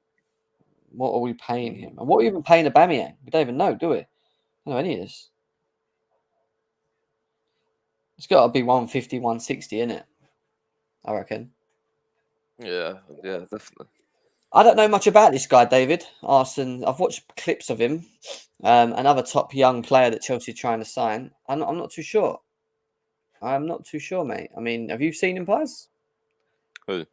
What are we paying him? And what are we even paying Aubameyang? We don't even know, do we? I don't know any of this. It's got to be 150, 160, isn't it? I reckon. Yeah, definitely. I don't know much about this guy, David Arson. I've watched clips of him. Another top young player that Chelsea are trying to sign. I'm not too sure. I'm not too sure, mate. I mean, have you seen him, Pies? Who?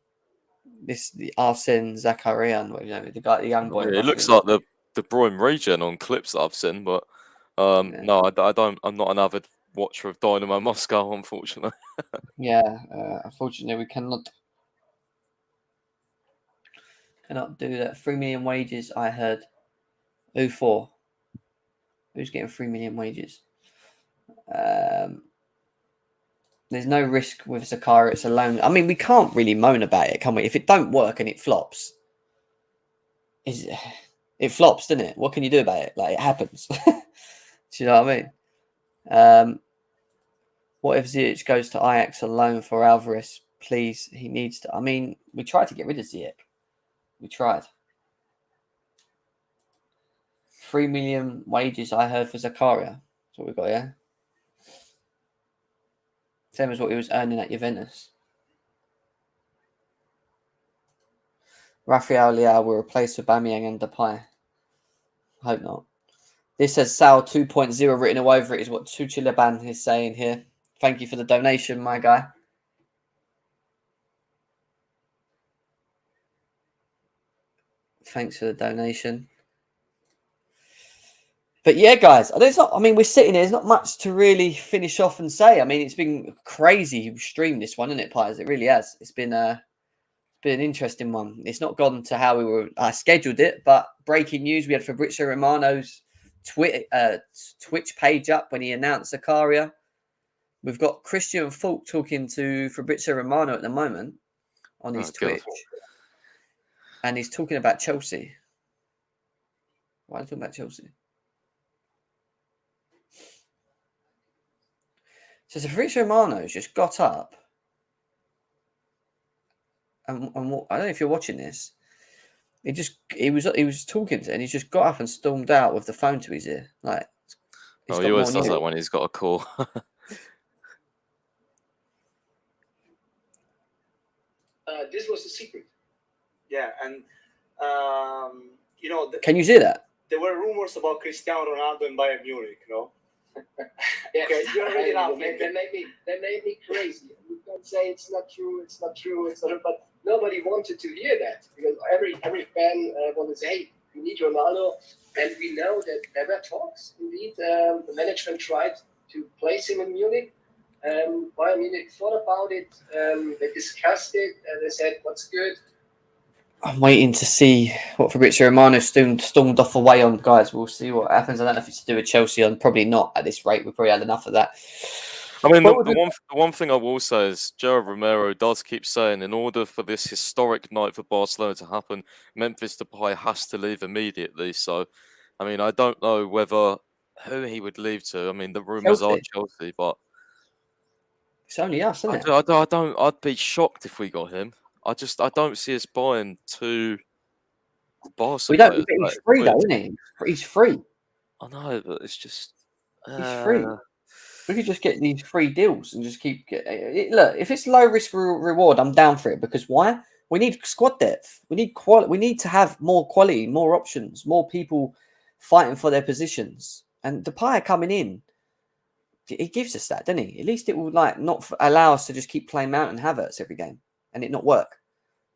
The Arsene Zakaria, the guy, the young boy. Yeah, it looks like the De Bruyne regen on clips that I've seen, but no, I don't. I'm not an avid watcher of Dynamo Moscow, unfortunately. Yeah, unfortunately, we cannot do that. 3 million wages, I heard. Who for? Who's getting 3 million wages? There's no risk with Zakaria. It's a loan. I mean, we can't really moan about it, can we? If it don't work and it flops, it flops, doesn't it? What can you do about it? Like, it happens. Do you know what I mean? What if Ziyech goes to Ajax on loan for Alvarez? Please, he needs to. I mean, we tried to get rid of Ziyech. We tried. 3 million wages, I heard, for Zakaria. That's what we got, yeah? Same as what he was earning at Juventus. Rafael Leao will replace Aubameyang and Depay. Hope not. This says Sal 2.0 written all over it is what Tuchilaban is saying here. Thank you for the donation, my guy. Thanks for the donation. But yeah, guys, we're sitting here. There's not much to really finish off and say. I mean, it's been crazy stream this one, isn't it, Pies? It really has. It's been an interesting one. It's not gone to how we were scheduled it, but breaking news: we had Fabrizio Romano's Twitch page up when he announced Zakaria. We've got Christian Falk talking to Fabrizio Romano at the moment on his Twitch. and he's talking about Chelsea. Why are you talking about Chelsea? So Fabrizio Romano's just got up, and I don't know if you're watching this. He was talking to, and he just got up and stormed out with the phone to his ear. Like, he always does that when he's got a call. This was the secret. Yeah, and can you see that? there were rumors about Cristiano Ronaldo in Bayern Munich, no? Yes, Okay, you're already laughing. They made me crazy. You can say it's not true, but nobody wanted to hear that because every fan wanted to say, hey, we need Ronaldo, and we know that there were talks. Indeed, the management tried to place him in Munich. Bayern Munich thought about it. They discussed it, and they said, "What's good?" I'm waiting to see what Fabrizio Romano stormed off away on, guys. We'll see what happens. I don't know if it's to do with Chelsea, and probably not at this rate. We've probably had enough of that. I mean, the one thing I will say is Gerard Romero does keep saying in order for this historic night for Barcelona to happen, Memphis Depay has to leave immediately. So, I mean, I don't know who he would leave to. I mean, the rumours are Chelsea, but it's only us, isn't it? I'd be shocked if we got him. I don't see us buying two Barca players. He's free though, isn't he? He's free. I know, but it's just he's free. We could just get these free deals and just keep look. If it's low risk reward, I'm down for it because why? We need squad depth. We need quality. We need to have more quality, more options, more people fighting for their positions. And Depay coming in, it gives us that, doesn't he? At least it will not allow us to just keep playing Mount and Havertz every game and it not work.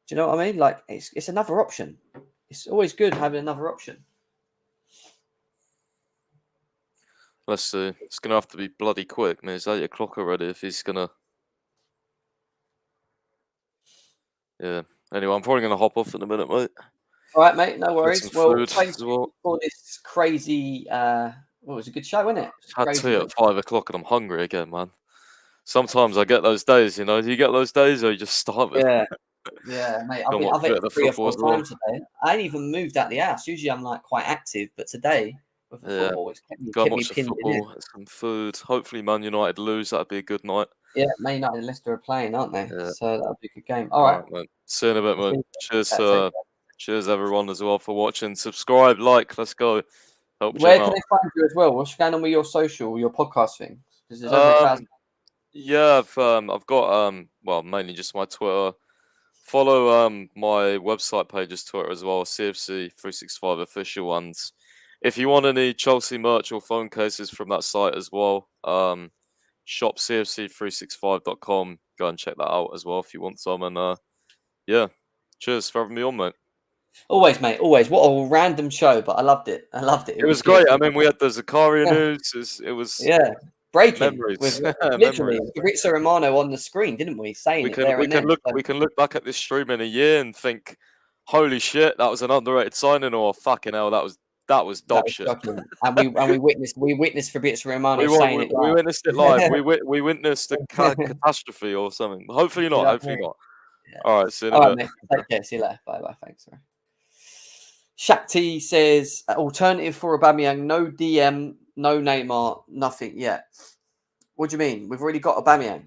Do you know what I mean? Like it's another option. It's always good having another option. Let's see. It's going to have to be bloody quick. I mean, it's 8 o'clock already if he's going to... Yeah. Anyway, I'm probably going to hop off in a minute, mate. All right, mate. No worries. Well, thanks for this crazy... it was a good show, wasn't it? Had tea at 5 o'clock and I'm hungry again, man. Sometimes I get those days, you know. Do you get those days or you just starving? Yeah, mate. I've ate 3 or 4 times today. I ain't even moved out the house. Usually I'm like quite active, but today... Football, it's kept me pinned football, some food. Hopefully, Man United lose. That'd be a good night. Yeah, Man United and Leicester are playing, aren't they? Yeah. So that'll be a good game. All right, man. See you in a bit, man. Cheers, everyone as well for watching. Subscribe, like. Let's go. Where can they find you as well? What's going on with your social, your podcast thing? Because there's over 1,000. Yeah, I've got mainly just my Twitter. Follow my website pages Twitter as well, CFC 365 official ones. If you want any Chelsea merch or phone cases from that site as well, shop cfc365.com. Go and check that out as well if you want some. And yeah, cheers for having me on, mate. Always, mate. Always. What a random show, but I loved it. It was great. I mean, we had the Zakaria news. It was breaking. Memories. Literally, Fabrizio Romano on the screen, didn't we? Saying we can look back at this stream in a year and think, holy shit, that was an underrated signing, or fucking hell, that was dog shit. And we witnessed Fabrizio Romano saying it live. We witnessed it live. we witnessed a catastrophe or something. Hopefully not. Hopefully not. Yeah. All right. See you in a bit. Mate. Take care. See you later. Bye. Thanks. Shakti says alternative for Aubameyang. No DM. No Neymar. Nothing yet. What do you mean? We've already got Aubameyang.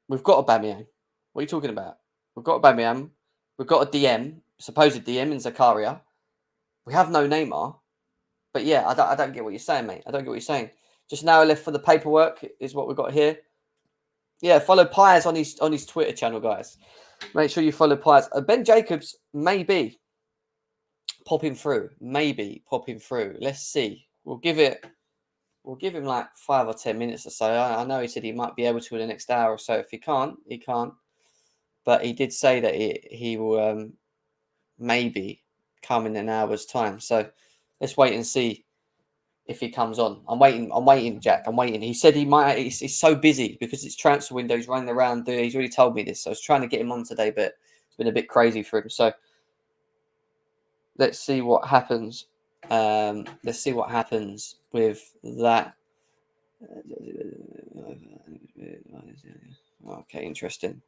We've got Aubameyang. What are you talking about? We've got Aubameyang. We've got a DM, supposed DM in Zakaria. We have no Neymar. But yeah, I don't get what you're saying, mate. I don't get what you're saying. Just now left for the paperwork is what we've got here. Yeah, follow Piers on his Twitter channel, guys. Make sure you follow Piers. Ben Jacobs maybe popping through. Let's see. We'll give him like 5 or 10 minutes or so. I know he said he might be able to in the next hour or so. If he can't, he can't. But he did say that he will maybe come in an hour's time. So let's wait and see if he comes on. I'm waiting, Jack. I'm waiting. He said he might. He's so busy because it's transfer window. He's running around. He's already told me this. So I was trying to get him on today, but it's been a bit crazy for him. So let's see what happens. Let's see what happens with that. Okay, interesting.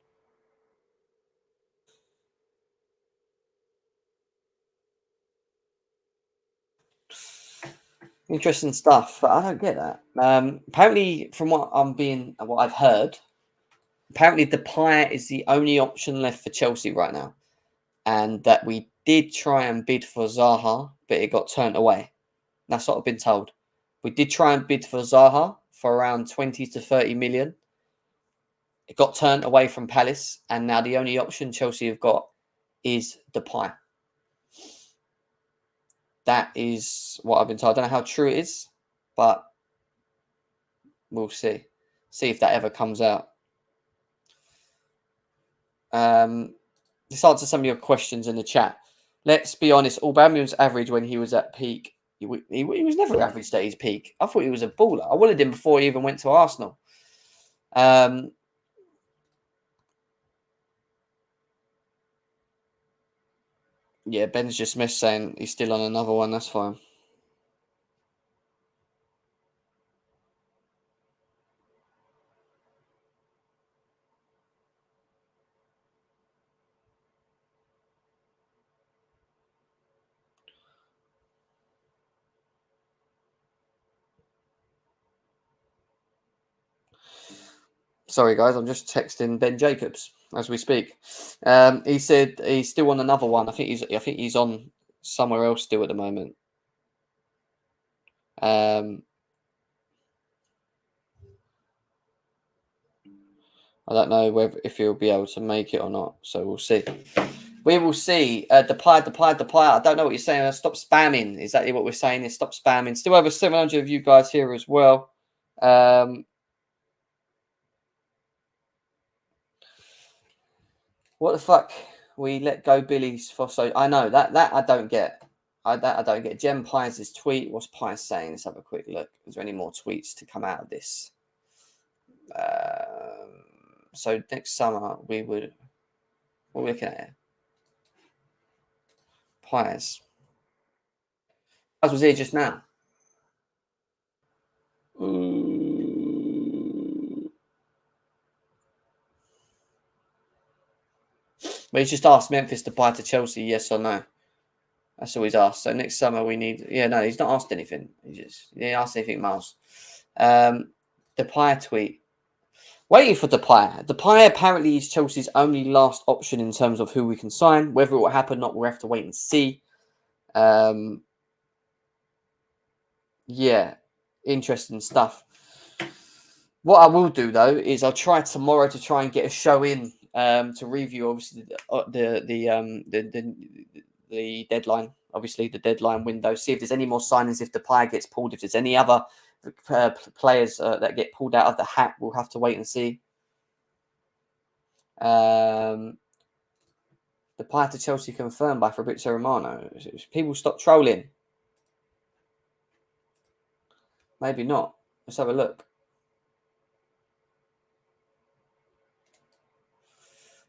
Interesting stuff. But I don't get that. Apparently, from what I've heard, apparently Depay is the only option left for Chelsea right now, and that we did try and bid for Zaha, but it got turned away. That's what I've been told. We did try and bid for Zaha for around 20 to 30 million. It got turned away from Palace, and now the only option Chelsea have got is Depay. That is what I've been told. I don't know how true it is, but we'll see. See if that ever comes out. Let's answer some of your questions in the chat. Let's be honest. Aubameyang's average when he was at peak. He was never average at his peak. I thought he was a baller. I wanted him before he even went to Arsenal. Yeah, Ben's just missed saying he's still on another one. That's fine. Sorry, guys. I'm just texting Ben Jacobs as we speak. He said he's still on another one. I think he's on somewhere else still at the moment. I don't know if he'll be able to make it or not. So we'll see. We will see. Depay. I don't know what you're saying. Stop spamming. Exactly what we're saying is stop spamming. Still over 700 of you guys here as well. What the fuck? We let go Billy's for so. I know that I don't get. I don't get. Jem Pies' tweet. What's Pies saying? Let's have a quick look. Is there any more tweets to come out of this? So next summer we would. What are we looking at here? Pies. Pies was here just now. But he's just asked Memphis to buy to Chelsea, yes or no. That's all he's asked. So next summer we need. Yeah, no, he's not asked anything. He didn't ask anything, Miles. Depay tweet. Waiting for Depay. Depay apparently is Chelsea's only last option in terms of who we can sign. Whether it will happen or not, we'll have to wait and see. Yeah, interesting stuff. What I will do though is I'll try tomorrow to try and get a show in to review obviously the deadline, obviously the deadline window. See if there's any more signings, if Depay gets pulled, if there's any other players that get pulled out of the hat. We'll have to wait and see. Depay to Chelsea confirmed by Fabrizio Romano. People stop trolling. Maybe not. Let's have a look.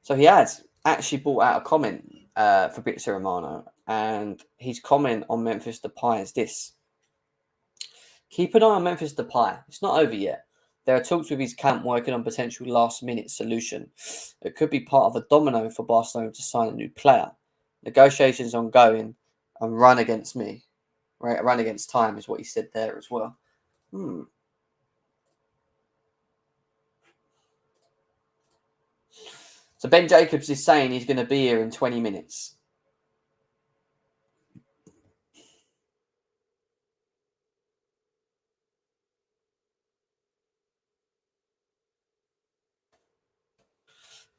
So he has actually brought out a comment, Fabrizio Romano, and his comment on Memphis Depay is this. Keep an eye on Memphis Depay. It's not over yet. There are talks with his camp working on potential last-minute solution. It could be part of a domino for Barcelona to sign a new player. Negotiations ongoing and run against me. Right, run against time is what he said there as well. So Ben Jacobs is saying he's going to be here in 20 minutes.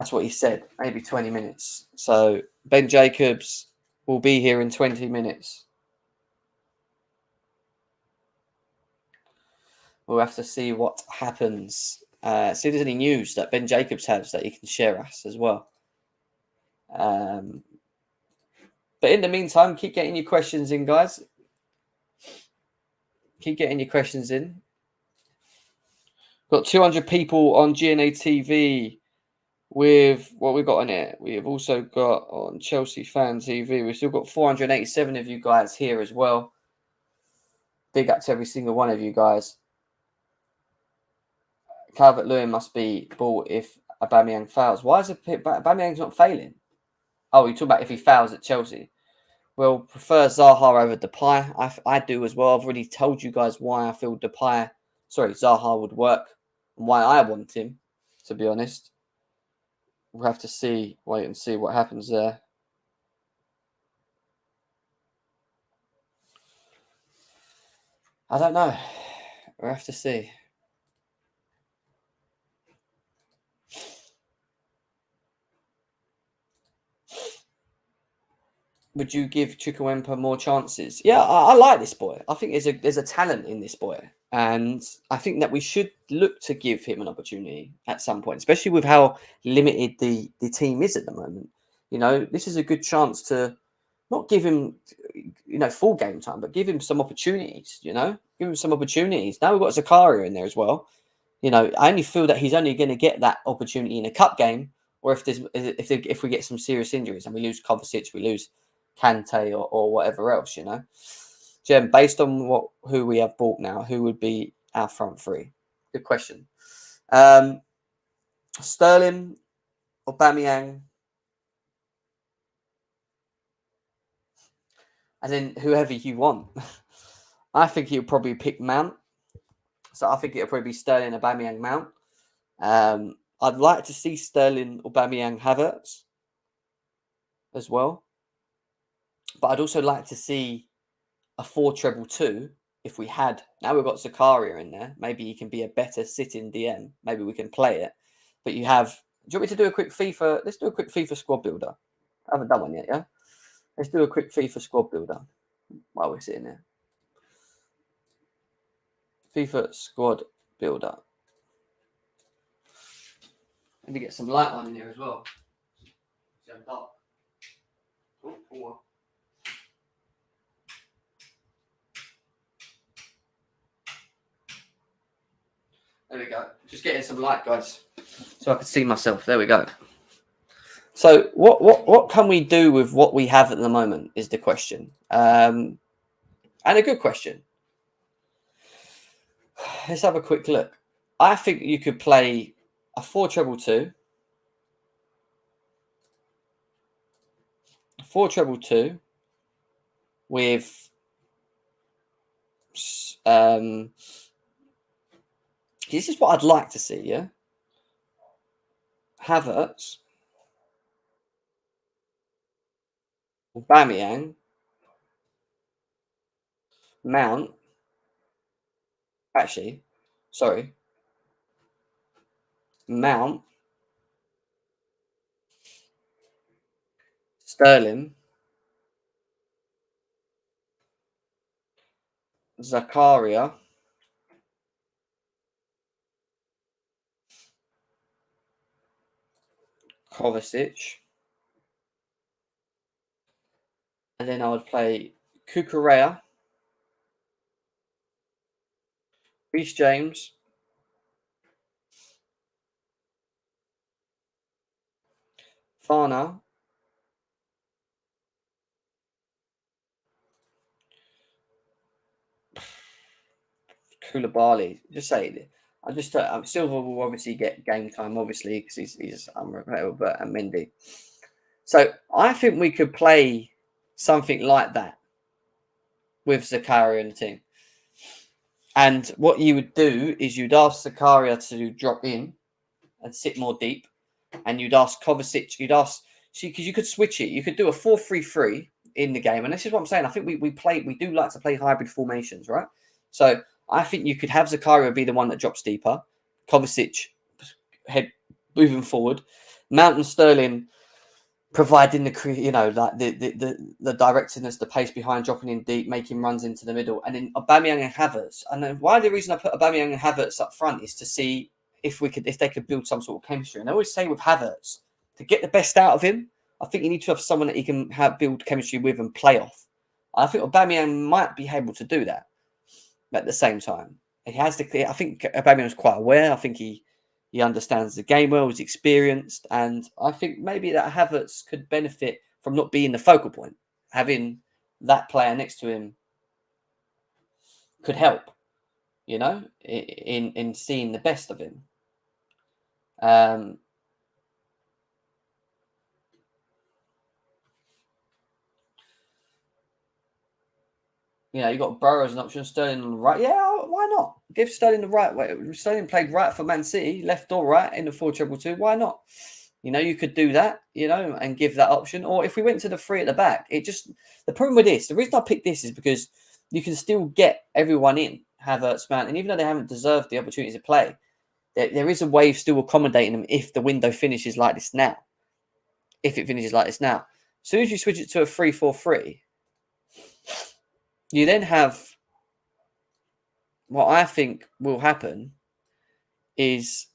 That's what he said, maybe 20 minutes. So Ben Jacobs will be here in 20 minutes. We'll have to see what happens. See if there's any news that Ben Jacobs has that he can share us as well. But in the meantime, keep getting your questions in, guys. Keep getting your questions in. Got 200 people on GNA TV with what we've got on it. We have also got on Chelsea Fan TV. We've still got 487 of you guys here as well. Big up to every single one of you guys. Calvert-Lewin must be bought if Aubameyang fails. Why is Aubameyang's not failing? Oh, you're talking about if he fails at Chelsea. will prefer Zaha over Depay. I do as well. I've already told you guys why I feel Zaha would work and why I want him, to be honest. We'll have to wait and see what happens there. I don't know. We'll have to see. Would you give Chukwuemeka more chances? Yeah, I like this boy. I think there's a talent in this boy. And I think that we should look to give him an opportunity at some point, especially with how limited the team is at the moment. You know, this is a good chance to not give him, full game time, but give him some opportunities, give him some opportunities. Now we've got Zakaria in there as well. I only feel that he's only going to get that opportunity in a cup game, or if we get some serious injuries and we lose Kovacic, we lose Kante or whatever else, Jem, based on who we have bought now, who would be our front three? Good question. Sterling, Aubameyang, and then whoever you want. I think he'll probably pick Mount. So I think it'll probably be Sterling, Aubameyang, Mount. I'd like to see Sterling, Aubameyang, Havertz as well. But I'd also like to see a 4-2-2 if we had. Now we've got Zakaria in there. Maybe he can be a better sitting DM. Maybe we can play it. But you have. Do you want me to do a quick FIFA? Let's do a quick FIFA squad builder. I haven't done one yet, yeah? Let's do a quick FIFA squad builder while we're sitting there. FIFA squad builder. Let me get some light on in here as well. There we go. Just getting some light, guys, so I can see myself. There we go. So what can we do with what we have at the moment is the question. And a good question. Let's have a quick look. I think you could play a 4-2-2. 4-2-2 with this is what I'd like to see, yeah? Havertz, Aubameyang, Mount. Actually, sorry. Mount, Sterling, Zakaria, Kovacic, and then I would play Cucurella, Reece James, Fana, Koulibaly. Just say it. Silva will obviously get game time, obviously, because he's unrepairable, but Mendy. So I think we could play something like that with Zakaria and the team. And what you would do is you'd ask Zakaria to drop in and sit more deep, and you'd ask Kovacic. Because you could switch it. You could do a 4-3-3 in the game, and this is what I'm saying. I think we do like to play hybrid formations, right? So I think you could have Zakaria be the one that drops deeper, Kovacic head moving forward, Mount and Sterling providing the directness, the pace behind, dropping in deep, making runs into the middle, and then Aubameyang and Havertz. And then the reason I put Aubameyang and Havertz up front is to see if they could build some sort of chemistry. And I always say with Havertz, to get the best out of him, I think you need to have someone that he can build chemistry with and play off. I think Aubameyang might be able to do that at the same time. I think Aubameyang's quite aware. I think he understands the game well, he's experienced, and I think maybe that Havertz could benefit from not being the focal point. Having that player next to him could help, in seeing the best of him. You know, you got Burrow as an option, Sterling on the right. Yeah, why not? Give Sterling the right way. Sterling played right for Man City, left or right in the 4-2-2. Why not? You know, you could do that, you know, and give that option. Or if we went to the 3 at the back, the problem with this, the reason I picked this is because you can still get everyone in, Havertz, Mount, and even though they haven't deserved the opportunity to play, there is a way of still accommodating them if the window finishes like this now. If it finishes like this now. As soon as you switch it to a 3-4-3, you then have what I think will happen is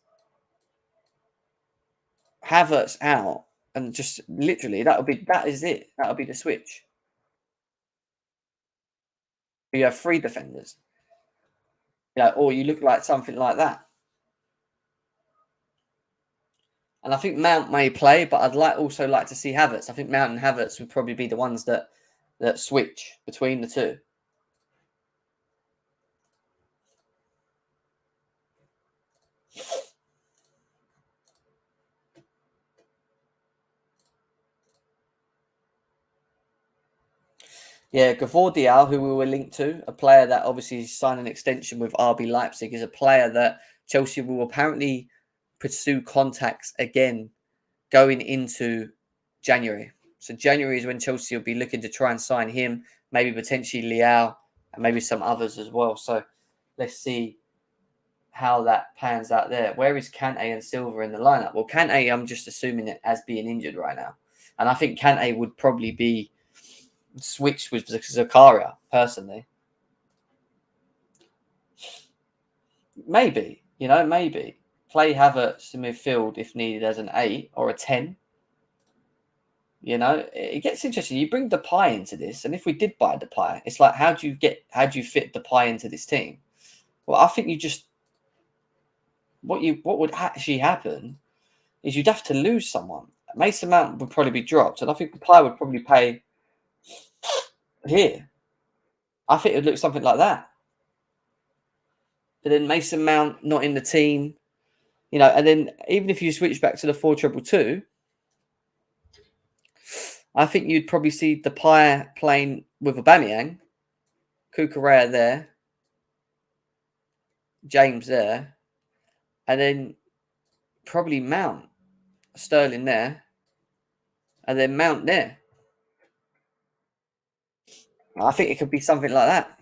Havertz out and just literally that is it. That'll be the switch. You have 3 defenders. You know, or you look like something like that. And I think Mount may play, but I'd also like to see Havertz. I think Mount and Havertz would probably be the ones that switch between the two. Yeah, Gavordial, who we were linked to, a player that obviously signed an extension with RB Leipzig, is a player that Chelsea will apparently pursue contacts again going into January. So January is when Chelsea will be looking to try and sign him, maybe potentially Leao, and maybe some others as well. So let's see how that pans out there. Where is Kante and Silva in the lineup? Well, Kante, I'm just assuming it as being injured right now. And I think Kante would probably be switched with Zakaria, personally. Maybe, maybe. Play Havertz in midfield if needed as an 8 or a 10. You know, it gets interesting. You bring Depay into this, and if we did buy Depay, it's like, how do you fit Depay into this team? Well, I think what would actually happen is you'd have to lose someone. Mason Mount would probably be dropped, and I think Depay would probably play here. I think it would look something like that. But then Mason Mount not in the team, you know, and then even if you switch back to the 4-2-2, I think you'd probably see Depay playing with Aubameyang, Cucurella there, James there, and then probably Mount, Sterling there, and then Mount there. I think it could be something like that.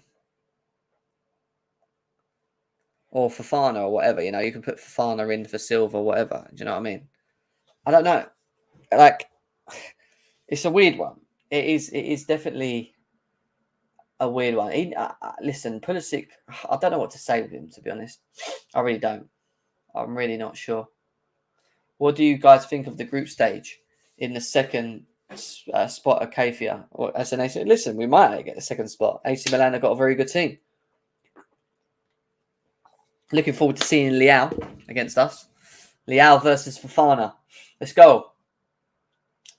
Or Fofana or whatever, you know, you can put Fofana in for Silva or whatever. Do you know what I mean? I don't know. Like, it's a weird one. It is definitely a weird one. Listen, Pulisic, I don't know what to say with him, to be honest. I really don't. I'm really not sure. What do you guys think of the group stage in the second spot of Kafia? Or as an AC? Listen, we might get the second spot. AC Milan have got a very good team. Looking forward to seeing Leao against us. Leao versus Fofana. Let's go.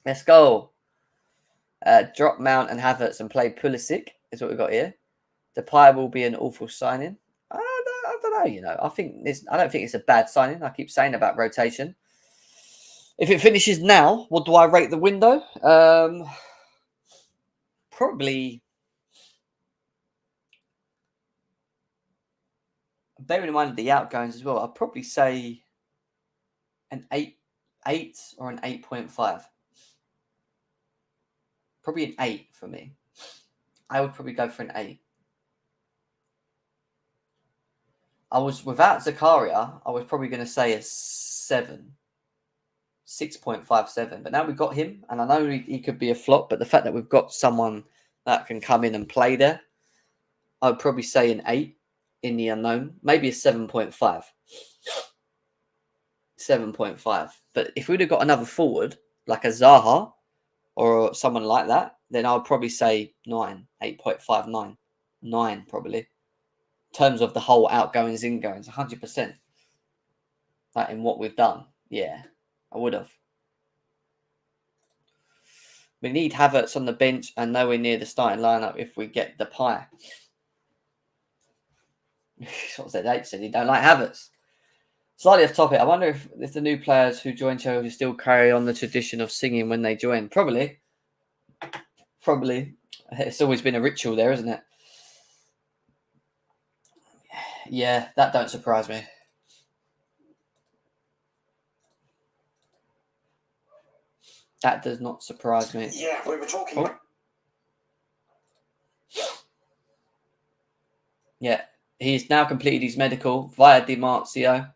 Let's go. Drop Mount and Havertz and play Pulisic is what we've got here. Depay will be an awful signing. I don't know, you know. I don't think it's a bad signing. I keep saying about rotation. If it finishes now, what do I rate the window? Probably, bearing in mind the outgoings as well, I'd probably say an 8 or an 8.5. Probably an 8 for me. I would probably go for an 8. I was without Zakaria, I was probably going to say a 7. 6.57. But now we've got him, and I know he could be a flop, but the fact that we've got someone that can come in and play there, I would probably say an 8 in the unknown. Maybe a 7.5. 7.5. But if we'd have got another forward, like a Zaha or someone like that, then I would probably say 9, 8.59. 9 probably. In terms of the whole outgoings, ingoings, 100%. Like in what we've done. Yeah, I would have. We need Havertz on the bench and nowhere near the starting lineup if we get the pie. What's that? Edson said he don't like Havertz. Slightly off topic. I wonder if the new players who join Chelsea still carry on the tradition of singing when they join. Probably. It's always been a ritual there, isn't it? Yeah, that don't surprise me. That does not surprise me. Yeah, we were talking. Oh. Yeah, he's now completed his medical via Di Marzio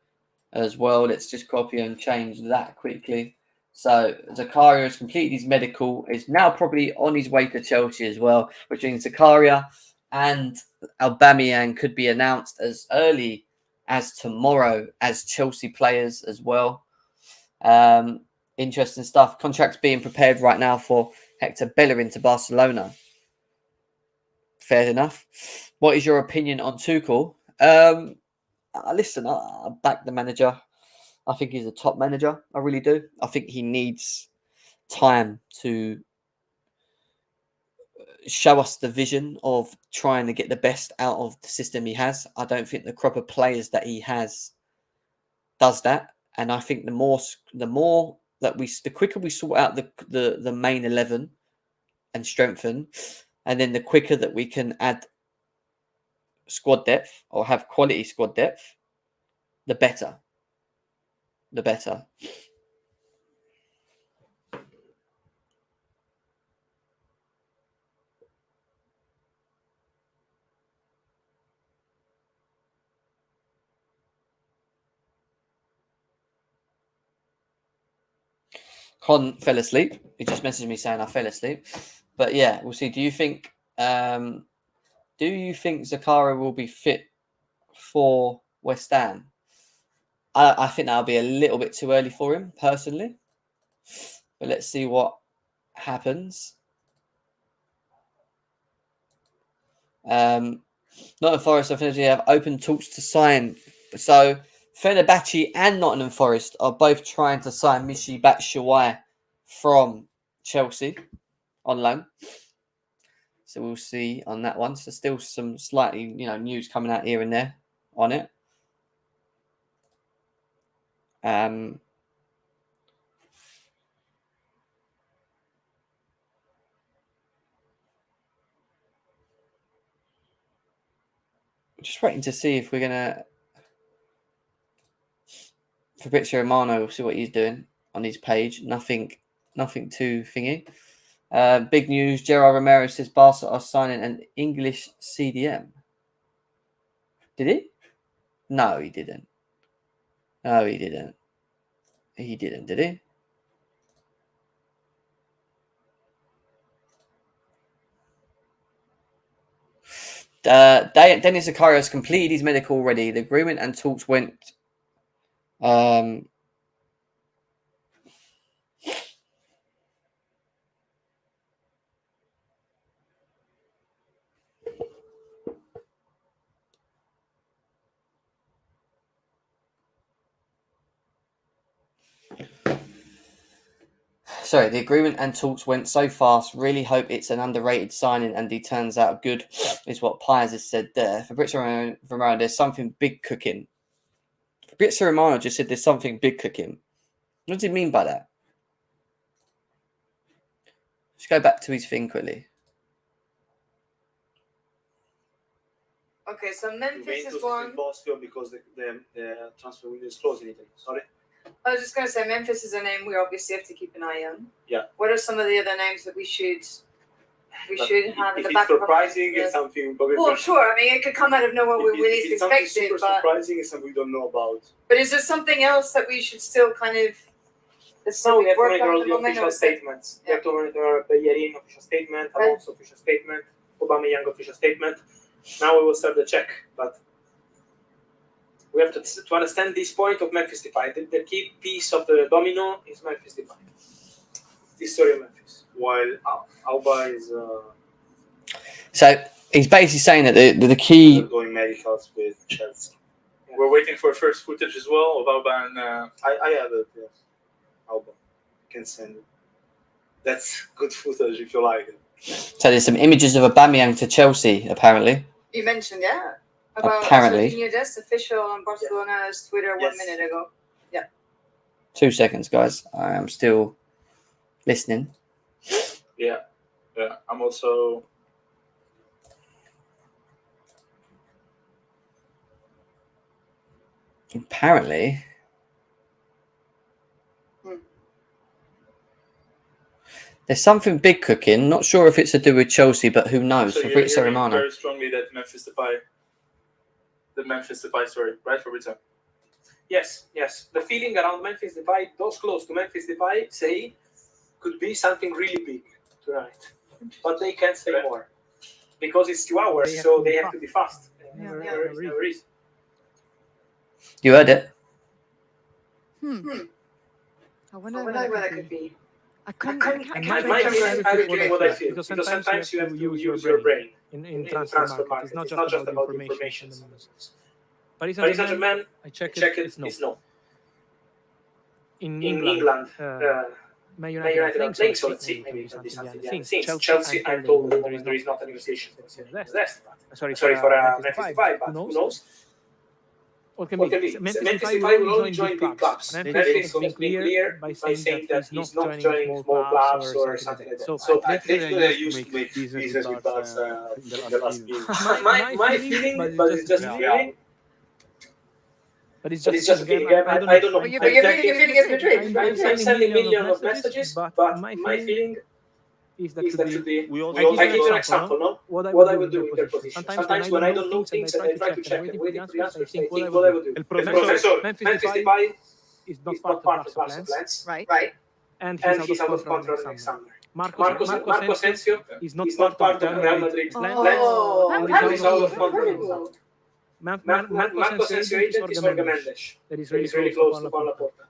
as well. Let's just copy and change that quickly. So Zakaria has completed his medical, is now probably on his way to Chelsea as well, which means Zakaria and Aubameyang could be announced as early as tomorrow as Chelsea players as well. Interesting stuff. Contracts being prepared right now for Hector Bellerin to Barcelona. Fair enough. What is your opinion on Tuchel? Listen, I back the manager. I think he's a top manager. I really do. I think he needs time to show us the vision of trying to get the best out of the system he has. I don't think the crop of players that he has does that. And I think the quicker we sort out the main 11 and strengthen, and then the quicker that we can add squad depth or have quality squad depth, the better. The better. Con fell asleep. He just messaged me saying I fell asleep. But yeah, we'll see. Do you think Zakaria will be fit for West Ham? I think that'll be a little bit too early for him, personally. But let's see what happens. Nottingham Forest definitely have open talks to sign. So Fenerbahce and Nottingham Forest are both trying to sign Michy Batshuayi from Chelsea on loan. So we'll see on that one. So still some slightly, news coming out here and there on it. Just waiting to see if we're gonna Fabrizio Romano. We'll see what he's doing on his page. Nothing too thingy. Big news. Gerard Romero says Barca are signing an English CDM. Did he? No, he didn't. No, he didn't. He didn't, did he? Denis Zakaria has completed his medical already. The agreement and talks went. Sorry, the agreement and talks went so fast. Really hope it's an underrated signing and he turns out good, is what Piers has said there. Fabrizio Romano, there's something big cooking. Fabrizio Romano just said there's something big cooking. What does he mean by that? Let's go back to his thing quickly. Okay, so Memphis is one. Because the transfer window is closed in Italy. Sorry. I was just going to say Memphis is a name we obviously have to keep an eye on. Yeah. What are some of the other names that we should have in the if back it's surprising, it's something probably. Well, sure. I mean, it could come out of nowhere we least expected, super but surprising is something we don't know about. But is there something else that we should still kind of? No, we have to monitor all the official statements. We have to monitor Bellerin official statement, Alonso official statement, Aubameyang official statement. Now we will start the check, but we have to understand this point of Memphis Depay. The key piece of the domino is Memphis Depay. The story of Memphis. While Alba is. So he's basically saying that the key. Going medicals with Chelsea. Yeah. We're waiting for first footage as well of Alba and. I have it. Yes. Alba can send it. That's good footage if you like it. So there's some images of Aubameyang to Chelsea apparently. You mentioned about apparently. That's official on Barcelona's Twitter 1 minute ago. Yeah. 2 seconds, guys. I am still listening. Yeah. I'm also. Apparently. There's something big cooking. Not sure if it's to do with Chelsea, but who knows? So Fabrizio you're Romano. very strongly that Memphis Depay story, right, Fabrizio? Yes. The feeling around Memphis Depay, those close to Memphis Depay, say could be something really big tonight, but they can't say more because it's 2 hours, so they have to be fast. Never is. You heard it. I wonder where that could be. I couldn't. My feeling, I will give what I feel, because sometimes you have to use your brain in transfer market. It's not just about information. Paris Saint-Germain, I check it, it's it's no. no. In England, Man Man United are playing, so let's see. Maybe it can be something behind the scenes. Chelsea, I'm told at the moment there is not a negotiation for Zest. Sorry for Memphis Depay, but who knows? What can be? Memphis Depay will only join big clubs. Memphis has been clear by saying that he's not joining small clubs or something like that. So they used to make business with us in the last year. My feeling, but it's just a feeling. But it's just a feeling. I don't know. But your feeling is Madrid. I'm sending millions of messages, but my feeling is that should be. I give you an example, no? What I would do in their position. Sometimes when I don't know things and I try to check and waiting for the answers, I think what I would do. El professor, Memphis Depay is not part of Barca plans. Right. And he's out of contract next summer. Marco Asensio is not part of Real Madrid's plans. That He's out of would be contract. incredible. Marco Asensio agent is Jorge Mendes. That is really close to Juan Laporta.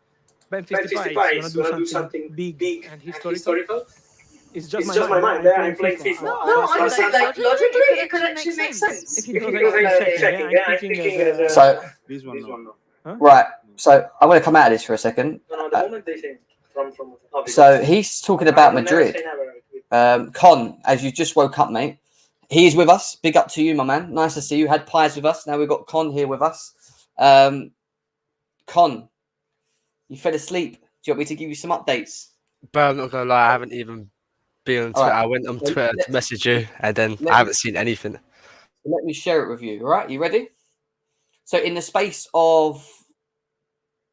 Memphis Depay is going to do something big and historical. It's just my mind. There I'm playing FIFA. No, I'm saying like logically it could actually make sense. If you don't Because I'm checking. I'm thinking as So, This one, no. right. So I'm going to come out of this for a second. No, the moment they say from. So he's talking about I will never Madrid. say never. Con, as you just woke up, mate. He is with us. Big up to you, my man. Nice to see you. Had pies with us. Now we've got Con here with us. Con, you fell asleep. Do you want me to give you some updates? Bro, I'm not gonna lie, I haven't even been on Twitter. Right. I went on Twitter to message you, and then I haven't seen anything. Let me share it with you. All right, you ready? So in the space of,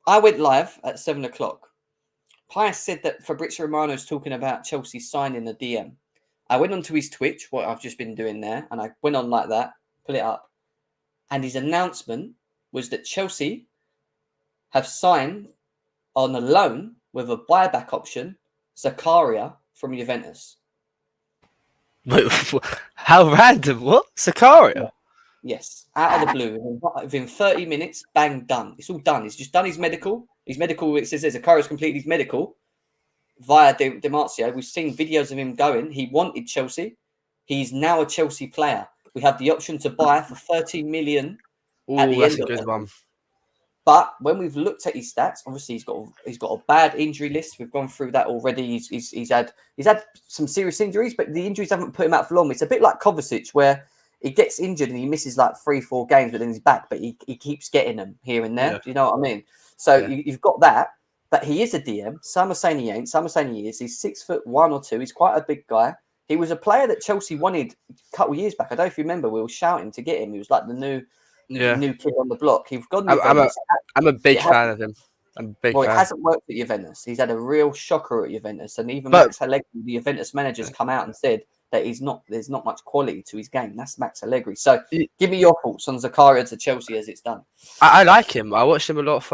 I went live at 7 o'clock. Pius said that Fabrizio Romano's talking about Chelsea signing the DM. I went onto his Twitch, what I've just been doing there, and I went on like that, pull it up. And his announcement was that Chelsea have signed on a loan with a buyback option, Zakaria from Juventus. Wait, how random? What? Zakaria? Yes, out of the blue. Within 30 minutes, bang, done. It's all done. He's just done his medical. His medical, it says there, Zakaria's completed his medical via Demarcio. We've seen videos of him going. He wanted Chelsea. He's now a Chelsea player. We have the option to buy for 30 million at the That's end a of good it. one. But when we've looked at his stats, obviously he's got a bad injury list. We've gone through that already. He's had some serious injuries, but the injuries haven't put him out for long. It's a bit like Kovacic, where he gets injured and he misses like 3-4 games, but then he's back. But he keeps getting them here and there. Yeah. Do you know what I mean? So Yeah. you've got that. But he is a DM. Some are saying he ain't. Some are saying he is. He's 6'1" or 2. He's quite a big guy. He was a player that Chelsea wanted a couple of years back. I don't know if you remember. We were shouting to get him. He was like the new kid on the block. He's gone. I'm a big fan of him. I'm a big Well, fan. it hasn't worked at Juventus. He's had a real shocker at Juventus, and even But- Max Allegri, the Juventus manager's come out and said that there's not much quality to his game. That's Max Allegri. So, give me your thoughts on Zakaria to Chelsea as it's done. I like him. I watched him a lot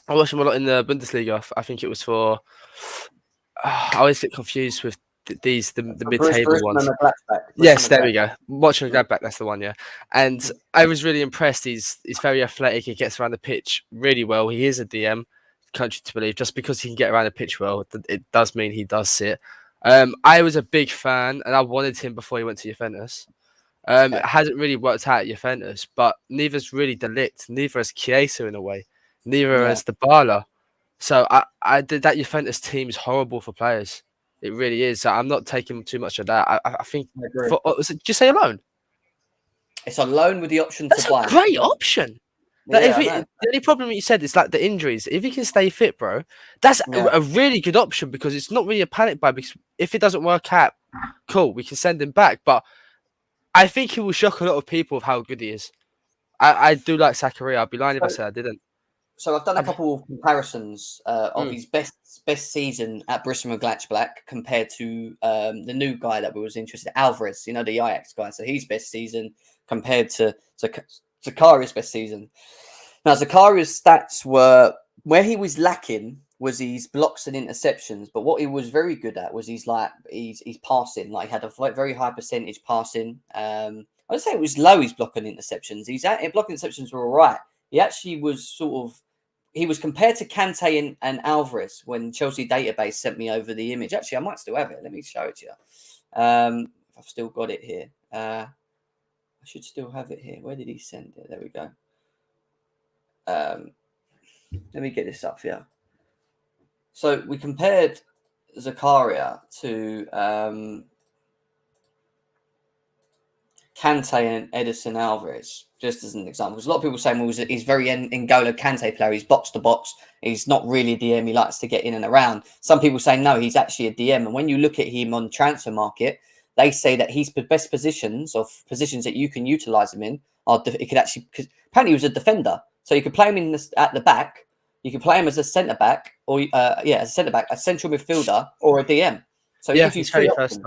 I watched him a lot in the Bundesliga. I think it was for. I always get confused with the mid-table ones. Yes, there we go. Watching Gladbach, that's the one, yeah. And I was really impressed. He's very athletic. He gets around the pitch really well. He is a DM, country to believe. Just because he can get around the pitch well, it does mean he does sit. I was a big fan, and I wanted him before he went to Juventus. It hasn't really worked out at Juventus, but neither's really De Ligt, neither has Chiesa in a way, neither has Dybala. So I did that Juventus team is horrible for players. It really is. So I'm not taking too much of that. I think. Did you say a loan? It's a loan with the option That's to buy. a great option. Like, Yeah, the only problem you said is like the injuries. If he can stay fit, bro, that's a really good option because it's not really a panic buy. Because if it doesn't work out, cool, we can send him back. But I think he will shock a lot of people of how good he is. I do like Zakaria. I'd be lying if I said I didn't. So I've done a couple of comparisons of his best season at Borussia Mönchengladbach compared to the new guy that we was interested in, Alvarez, you know, the Ajax guy. So his best season compared to Zakaria's best season. Now, Zakaria's stats were, where he was lacking was his blocks and interceptions, but what he was very good at was his passing. Like, he had a very high percentage passing. I'd say it was low, his block and interceptions. His block and interceptions were all right. He actually was he was compared to Kante and Alvarez when Chelsea Database sent me over the image. Actually, I might still have it. Let me show it to you. If I've still got it here. I should still have it here. Where did he send it? There we go. Let me get this up here. So we compared Zakaria to Kante and Edson Alvarez, just as an example. Because a lot of people saying, well, he's very N'Golo Kante player. He's box to box. He's not really a DM. He likes to get in and around. Some people say, no, he's actually a DM. And when you look at him on transfer market, they say that his best positions, or positions that you can utilize him in, it could actually, because apparently he was a defender. So you could play him at the back. You can play him as a centre back, or as a centre back, a central midfielder, or a DM. So it gives you three options.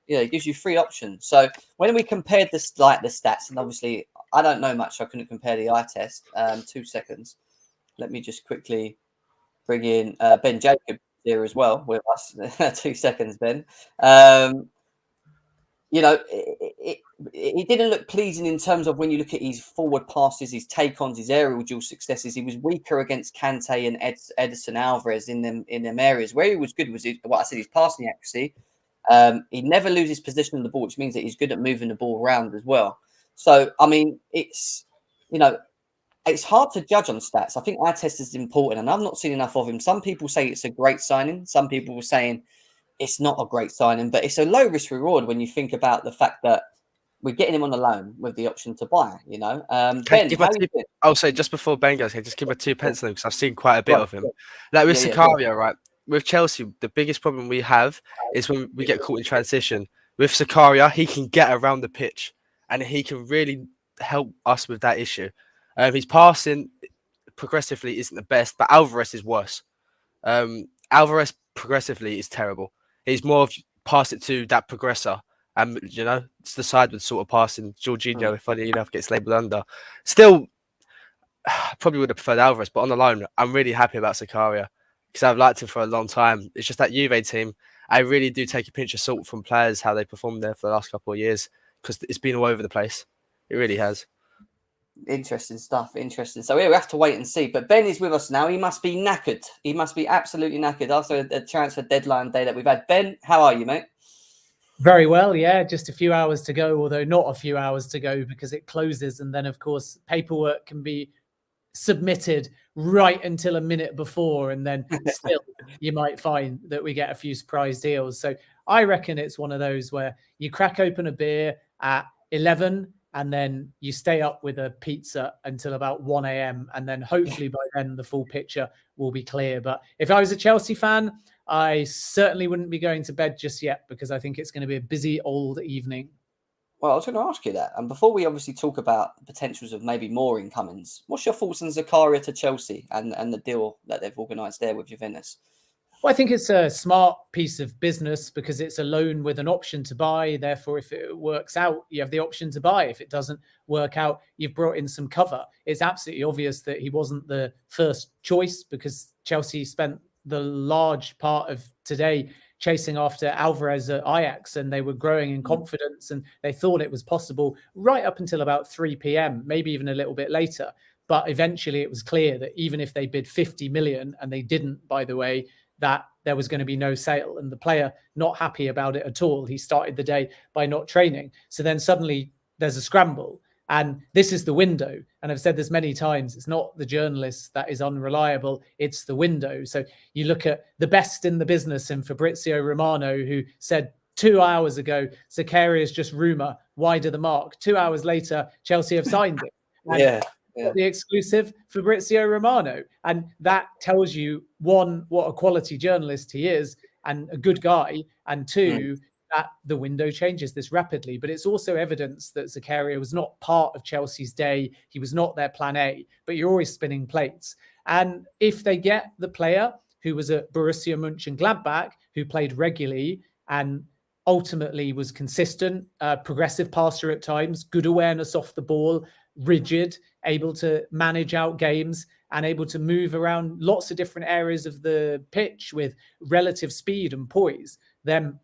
Yeah, it gives you 3 options. So when we compared the stats, and obviously I don't know much, so I couldn't compare the eye test. 2 seconds. Let me just quickly bring in Ben Jacob here as well with us. 2 seconds, Ben. You know, it didn't look pleasing in terms of when you look at his forward passes, his take-ons, his aerial dual successes. He was weaker against Kante and Edson Alvarez in them areas. Where he was good was his passing accuracy. He never loses position on the ball, which means that he's good at moving the ball around as well. So, I mean, it's hard to judge on stats. I think eye test is important, and I've not seen enough of him. Some people say it's a great signing. Some people were saying it's not a great signing, but it's a low risk reward when you think about the fact that we're getting him on a loan with the option to buy, you know. Ben, I'll say just before Ben goes, just give me 2 pence because I've seen quite a bit of him. Like with Zakaria, right? With Chelsea, the biggest problem we have is when we get caught in transition. With Zakaria, he can get around the pitch and he can really help us with that issue. His passing progressively isn't the best, but Alvarez is worse. Alvarez progressively is terrible. He's more of pass it to that progressor. You know, it's the sideward sort of passing. Jorginho, if funny enough, gets labelled under. Still, probably would have preferred Alvarez, but on the line, I'm really happy about Zakaria because I've liked him for a long time. It's just that Juve team, I really do take a pinch of salt from players, how they performed there for the last couple of years, because it's been all over the place. It really has. Interesting stuff. Interesting. So we have to wait and see. But Ben is with us now. He must be knackered. He must be absolutely knackered after the transfer deadline day that we've had. Ben, how are you, mate? Very well, yeah. Just a few hours to go, although not a few hours to go because it closes. And then, of course, paperwork can be submitted right until a minute before. And then still, you might find that we get a few surprise deals. So I reckon it's one of those where you crack open a beer at 11 and then you stay up with a pizza until about 1 a.m. And then hopefully by then the full picture will be clear. But if I was a Chelsea fan, I certainly wouldn't be going to bed just yet because I think it's going to be a busy old evening. Well, I was going to ask you that. And before we obviously talk about the potentials of maybe more incomings, what's your thoughts on Zakaria to Chelsea and the deal that they've organised there with Juventus? Well, I think it's a smart piece of business because it's a loan with an option to buy. Therefore, if it works out, you have the option to buy. If it doesn't work out, you've brought in some cover. It's absolutely obvious that he wasn't the first choice because Chelsea spent the large part of today chasing after Alvarez at Ajax, and they were growing in confidence and they thought it was possible right up until about 3 p.m., maybe even a little bit later. But eventually it was clear that even if they bid 50 million, and they didn't, by the way, that there was going to be no sale, and the player not happy about it at all. He started the day by not training. So then suddenly there's a scramble, and this is the window. And I've said this many times, it's not the journalist that is unreliable, it's the window. So you look at the best in the business and Fabrizio Romano, who said 2 hours ago, Zakaria is just rumour, wide of the mark. 2 hours later, Chelsea have signed it. And the exclusive Fabrizio Romano. And that tells you, one, what a quality journalist he is and a good guy. And two, that the window changes this rapidly. But it's also evidence that Zakaria was not part of Chelsea's day. He was not their plan A, but you're always spinning plates. And if they get the player who was at Borussia Mönchengladbach, who played regularly and ultimately was consistent, progressive passer at times, good awareness off the ball, rigid, able to manage out games and able to move around lots of different areas of the pitch with relative speed and poise, then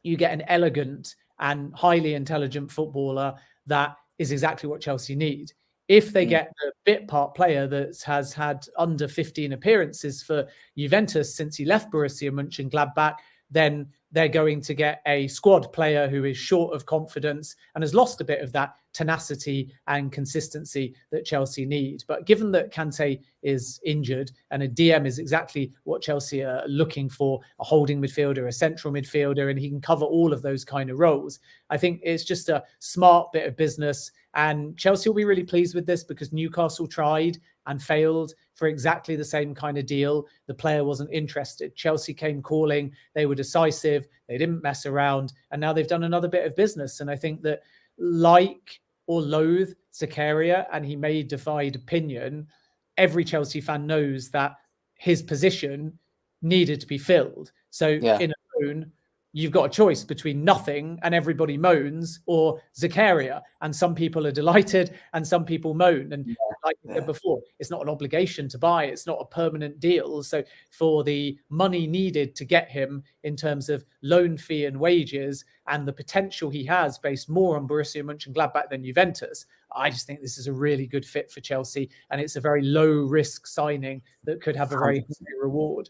you get an elegant and highly intelligent footballer that is exactly what Chelsea need. If they get the bit part player that has had under 15 appearances for Juventus since he left Borussia Mönchengladbach, then they're going to get a squad player who is short of confidence and has lost a bit of that tenacity and consistency that Chelsea need. But given that Kante is injured and a DM is exactly what Chelsea are looking for, a holding midfielder, a central midfielder, and he can cover all of those kind of roles, I think it's just a smart bit of business. And Chelsea will be really pleased with this because Newcastle tried and failed for exactly the same kind of deal. The player wasn't interested. Chelsea came calling. They were decisive. They didn't mess around. And now they've done another bit of business. And I think that, like or loathe Zakaria, and he may divide opinion, every Chelsea fan knows that his position needed to be filled. So in a loan, you've got a choice between nothing and everybody moans or Zakaria. And some people are delighted and some people moan. And like I said before, it's not an obligation to buy. It's not a permanent deal. So for the money needed to get him in terms of loan fee and wages and the potential he has based more on Borussia Mönchengladbach than Juventus, I just think this is a really good fit for Chelsea. And it's a very low risk signing that could have a very high reward.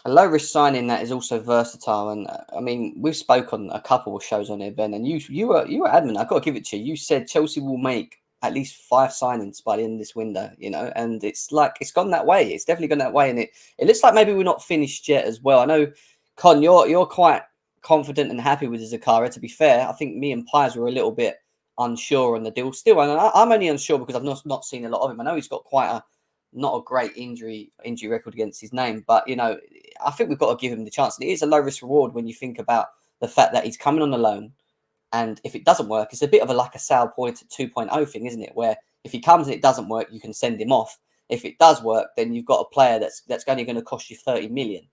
A low risk signing that is also versatile, and I mean we've spoken on a couple of shows on here, Ben, and you were adamant. I've got to give it to you. You said Chelsea will make at least 5 signings by the end of this window, you know, and it's like it's gone that way. It's definitely gone that way, and it looks like maybe we're not finished yet as well. I know, Con, you're quite confident and happy with Zakaria. To be fair, I think me and Pies were a little bit unsure on the deal still, and I'm only unsure because I've not seen a lot of him. I know he's got quite not a great injury record against his name, but you know, I think we've got to give him the chance. And it is a low risk reward when you think about the fact that he's coming on the loan, and if it doesn't work, it's a bit of a Sal Point 2.0 thing, isn't it? Where if he comes and it doesn't work, you can send him off. If it does work, then you've got a player that's only going to cost you 30 million.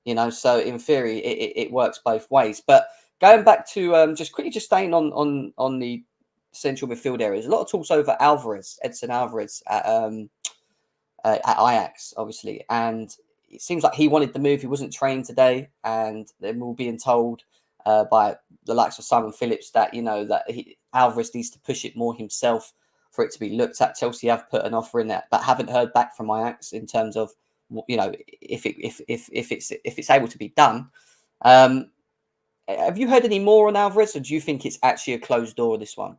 You know, so in theory, it works both ways. But going back to just quickly, just staying on the central midfield areas, a lot of talks over Alvarez, Edson Alvarez at Ajax, obviously, and it seems like he wanted the move. He wasn't trained today, and then we're being told by the likes of Simon Phillips that, you know, that Alvarez needs to push it more himself for it to be looked at. Chelsea have put an offer in there, but haven't heard back from Ajax in terms of, you know, if it's able to be done. Have you heard any more on Alvarez, or do you think it's actually a closed door, this one?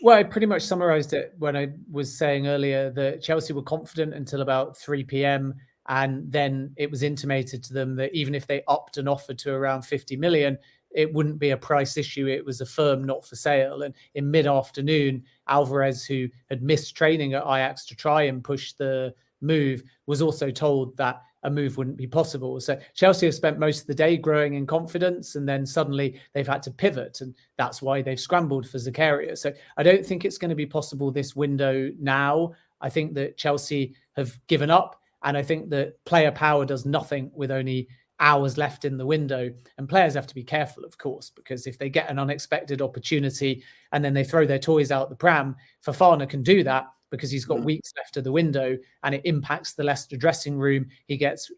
Well, I pretty much summarized it when I was saying earlier that Chelsea were confident until about 3 p.m. And then it was intimated to them that even if they upped an offer to around 50 million, it wouldn't be a price issue. It was a firm not for sale. And in mid-afternoon, Alvarez, who had missed training at Ajax to try and push the move, was also told that a move wouldn't be possible. So Chelsea have spent most of the day growing in confidence, and then suddenly they've had to pivot, and that's why they've scrambled for Zakaria. So I don't think it's going to be possible this window now. I think that Chelsea have given up, and I think that player power does nothing with only hours left in the window. And players have to be careful, of course, because if they get an unexpected opportunity and then they throw their toys out the pram, Fofana can do that because he's got weeks left of the window, and it impacts the Leicester dressing room. He gets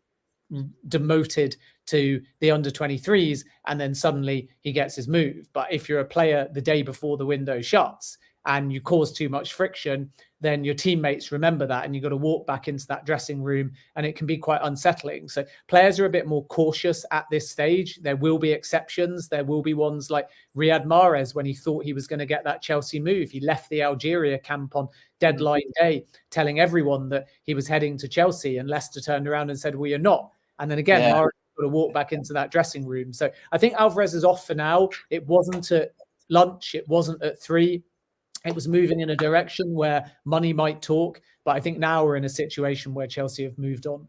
demoted to the under-23s, and then suddenly he gets his move. But if you're a player the day before the window shuts and you cause too much friction, then your teammates remember that, and you've got to walk back into that dressing room, and it can be quite unsettling. So players are a bit more cautious at this stage. There will be exceptions. There will be ones like Riyad Mahrez, when he thought he was going to get that Chelsea move. He left the Algeria camp on deadline day, telling everyone that he was heading to Chelsea, and Leicester turned around and said, well, you're not. And then again, Mahrez got to walk back into that dressing room. So I think Alvarez is off for now. It wasn't at lunch. It wasn't at 3. It was moving in a direction where money might talk. But I think now we're in a situation where Chelsea have moved on.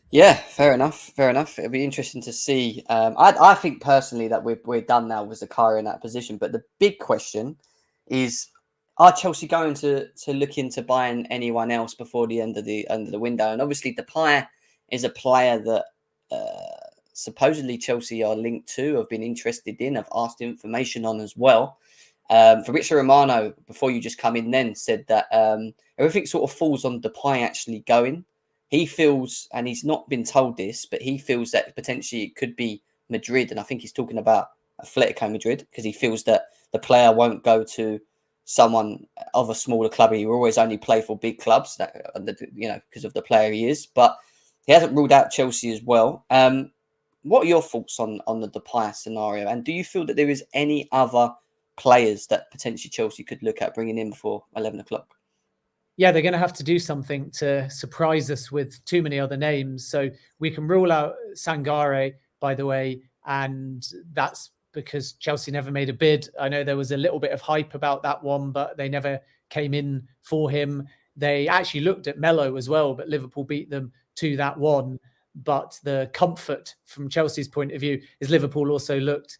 Yeah, fair enough. Fair enough. It'll be interesting to see. I think personally that we're done now with Zakaria in that position. But the big question is, are Chelsea going to look into buying anyone else before the end of the window? And obviously, Depay is a player that supposedly Chelsea are linked to, have been interested in, have asked information on as well. Fabrizio Romano, before you just come in, then said that everything sort of falls on Depay actually going. He feels, and he's not been told this, but he feels that potentially it could be Madrid. And I think he's talking about Atletico Madrid because he feels that the player won't go to someone of a smaller club. He will always only play for big clubs, because of the player he is. But he hasn't ruled out Chelsea as well. What are your thoughts on the Depay scenario? And do you feel that there is any other players that potentially Chelsea could look at bringing in before 11 o'clock? Yeah, they're going to have to do something to surprise us with too many other names. So we can rule out Sangare, by the way, and that's because Chelsea never made a bid. I know there was a little bit of hype about that one, but they never came in for him. They actually looked at Melo as well, but Liverpool beat them 2-1. But the comfort from Chelsea's point of view is Liverpool also looked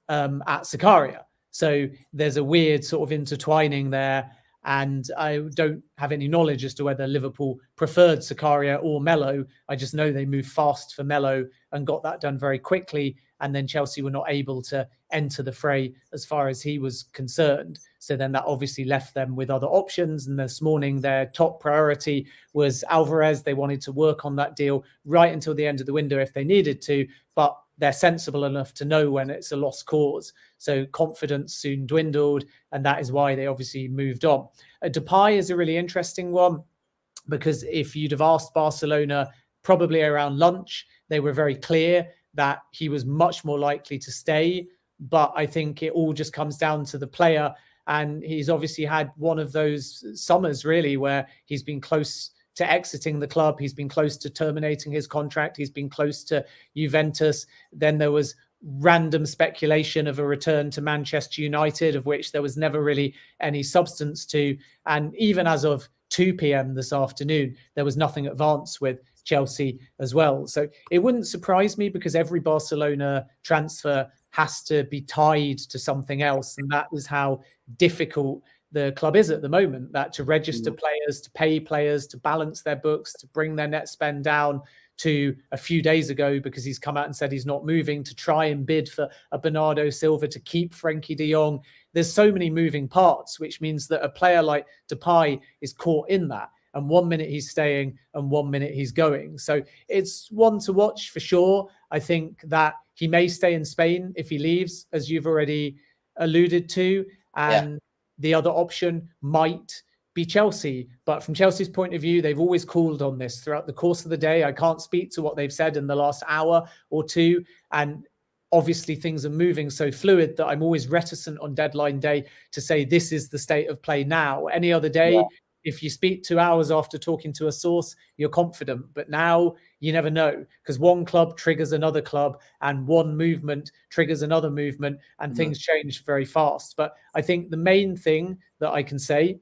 at Zakaria. So there's a weird sort of intertwining there. And I don't have any knowledge as to whether Liverpool preferred Zakaria or Melo. I just know they moved fast for Melo and got that done very quickly. And then Chelsea were not able to enter the fray as far as he was concerned. So then that obviously left them with other options. And this morning, their top priority was Alvarez. They wanted to work on that deal right until the end of the window if they needed to. But they're sensible enough to know when it's a lost cause. So confidence soon dwindled, and that is why they obviously moved on. Depay is a really interesting one, because if you'd have asked Barcelona probably around lunch, they were very clear that he was much more likely to stay. But I think it all just comes down to the player. And he's obviously had one of those summers, really, where he's been close to exiting the club. He's been close to terminating his contract. He's been close to Juventus. Then there was random speculation of a return to Manchester United, of which there was never really any substance to. And even as of 2 p.m. this afternoon, there was nothing advanced with Chelsea as well. So it wouldn't surprise me, because every Barcelona transfer has to be tied to something else. And that is how difficult the club is at the moment, that to register players, to pay players, to balance their books, to bring their net spend down to a few days ago, because he's come out and said he's not moving, to try and bid for a Bernardo Silva, to keep Frenkie de Jong. There's so many moving parts, which means that a player like Depay is caught in that. And 1 minute he's staying and 1 minute he's going. So it's one to watch for sure. I think that he may stay in Spain if he leaves, as you've already alluded to. And the other option might be Chelsea. But from Chelsea's point of view, they've always called on this throughout the course of the day. I can't speak to what they've said in the last hour or two. And obviously things are moving so fluid that I'm always reticent on deadline day to say this is the state of play now. Any other day, if you speak 2 hours after talking to a source, you're confident. But now you never know, because one club triggers another club and one movement triggers another movement, and things change very fast. But I think the main thing that I can say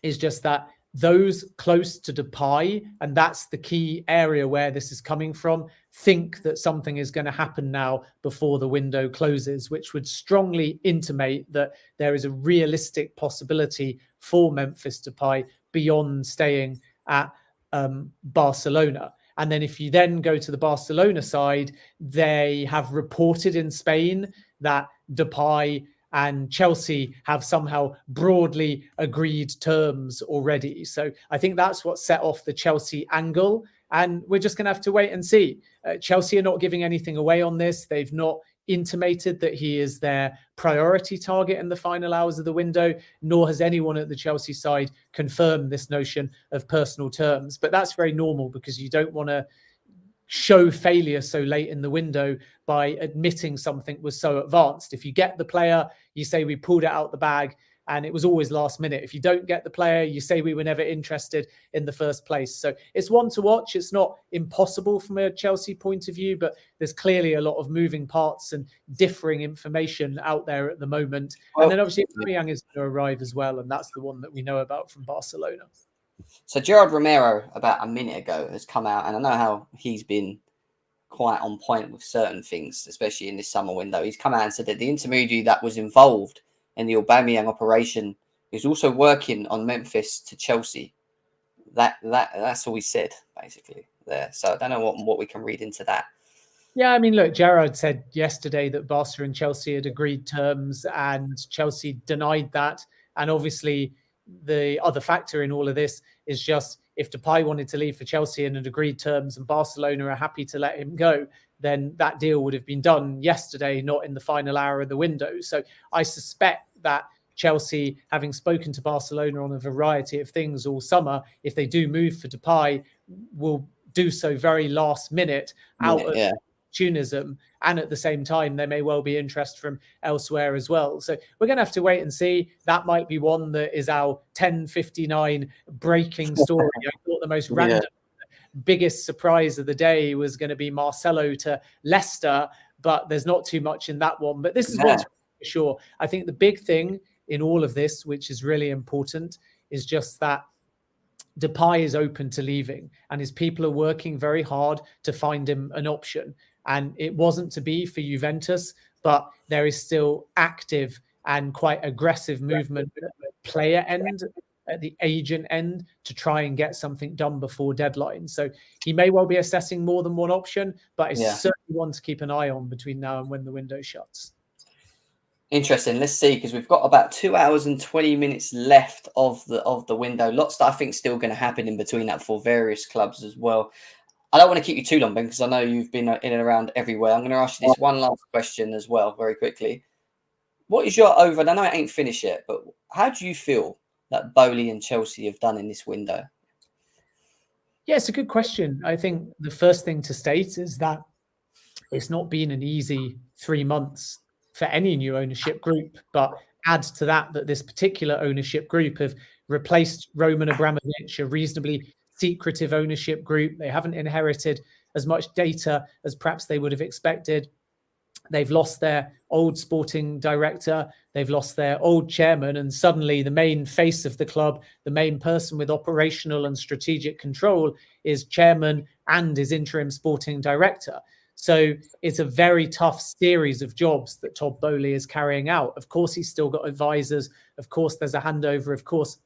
is just that those close to Depay, and that's the key area where this is coming from, think that something is going to happen now before the window closes, which would strongly intimate that there is a realistic possibility for Memphis Depay beyond staying at Barcelona. And then if you then go to the Barcelona side, they have reported in Spain that Depay and Chelsea have somehow broadly agreed terms already. So I think that's what set off the Chelsea angle. And we're just going to have to wait and see. Chelsea are not giving anything away on this. They've not intimated that he is their priority target in the final hours of the window, nor has anyone at the Chelsea side confirmed this notion of personal terms. But that's very normal, because you don't want to show failure so late in the window by admitting something was so advanced. If you get the player, you say we pulled it out the bag and it was always last minute. If you don't get the player, you say we were never interested in the first place. So it's one to watch. It's not impossible from a Chelsea point of view, but there's clearly a lot of moving parts and differing information out there at the moment. And then obviously Aubameyang is going to arrive as well, and that's the one that we know about from Barcelona. So Gerard Romero, about a minute ago, has come out, and I know how he's been quite on point with certain things, especially in this summer window. He's come out and said that the intermediary that was involved in the Aubameyang operation is also working on Memphis to Chelsea. That's all he said, basically, there. So I don't know what we can read into that. Yeah, I mean, look, Gerard said yesterday that Barca and Chelsea had agreed terms, and Chelsea denied that. And obviously, the other factor in all of this is just if Depay wanted to leave for Chelsea and had agreed terms and Barcelona are happy to let him go, then that deal would have been done yesterday, not in the final hour of the window. So I suspect that Chelsea, having spoken to Barcelona on a variety of things all summer, if they do move for Depay, will do so very last minute out of opportunism, and at the same time there may well be interest from elsewhere as well. So we're going to have to wait and see. That might be one that is our 10:59 breaking story. I thought the most random, biggest surprise of the day was going to be Marcelo to Leicester, but there's not too much in that one. But this is what's for sure. I think the big thing in all of this, which is really important, is just that Depay is open to leaving, and his people are working very hard to find him an option. And it wasn't to be for Juventus, but there is still active and quite aggressive movement at the player end, at the agent end, to try and get something done before deadline. So he may well be assessing more than one option, but it's certainly one to keep an eye on between now and when the window shuts. Interesting. Let's see, because we've got about 2 hours and 20 minutes left of the window. Lots that I think still going to happen in between that for various clubs as well. I don't want to keep you too long, Ben, because I know you've been in and around everywhere. I'm going to ask you this one last question as well, very quickly. What is your over? I know it ain't finished yet, but how do you feel that Bowley and Chelsea have done in this window? Yeah, it's a good question. I think the first thing to state is that it's not been an easy 3 months for any new ownership group, but add to that this particular ownership group have replaced Roman Abramovich, a reasonably secretive ownership group. They haven't inherited as much data as perhaps they would have expected. They've lost their old sporting director. They've lost their old chairman. And suddenly the main face of the club, the main person with operational and strategic control, is chairman and is interim sporting director. So it's a very tough series of jobs that Todd Bowley is carrying out. Of course, he's still got advisors. Of course, there's a handover. Of course,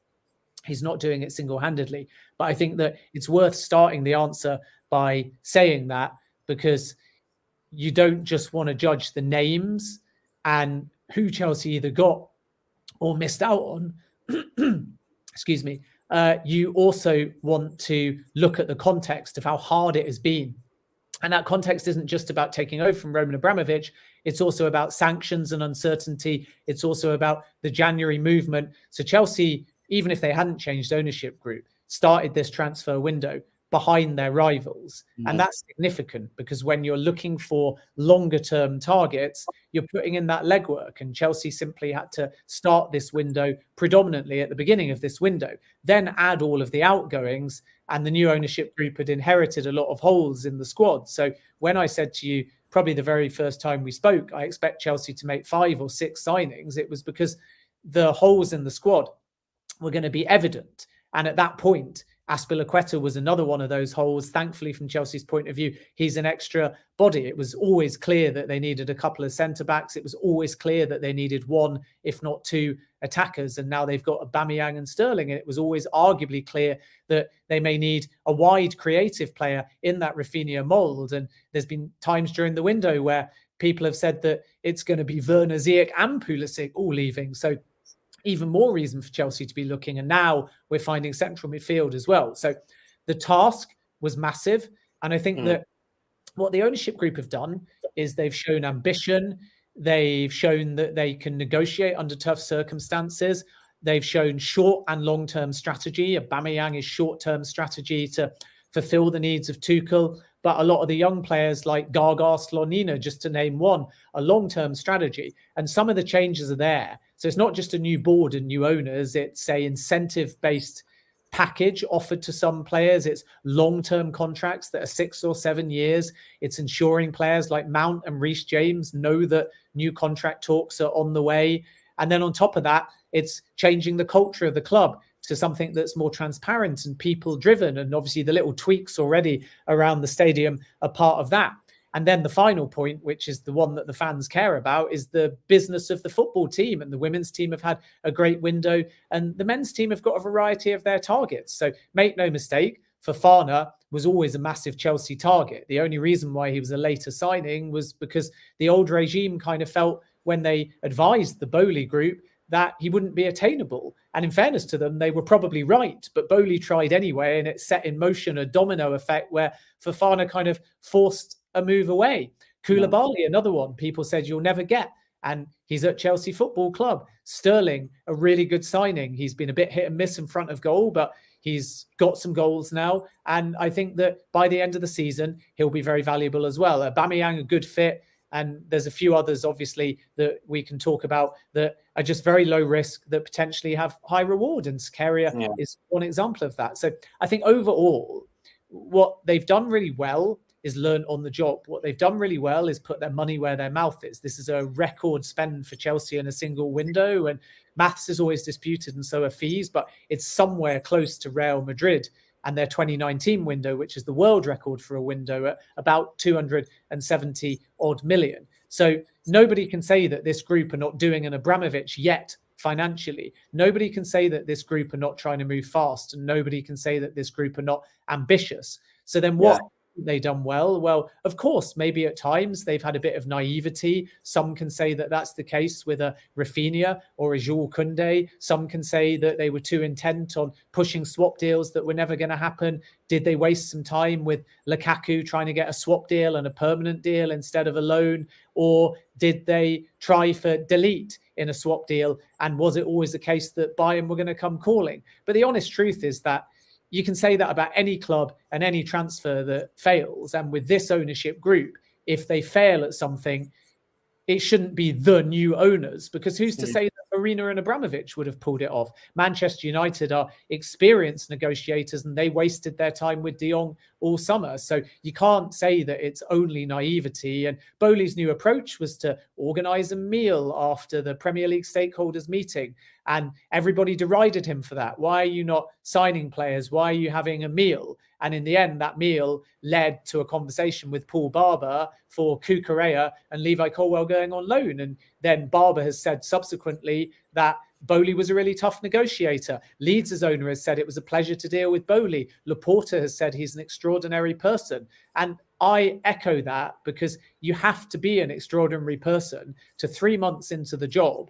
he's not doing it single-handedly. But I think that it's worth starting the answer by saying that, because you don't just want to judge the names and who Chelsea either got or missed out on. Excuse me. You also want to look at the context of how hard it has been. And that context isn't just about taking over from Roman Abramovich. It's also about sanctions and uncertainty. It's also about the January movement. So Chelsea, even if they hadn't changed ownership group, started this transfer window behind their rivals. And that's significant, because when you're looking for longer term targets, you're putting in that legwork. And Chelsea simply had to start this window predominantly at the beginning of this window, then add all of the outgoings. And the new ownership group had inherited a lot of holes in the squad. So when I said to you, probably the very first time we spoke, I expect Chelsea to make 5 or 6 signings, it was because the holes in the squad were going to be evident. And at that point, Azpilicueta was another one of those holes. Thankfully, from Chelsea's point of view, he's an extra body. It was always clear that they needed a couple of centre-backs. It was always clear that they needed 1, if not 2, attackers. And now they've got Aubameyang and Sterling. And it was always arguably clear that they may need a wide creative player in that Rafinha mould. And there's been times during the window where people have said that it's going to be Werner, Ziyech and Pulisic all leaving. So even more reason for Chelsea to be looking. And now we're finding central midfield as well. So the task was massive. And I think that what the ownership group have done is they've shown ambition. They've shown that they can negotiate under tough circumstances. They've shown short and long-term strategy. Aubameyang is short-term strategy to fulfill the needs of Tuchel. But a lot of the young players like Gaga, Slonina, just to name one, a long-term strategy. And some of the changes are there. So it's not just a new board and new owners. It's a incentive-based package offered to some players. It's long-term contracts that are 6 or 7 years. It's ensuring players like Mount and Reece James know that new contract talks are on the way. And then on top of that, it's changing the culture of the club to something that's more transparent and people driven. And obviously the little tweaks already around the stadium are part of that. And then the final point, which is the one that the fans care about, is the business of the football team. And the women's team have had a great window, and the men's team have got a variety of their targets. So make no mistake, Fofana was always a massive Chelsea target. The only reason why he was a later signing was because the old regime kind of felt, when they advised the Bowley group, that he wouldn't be attainable. And in fairness to them, they were probably right. But Bowley tried anyway, and it set in motion a domino effect where Fofana kind of forced a move away. Koulibaly, another one, people said you'll never get. And he's at Chelsea Football Club. Sterling, a really good signing. He's been a bit hit and miss in front of goal, but he's got some goals now. And I think that by the end of the season, he'll be very valuable as well. Aubameyang, a good fit. And there's a few others, obviously, that we can talk about that are just very low risk that potentially have high reward. And Zakaria is one example of that. So I think overall, what they've done really well is learn on the job. What they've done really well is put their money where their mouth is. This is a record spend for Chelsea in a single window. And maths is always disputed, and so are fees, but it's somewhere close to Real Madrid and their 2019 window, which is the world record for a window, at about 270 odd million. So nobody can say that this group are not doing an Abramovich yet financially. Nobody can say that this group are not trying to move fast, and nobody can say that this group are not ambitious. So then what they done well? Well, of course, maybe at times they've had a bit of naivety. Some can say that that's the case with a Rafinha or a Jules Koundé. Some can say that they were too intent on pushing swap deals that were never going to happen. Did they waste some time with Lukaku trying to get a swap deal and a permanent deal instead of a loan? Or did they try for delete in a swap deal? And was it always the case that Bayern were going to come calling? But the honest truth is that you can say that about any club and any transfer that fails. And with this ownership group, if they fail at something, it shouldn't be the new owners, because who's to say that Mourinho and Abramovich would have pulled it off? Manchester United are experienced negotiators, and they wasted their time with De Jong all summer. So you can't say that it's only naivety. And Bowley's new approach was to organise a meal after the Premier League stakeholders meeting, and everybody derided him for that. Why are you not signing players? Why are you having a meal? And in the end, that meal led to a conversation with Paul Barber for Cucurella and Levi Colwell going on loan. And then Barber has said subsequently that Bowley was a really tough negotiator. Leeds' owner has said it was a pleasure to deal with Bowley. Laporta has said he's an extraordinary person. And I echo that, because you have to be an extraordinary person to 3 months into the job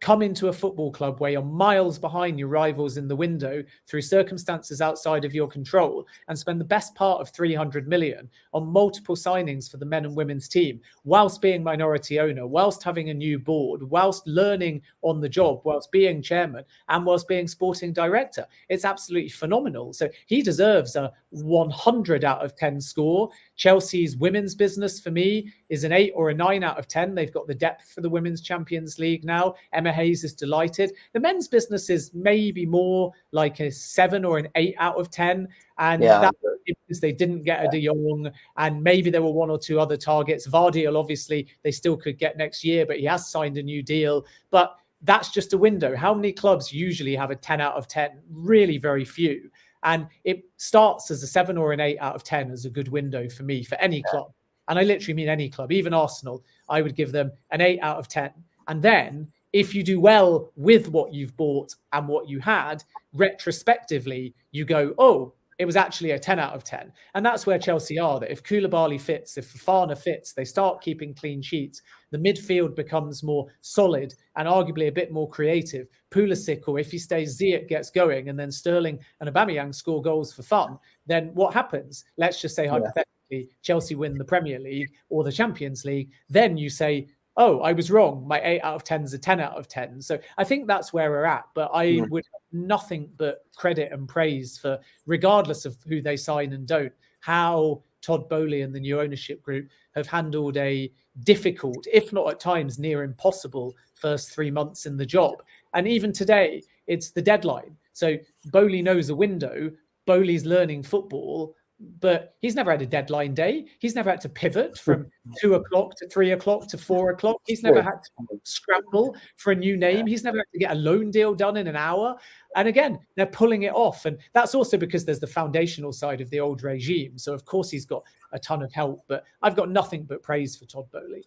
come into a football club where you're miles behind your rivals in the window through circumstances outside of your control, and spend the best part of 300 million on multiple signings for the men and women's team, whilst being minority owner, whilst having a new board, whilst learning on the job, whilst being chairman, and whilst being sporting director. It's absolutely phenomenal. So he deserves a 100 out of 10 score. Chelsea's women's business, for me, is an 8 or a 9 out of 10. They've got the depth for the Women's Champions League now. Emma Hayes is delighted. The men's business is maybe more like a 7 or an 8 out of 10. And that's because they didn't get a De Jong, and maybe there were 1 or 2 other targets. Vardy'll obviously they still could get next year, but he has signed a new deal. But that's just a window. How many clubs usually have a 10 out of 10? Really very few. And it starts as a 7 or an 8 out of 10 as a good window for me, for any club. And I literally mean any club, even Arsenal. I would give them an 8 out of 10. And then if you do well with what you've bought and what you had, retrospectively, you go, oh, it was actually a 10 out of 10. And that's where Chelsea are, that if Koulibaly fits, if Fofana fits, they start keeping clean sheets. The midfield becomes more solid and arguably a bit more creative. Pulisic, or if he stays, Ziyech gets going, and then Sterling and Aubameyang score goals for fun. Then what happens? Let's just say hypothetically, Chelsea win the Premier League or the Champions League. Then you say, oh, I was wrong. My 8 out of 10 is a 10 out of 10. So I think that's where we're at. But I would have nothing but credit and praise for, regardless of who they sign and don't, how Todd Bowley and the new ownership group have handled a difficult, if not at times near impossible, first 3 months in the job. And even today, it's the deadline. So Bowley knows a window. Bowley's learning football. but he's never had a deadline day. He's never had to pivot from 2 o'clock to 3 o'clock to 4 o'clock. He's never had to scramble for a new name. He's never had to get a loan deal done in an hour. And again, they're pulling it off. And that's also because there's the foundational side of the old regime. So, of course, he's got a ton of help. But I've got nothing but praise for Todd Boehly.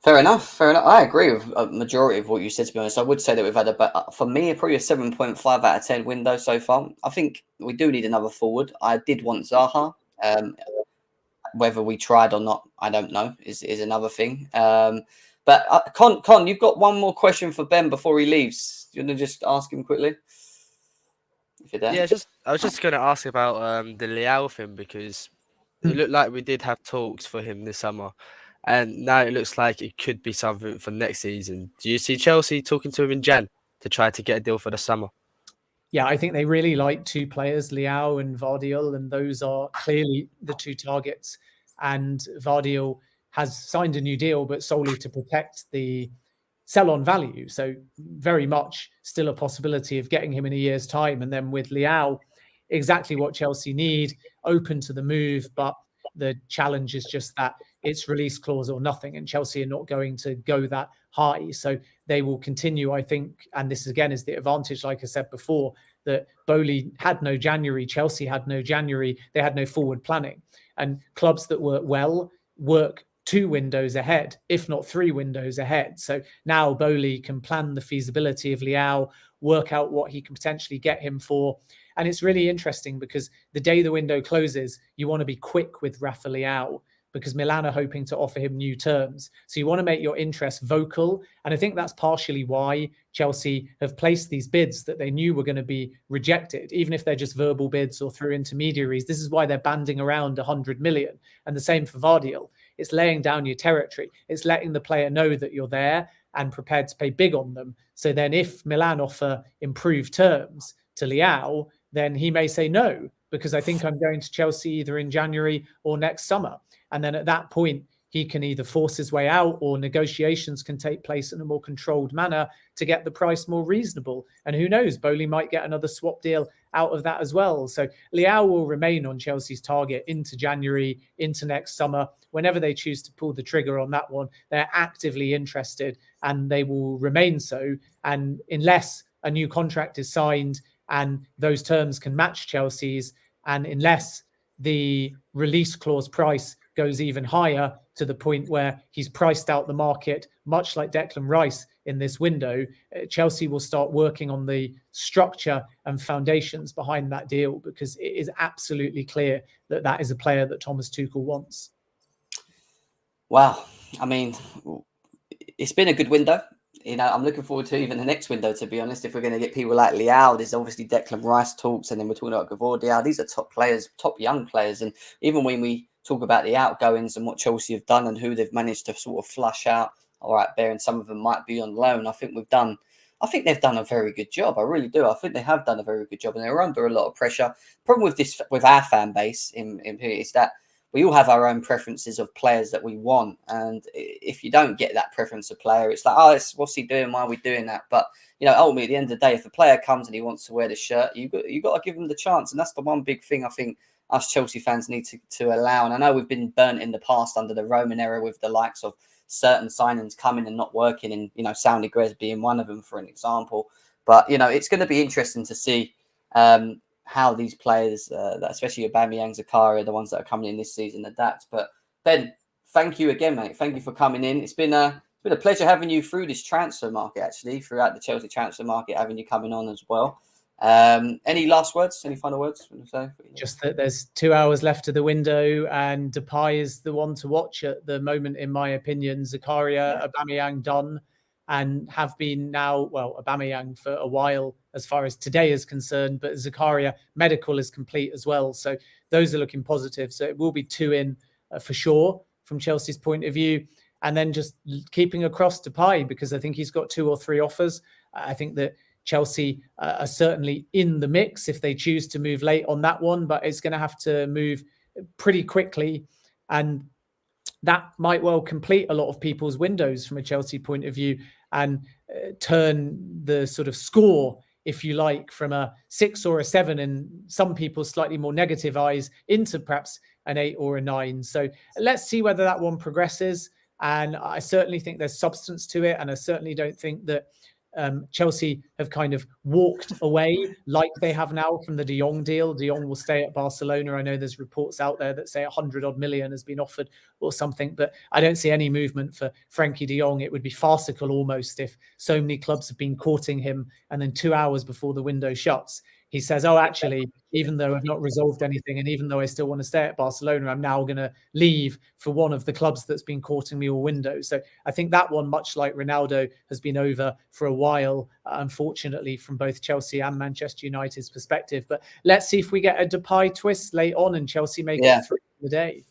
Fair enough. I agree with a majority of what you said, to be honest. I would say that we've had for me, probably a 7.5 out of 10 window so far. I think we do need another forward. I did want Zaha. Whether we tried or not, I don't know, is another thing. But Con, you've got one more question for Ben before he leaves. You want to just ask him quickly? If you're there. Yeah, I was just going to ask about the Leao thing, because it looked like we did have talks for him this summer. And now it looks like it could be something for next season. Do you see Chelsea talking to him in Jan to try to get a deal for the summer? Yeah, I think they really like two players, Leao and Vardiol, and those are clearly the two targets. And Vardiol has signed a new deal, but solely to protect the sell-on value. So very much still a possibility of getting him in a year's time. And then with Leao, exactly what Chelsea need, open to the move, but the challenge is just that it's release clause or nothing, and Chelsea are not going to go that high. So they will continue, I think, and this again is the advantage, like I said before, that Boehly had no January, Chelsea had no January, they had no forward planning. And clubs that work well work 2 windows ahead, if not 3 windows ahead. So now Boehly can plan the feasibility of Leao, work out what he can potentially get him for. And it's really interesting because the day the window closes, you want to be quick with Rafa Leao, because Milan are hoping to offer him new terms. So you want to make your interest vocal. And I think that's partially why Chelsea have placed these bids that they knew were going to be rejected, even if they're just verbal bids or through intermediaries. This is why they're banding around 100 million. And the same for Vardiol. It's laying down your territory. It's letting the player know that you're there and prepared to pay big on them. So then if Milan offer improved terms to Leao, then he may say no, because I think I'm going to Chelsea either in January or next summer. And then at that point, he can either force his way out or negotiations can take place in a more controlled manner to get the price more reasonable. And who knows, Boehly might get another swap deal out of that as well. So Leao will remain on Chelsea's target into January, into next summer. Whenever they choose to pull the trigger on that one, they're actively interested and they will remain so. And unless a new contract is signed and those terms can match Chelsea's, and unless the release clause price goes even higher to the point where he's priced out the market, much like Declan Rice in this window, Chelsea will start working on the structure and foundations behind that deal, because it is absolutely clear that that is a player that Thomas Tuchel wants. Wow. I mean, it's been a good window. You know, I'm looking forward to even the next window, to be honest. If we're going to get people like Leao, there's obviously Declan Rice talks, and then we're talking about Gavordia. These are top players, top young players. And even when we talk about the outgoings and what Chelsea have done and who they've managed to sort of flush out, all right, and some of them might be on loan. I think they've done a very good job. I really do. I think they have done a very good job, and they're under a lot of pressure. Problem with our fan base in here is that we all have our own preferences of players that we want. And if you don't get that preference of player, it's like, oh, what's he doing? Why are we doing that? But, you know, ultimately, at the end of the day, if a player comes and he wants to wear the shirt, you got to give him the chance. And that's the one big thing I think us Chelsea fans need to allow. And I know we've been burnt in the past under the Roman era with the likes of certain signings coming and not working, and, you know, Sound Gres being one of them, for an example. But, you know, it's going to be interesting to see how these players, especially Aubameyang, Zakaria, the ones that are coming in this season, adapt. But Ben, thank you again, mate. Thank you for coming in. It's been a pleasure having you through this transfer market, actually, throughout the Chelsea transfer market, having you coming on as well. Any last words? Any final words? Just that there's 2 hours left of the window, and Depay is the one to watch at the moment, in my opinion. Zakaria, Aubameyang done, and have been now, well, Aubameyang for a while as far as today is concerned, but Zakaria, medical is complete as well. So those are looking positive. So it will be 2 in for sure from Chelsea's point of view. And then just keeping across Depay, because I think he's got 2 or 3 offers. I think that Chelsea are certainly in the mix if they choose to move late on that one, but it's going to have to move pretty quickly. And that might well complete a lot of people's windows from a Chelsea point of view and turn the sort of score if you like, from a 6 or a 7 in some people's slightly more negative eyes into perhaps an 8 or a 9. So let's see whether that one progresses. And I certainly think there's substance to it. And I certainly don't think that Chelsea have kind of walked away like they have now from the De Jong deal. De Jong will stay at Barcelona. I know there's reports out there that say 100 odd million has been offered or something, but I don't see any movement for Frankie De Jong. It would be farcical almost if so many clubs have been courting him and then 2 hours before the window shuts, he says, oh, actually, even though I've not resolved anything and even though I still want to stay at Barcelona, I'm now going to leave for one of the clubs that's been courting me all window. So I think that one, much like Ronaldo, has been over for a while, unfortunately, from both Chelsea and Manchester United's perspective. But let's see if we get a Depay twist late on and Chelsea make it through the day.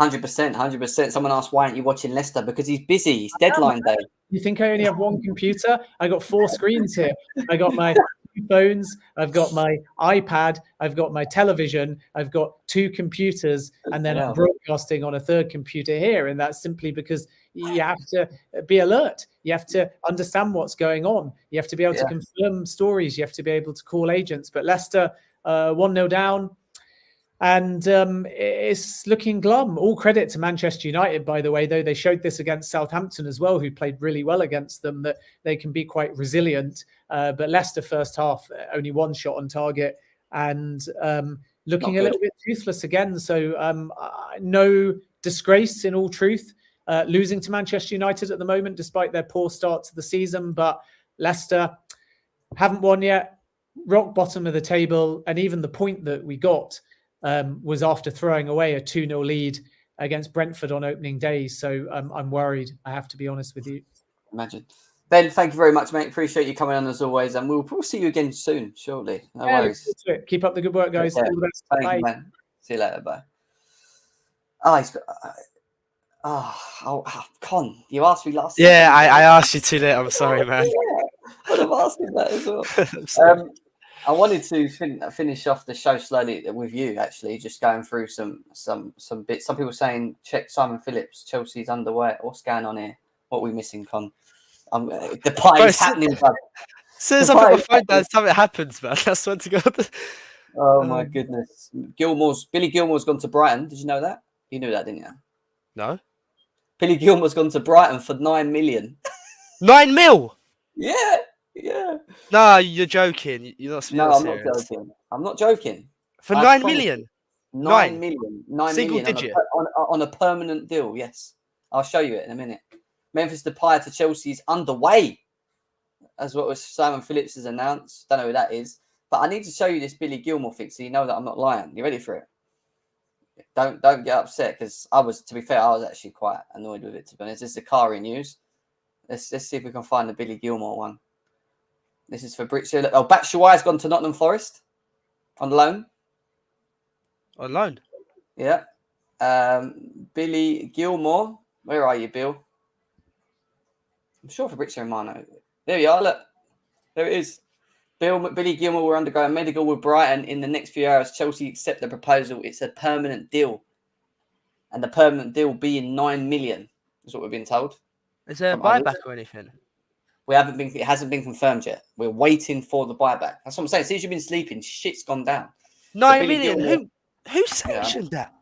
100%. Someone asked, why aren't you watching Leicester? Because he's busy. It's deadline day. You think I only have one computer? I got 4 screens here. I got my phones, I've got my iPad, I've got my television, I've got 2 computers, and then I'm broadcasting on a 3rd computer here. And that's simply because you have to be alert. You have to understand what's going on. You have to be able to confirm stories. You have to be able to call agents. But Leicester 1-0 down. And it's looking glum. All credit to Manchester United, by the way, though. They showed this against Southampton as well, who played really well against them, that they can be quite resilient. But Leicester first half, only 1 shot on target and looking a little bit toothless again. So no disgrace in all truth, losing to Manchester United at the moment, despite their poor start to the season. But Leicester haven't won yet, rock bottom of the table. And even the point that we got was after throwing away a 2-0 lead against Brentford on opening day. So I'm worried, I have to be honest with you. Imagine. Ben, thank you very much, mate. Appreciate you coming on as always. And we'll probably see you again soon, shortly. No worries. Keep up the good work, guys. Yeah. All the best. Thank Bye. you, man. See you later. Bye. Oh, he's got... Con, you asked me last Yeah, I asked you too late. I'm sorry, man. I would have asked him that as well. I wanted to finish off the show slowly with you, actually, just going through some bits. Some people saying, check Simon Phillips, Chelsea's underway. What's going on here? What are we missing, Con? The pie is happening, bro. As soon as I put my phone down, something happens, man. I swear to God. Oh, my goodness. Billy Gilmore's gone to Brighton. Did you know that? You knew that, didn't you? No. Billy Gilmore's gone to Brighton for 9 million. 9 mil? Yeah. No, you're joking. You're not No, I'm serious. not joking. I'm not joking. For 9 million? 9 million. 9 Single million digit? on a permanent deal, yes. I'll show you it in a minute. Memphis Depay to Chelsea is underway, as what was Simon Phillips has announced. Don't know who that is. But I need to show you this Billy Gilmore fix so you know that I'm not lying. You ready for it? Don't get upset, because to be fair, I was actually quite annoyed with it, to be honest. This is Zakaria news. Let's see if we can find the Billy Gilmore one. This is for Britshire. Oh, Batshuayi's gone to Nottingham Forest on loan. On loan? Yeah. Billy Gilmore. Where are you, Bill? I'm sure for Britshire and Mano. There you are. Look. There it is. Billy Gilmore will undergo a medical with Brighton in the next few hours. Chelsea accept the proposal. It's a permanent deal. And the permanent deal being 9 million is what we've been told. Is there a buyback or anything? It hasn't been confirmed yet. We're waiting for the buyback. That's what I'm saying. Since you've been sleeping, shit's gone down. 9 million? Who sanctioned that?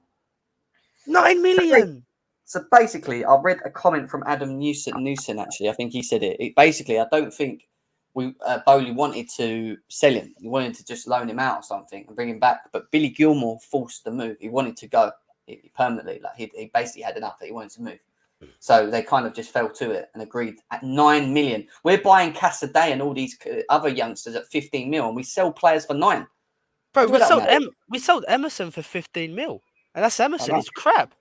9 million? So basically, I read a comment from Adam Newson, actually. I think he said it. Basically, I don't think Bowley wanted to sell him. He wanted to just loan him out or something and bring him back. But Billy Gilmore forced the move. He wanted to go permanently. Like he basically had enough that he wanted to move. So they kind of just fell to it and agreed at 9 million. We're buying Casadei and all these other youngsters at 15 mil, and we sell players for 9. Bro, we sold Emerson for 15 mil, and that's Emerson. He's crap.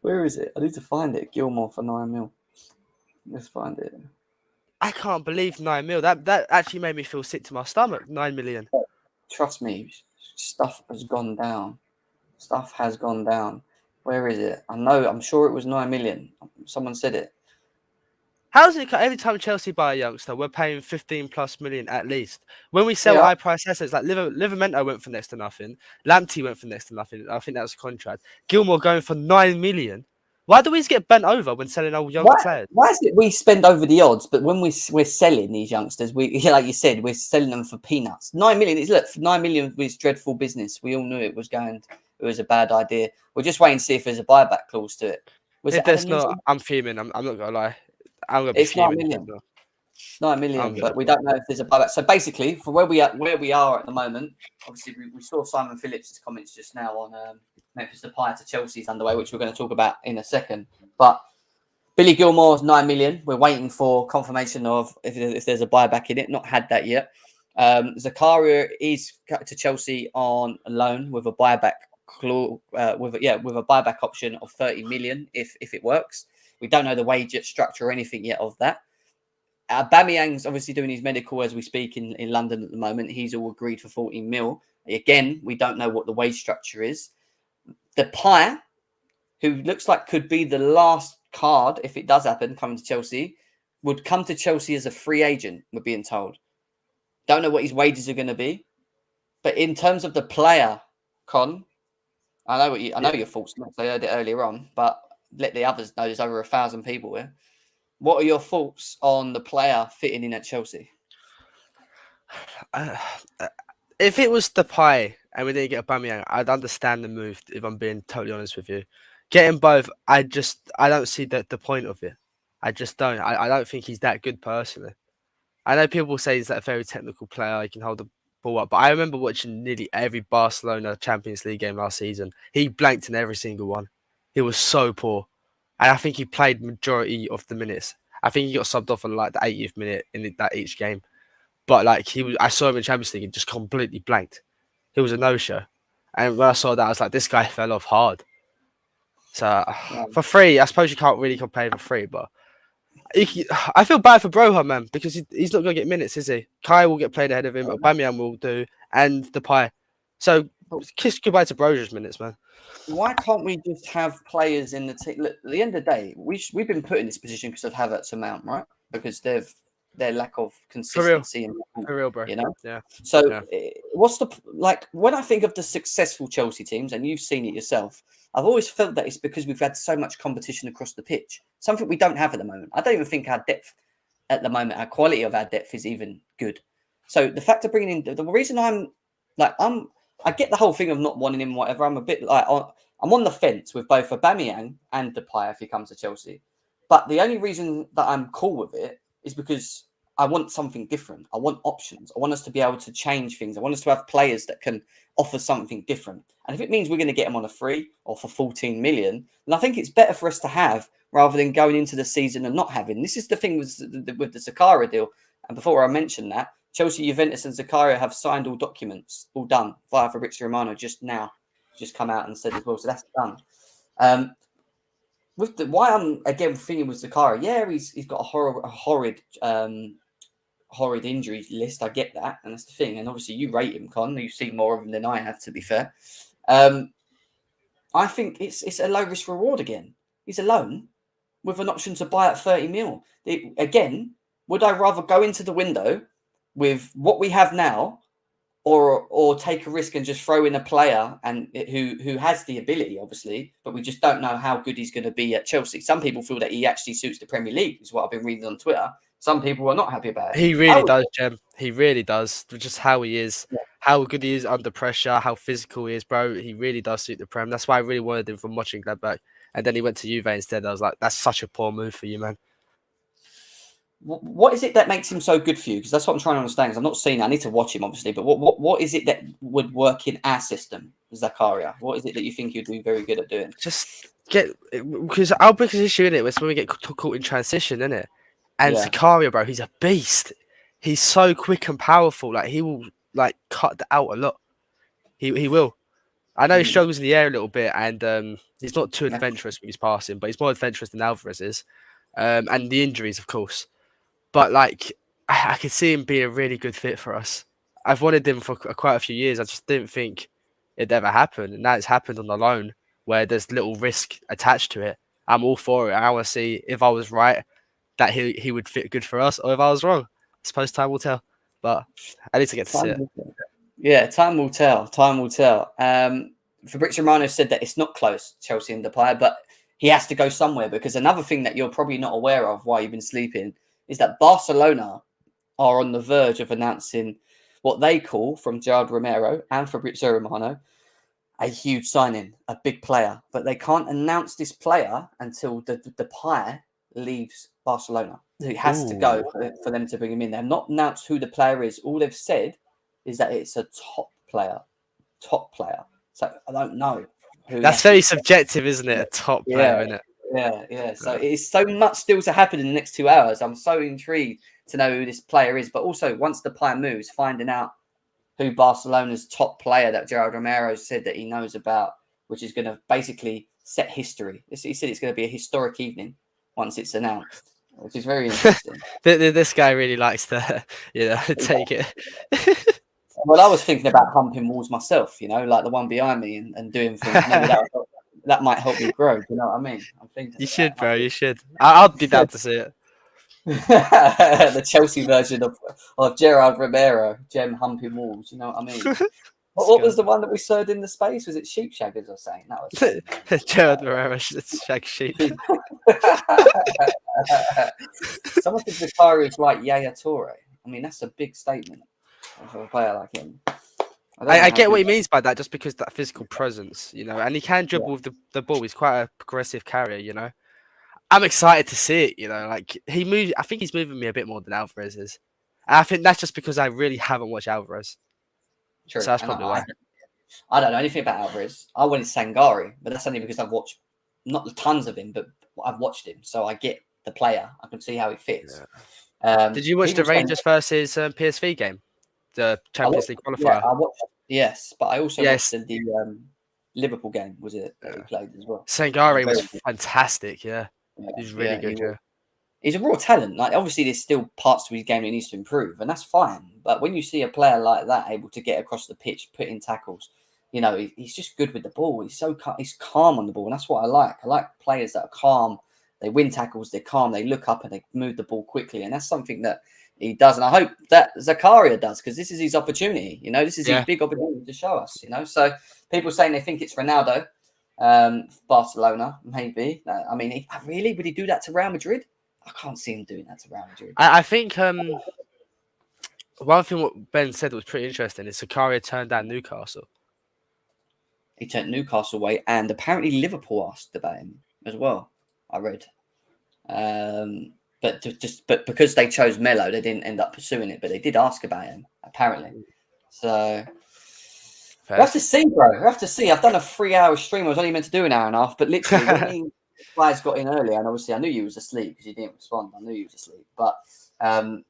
Where is it? I need to find it. Gilmore for 9 mil. Let's find it. I can't believe 9 mil. That actually made me feel sick to my stomach. 9 million. Trust me, stuff has gone down. Stuff has gone down. Where is it? I'm sure it was 9 million. Someone said it. How is it every time Chelsea buy a youngster, we're paying 15 plus million at least? When we sell high price assets, like Livramento went for next to nothing, Lamptey went for next to nothing. I think that was a contract. Gilmore going for 9 million. Why do we just get bent over when selling old young players? Why is it we spend over the odds, but when we're selling these youngsters, we like you said, we're selling them for peanuts. 9 million is 9 million was dreadful business. We all knew it was a bad idea. We're just waiting to see if there's a buyback clause to it. If there's not, I'm fuming. I'm not gonna lie. I'm gonna be fuming. 9 million. 9 million, but we don't know if there's a buyback. So basically, for where we are at the moment, obviously we saw Simon Phillips' comments just now on Memphis Depay to Chelsea's underway, which we're going to talk about in a second. But Billy Gilmore's 9 million. We're waiting for confirmation of if there's a buyback in it. Not had that yet. Zakaria is to Chelsea on loan with a buyback clause, with a buyback option of 30 million if it works. We don't know the wage structure or anything yet of that. Aubameyang's obviously doing his medical as we speak in London at the moment. He's all agreed for 14 mil. Again, we don't know what the wage structure is. Depay, who looks like could be the last card if it does happen coming to Chelsea, would come to Chelsea as a free agent, we're being told. Don't know what his wages are going to be. But in terms of the player, Con, I know your thoughts. I heard it earlier on, but let the others know there's over 1,000 people here. What are your thoughts on the player fitting in at Chelsea? If it was Depay and we didn't get Aubameyang, I'd understand the move, if I'm being totally honest with you. Getting both, I don't see the point of it. I just don't. I don't think he's that good personally. I know people say he's a very technical player. He can hold the ball up. But I remember watching nearly every Barcelona Champions League game last season. He blanked in every single one. He was so poor. And I think he played majority of the minutes. I think he got subbed off on like the 80th minute in that each game. But like I saw him in Champions League and just completely blanked. He was a no-show. And when I saw that, I was like, this guy fell off hard. So for free, I suppose you can't really complain for free, but I feel bad for Broha, man, because he's not going to get minutes, is he? Kai will get played ahead of him, Aubameyang will do, and Depay. So kiss goodbye to Broja's minutes, man. Why can't we just have players in the team? Look, at the end of the day, we've been put in this position because of Havertz and Mount, right? Because their lack of consistency. For real, bro. You know? Yeah. So what's when I think of the successful Chelsea teams, and you've seen it yourself, I've always felt that it's because we've had so much competition across the pitch, something we don't have at the moment. I don't even think our depth at the moment, our quality of our depth is even good. So the fact of bringing in, the reason I get the whole thing of not wanting him, whatever. I'm a bit like, I'm on the fence with both Aubameyang and Depay if he comes to Chelsea. But the only reason that I'm cool with it is because I want something different. I want options. I want us to be able to change things. I want us to have players that can offer something different. And if it means we're going to get them on a free or for 14 million, then I think it's better for us to have rather than going into the season and not having. This is the thing with the Zakaria deal. And before I mention that, Chelsea, Juventus and Zakaria have signed all documents, all done via Fabrizio Romano just come out and said as well. So that's done. Why I'm again thinking with Zakaria, he's got a horrid injury list. I get that, and that's the thing. And obviously, you rate him, Con. You've seen more of him than I have, to be fair. I think it's a low risk reward again. He's a loan with an option to buy at 30 mil. Again, would I rather go into the window with what we have now, or take a risk and just throw in a player and who has the ability, obviously, but we just don't know how good he's going to be at Chelsea. Some people feel that he actually suits the Premier League, is what I've been reading on Twitter. Some people are not happy about it. He really does, Jem. He really does. Just how he is, how good he is under pressure, how physical he is, bro. He really does suit the Prem. That's why I really wanted him from watching Gladbach. And then he went to Juve instead. I was like, that's such a poor move for you, man. What is it that makes him so good for you? Because that's what I'm trying to understand. Because I'm not seeing it. I need to watch him, obviously. But what is it that would work in our system, Zakaria? What is it that you think he'd be very good at doing? Just because our biggest issue in it was when we get caught in transition, isn't it? And Zakaria, bro, he's a beast. He's so quick and powerful. Like he will cut out a lot. He will. I know he struggles in the air a little bit, and he's not too adventurous with his passing, but he's more adventurous than Alvarez is. And the injuries, of course. But I could see him being a really good fit for us. I've wanted him for quite a few years. I just didn't think it'd ever happen. And now it's happened on the loan where there's little risk attached to it. I'm all for it. I want to see if I was right that he would fit good for us, or if I was wrong. I suppose time will tell. But I need to get to see it. Yeah, time will tell. Time will tell. Fabrizio Romano said that it's not close, Chelsea and Depay, but he has to go somewhere, because another thing that you're probably not aware of while you've been sleeping is that Barcelona are on the verge of announcing what they call, from Gerard Romero and Fabrizio Romano, a huge signing, a big player. But they can't announce this player until the Depay leaves Barcelona. It has to go for them to bring him in. They've not announced who the player is. All they've said is that it's a top player. So I don't know. That's very subjective, isn't it? A top player, isn't it? Yeah. So it's so much still to happen in the next 2 hours. I'm so intrigued to know who this player is. But also, once the player moves, finding out who Barcelona's top player that Gerard Romero said that he knows about, which is going to basically set history. He said it's going to be a historic evening once it's announced, which is very interesting. This guy really likes to, take it. Well, I was thinking about humping walls myself, like the one behind me, and doing things. Maybe that might help me grow. Do you know what I mean? I'm thinking. You should, bro. You should. I'll be down to see it. The Chelsea version of Gerard Romero, Gem humping walls. You know what I mean? What was the one that we served in the space? Was it sheep shaggers or something? That was Gerard Romero shag sheep. Someone said Zakaria is like Yaya Toure. I mean, that's a big statement for a player like him. I get what he means by that, just because that physical presence, and he can dribble with the ball. He's quite a progressive carrier, I'm excited to see it, like he moves. I think he's moving me a bit more than Alvarez is. And I think that's just because I really haven't watched Alvarez. True. So that's probably why. I don't know anything about Alvarez. I wanted Sangari, but that's only because I've watched not tons of him, but I've watched him, so I get the player. I can see how he fits. Yeah. Did you watch the Rangers versus PSV game, the Champions League qualifier? Yeah, I watched. Yes, but I also watched the Liverpool game. Was it that he played as well? Sangari was fantastic. Yeah. He's really good. He's a raw talent. Like, obviously, there's still parts to his game that he needs to improve, and that's fine. But when you see a player like that able to get across the pitch, put in tackles, he's just good with the ball. He's calm on the ball, and that's what I like. I like players that are calm. They win tackles. They're calm. They look up and they move the ball quickly, and that's something that he does. And I hope that Zakaria does, because this is his opportunity. This is his big opportunity to show us. So people saying they think it's Ronaldo. Barcelona, maybe. I mean, really? Would he do that to Real Madrid? I can't see him doing that to Real Madrid. I think one thing what Ben said was pretty interesting is Zakaria turned down Newcastle. He turned Newcastle away, and apparently Liverpool asked about him as well. I read, but because they chose Melo, they didn't end up pursuing it. But they did ask about him, apparently. So. We have to see, bro. We have to see. I've done a 3-hour stream. I was only meant to do an hour and a half, but literally, when guys got in earlier, and obviously I knew you was asleep because you didn't respond. I knew you was asleep, but and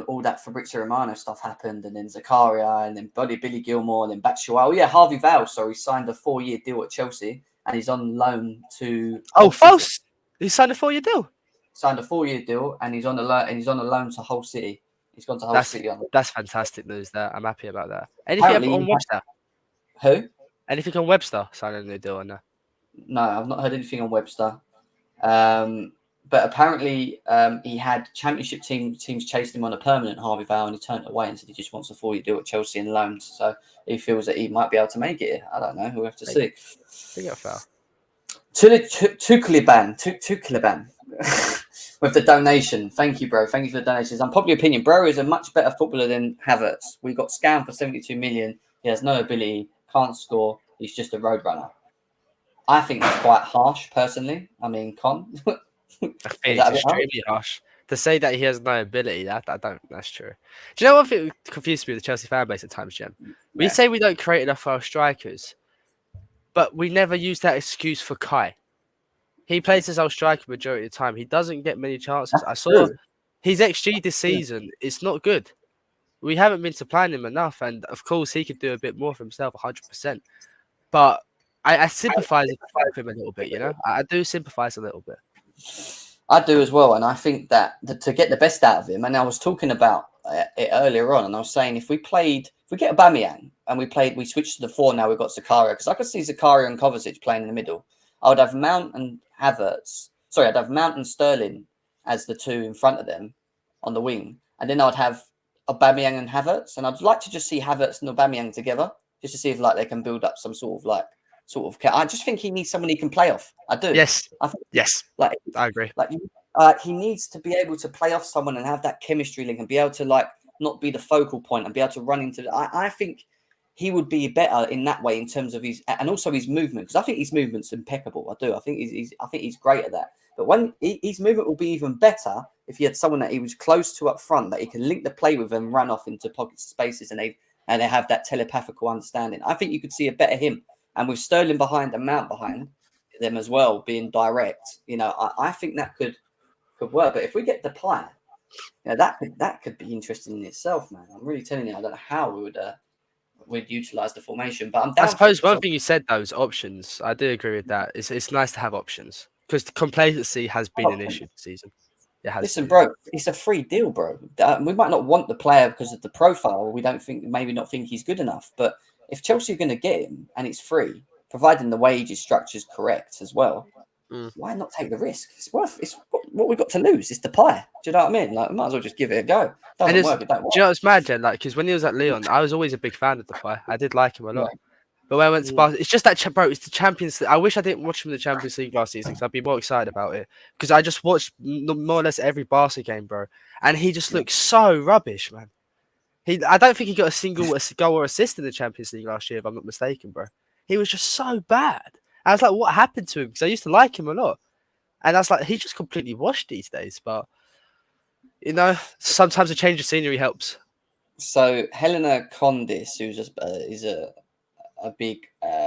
all that Fabrizio Romano stuff happened, and then Zakaria, and then Billy Gilmore, and then Batshuayi. Oh yeah, Harvey Vale. Sorry, signed a 4-year deal at Chelsea, and he's on loan to. Oh, false! He signed a 4-year deal. Signed a 4-year deal, and he's on a loan to Hull City. He's gone to Hull City. That's fantastic news. There, I'm happy about that. Anything on Webster? Who? Anything on Webster signing a new deal on there? No, I've not heard anything on Webster. But apparently, he had championship teams chased him on a permanent, Harvey Vale, and he turned it away and said he just wants a 4-year deal at Chelsea and loans. So he feels that he might be able to make it. I don't know. We'll have to see. Tukliban. With the donation. Thank you, bro. Thank you for the donations. Unpopular opinion. Bro is a much better footballer than Havertz. We got scammed for 72 million. He has no ability, can't score. He's just a roadrunner. I think that's quite harsh, personally. I mean, Con. I think it's extremely harsh. To say that he has no ability, that's true. Do you know what thing confused me with the Chelsea fan base at times, Jim? We say we don't create enough for our strikers, but we never use that excuse for Kai. He plays as our striker majority of the time. He doesn't get many chances. I saw his XG this season. It's not good. We haven't been supplying him enough, and of course he could do a bit more for himself, 100%. But I sympathise with him a little bit. I do sympathise a little bit. I do as well, and I think that to get the best out of him, and I was talking about it earlier on, and I was saying if we get Aubameyang and we switched to the 4 now, we've got Zakaria, because I could see Zakaria and Kovacic playing in the middle. I would have Mount and Havertz. Sorry, I'd have Mount and Sterling as the 2 in front of them on the wing, and then I'd have Aubameyang and Havertz, and I'd like to just see Havertz and Aubameyang together, just to see if they can build up some sort of sort of. I just think he needs someone he can play off. I do. Yes. I think, Yes. like I agree. he needs to be able to play off someone and have that chemistry link and be able to not be the focal point and be able to run into. I think he would be better in that way in terms of his and also his movement, because I think his movement's impeccable. I do. I think he's great at that. But when his movement will be even better if he had someone that he was close to up front that he can link the play with and run off into pockets of spaces and they have that telepathical understanding. I think you could see a better him, and with Sterling behind and Mount behind them as well, being direct. I think that could work. But if we get Depay, that could be interesting in itself, man. I'm really telling you, I don't know how we'd utilize the formation, but I'm down. I suppose one thing you said though is options. I do agree with that. It's nice to have options because complacency has been an issue this season. Listen, bro, it's a free deal, bro. We might not want the player because of the profile. We maybe not think he's good enough. But if Chelsea are going to get him and it's free, providing the wages structure is correct as well, why not take the risk? It's what we've got to lose. It's the pie. Do you know what I mean? Like, might as well just give it a go. Doesn't work. It don't work. Do you know what's mad, Jen? Like, because when he was at Lyon, I was always a big fan of the player. I did like him a lot. But when I went to Barca, it's just that, bro, it's the Champions League. I wish I didn't watch him in the Champions League last season because I'd be more excited about it. Because I just watched more or less every Barca game, bro. And he just looked so rubbish, man. I don't think he got a single goal or assist in the Champions League last year, if I'm not mistaken, bro. He was just so bad. I was like, what happened to him? Because I used to like him a lot. And I was like, he just completely washed these days. But, sometimes a change of scenery helps. So Helena Condis, who's is a big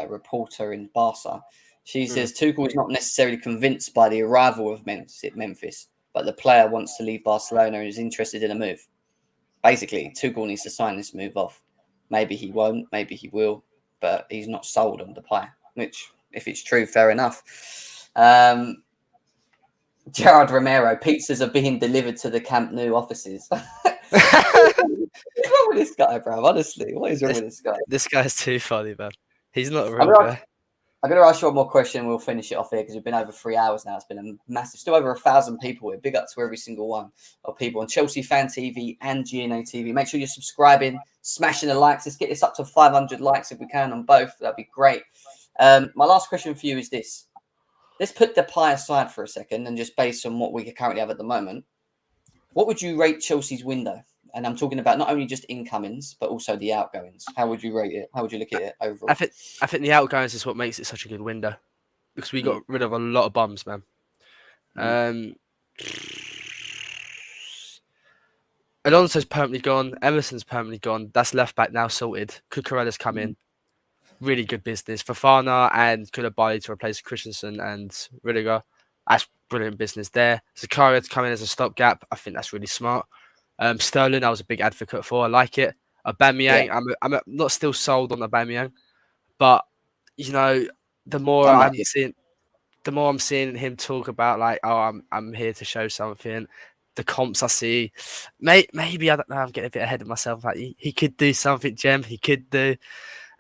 reporter in Barca, she says Tuchel is not necessarily convinced by the arrival of Memphis, but the player wants to leave Barcelona and is interested in a move. Basically, Tuchel needs to sign this move off. Maybe he won't, maybe he will, but he's not sold on the player, which, if it's true, fair enough. Gerard Romero, pizzas are being delivered to the Camp Nou offices. What's wrong with this guy, bro? Honestly, what is wrong with this guy? This guy's too funny, man. He's not a real guy. I'm going to ask you one more question. We'll finish it off here because we've been over 3 hours now. It's been a massive, still over 1,000 people here. Big up to every single one of people on Chelsea Fan TV and GNA TV. Make sure you're subscribing, smashing the likes. Let's get this up to 500 likes if we can on both. That'd be great. My last question for you is this. Let's put the pie aside for a second and just based on what we currently have at the moment, what would you rate Chelsea's window? And I'm talking about not only just incomings, but also the outgoings. How would you rate it? How would you look at it overall? I think the outgoings is what makes it such a good window because we got rid of a lot of bums, man. Alonso's permanently gone. Emerson's permanently gone. That's left back now sorted. Cucurella's come in. Really good business. Fofana and Koulibaly to replace Christensen and Rudiger. That's brilliant business there. Zakaria to come in as a stopgap. I think that's really smart. Sterling, I was a big advocate for. I like it. Aubameyang, I'm not still sold on Aubameyang, but the more I'm seeing him talk about like, oh, I'm here to show something. The comps I see, maybe I don't know. I'm getting a bit ahead of myself. Like he could do something, Jem. He could do.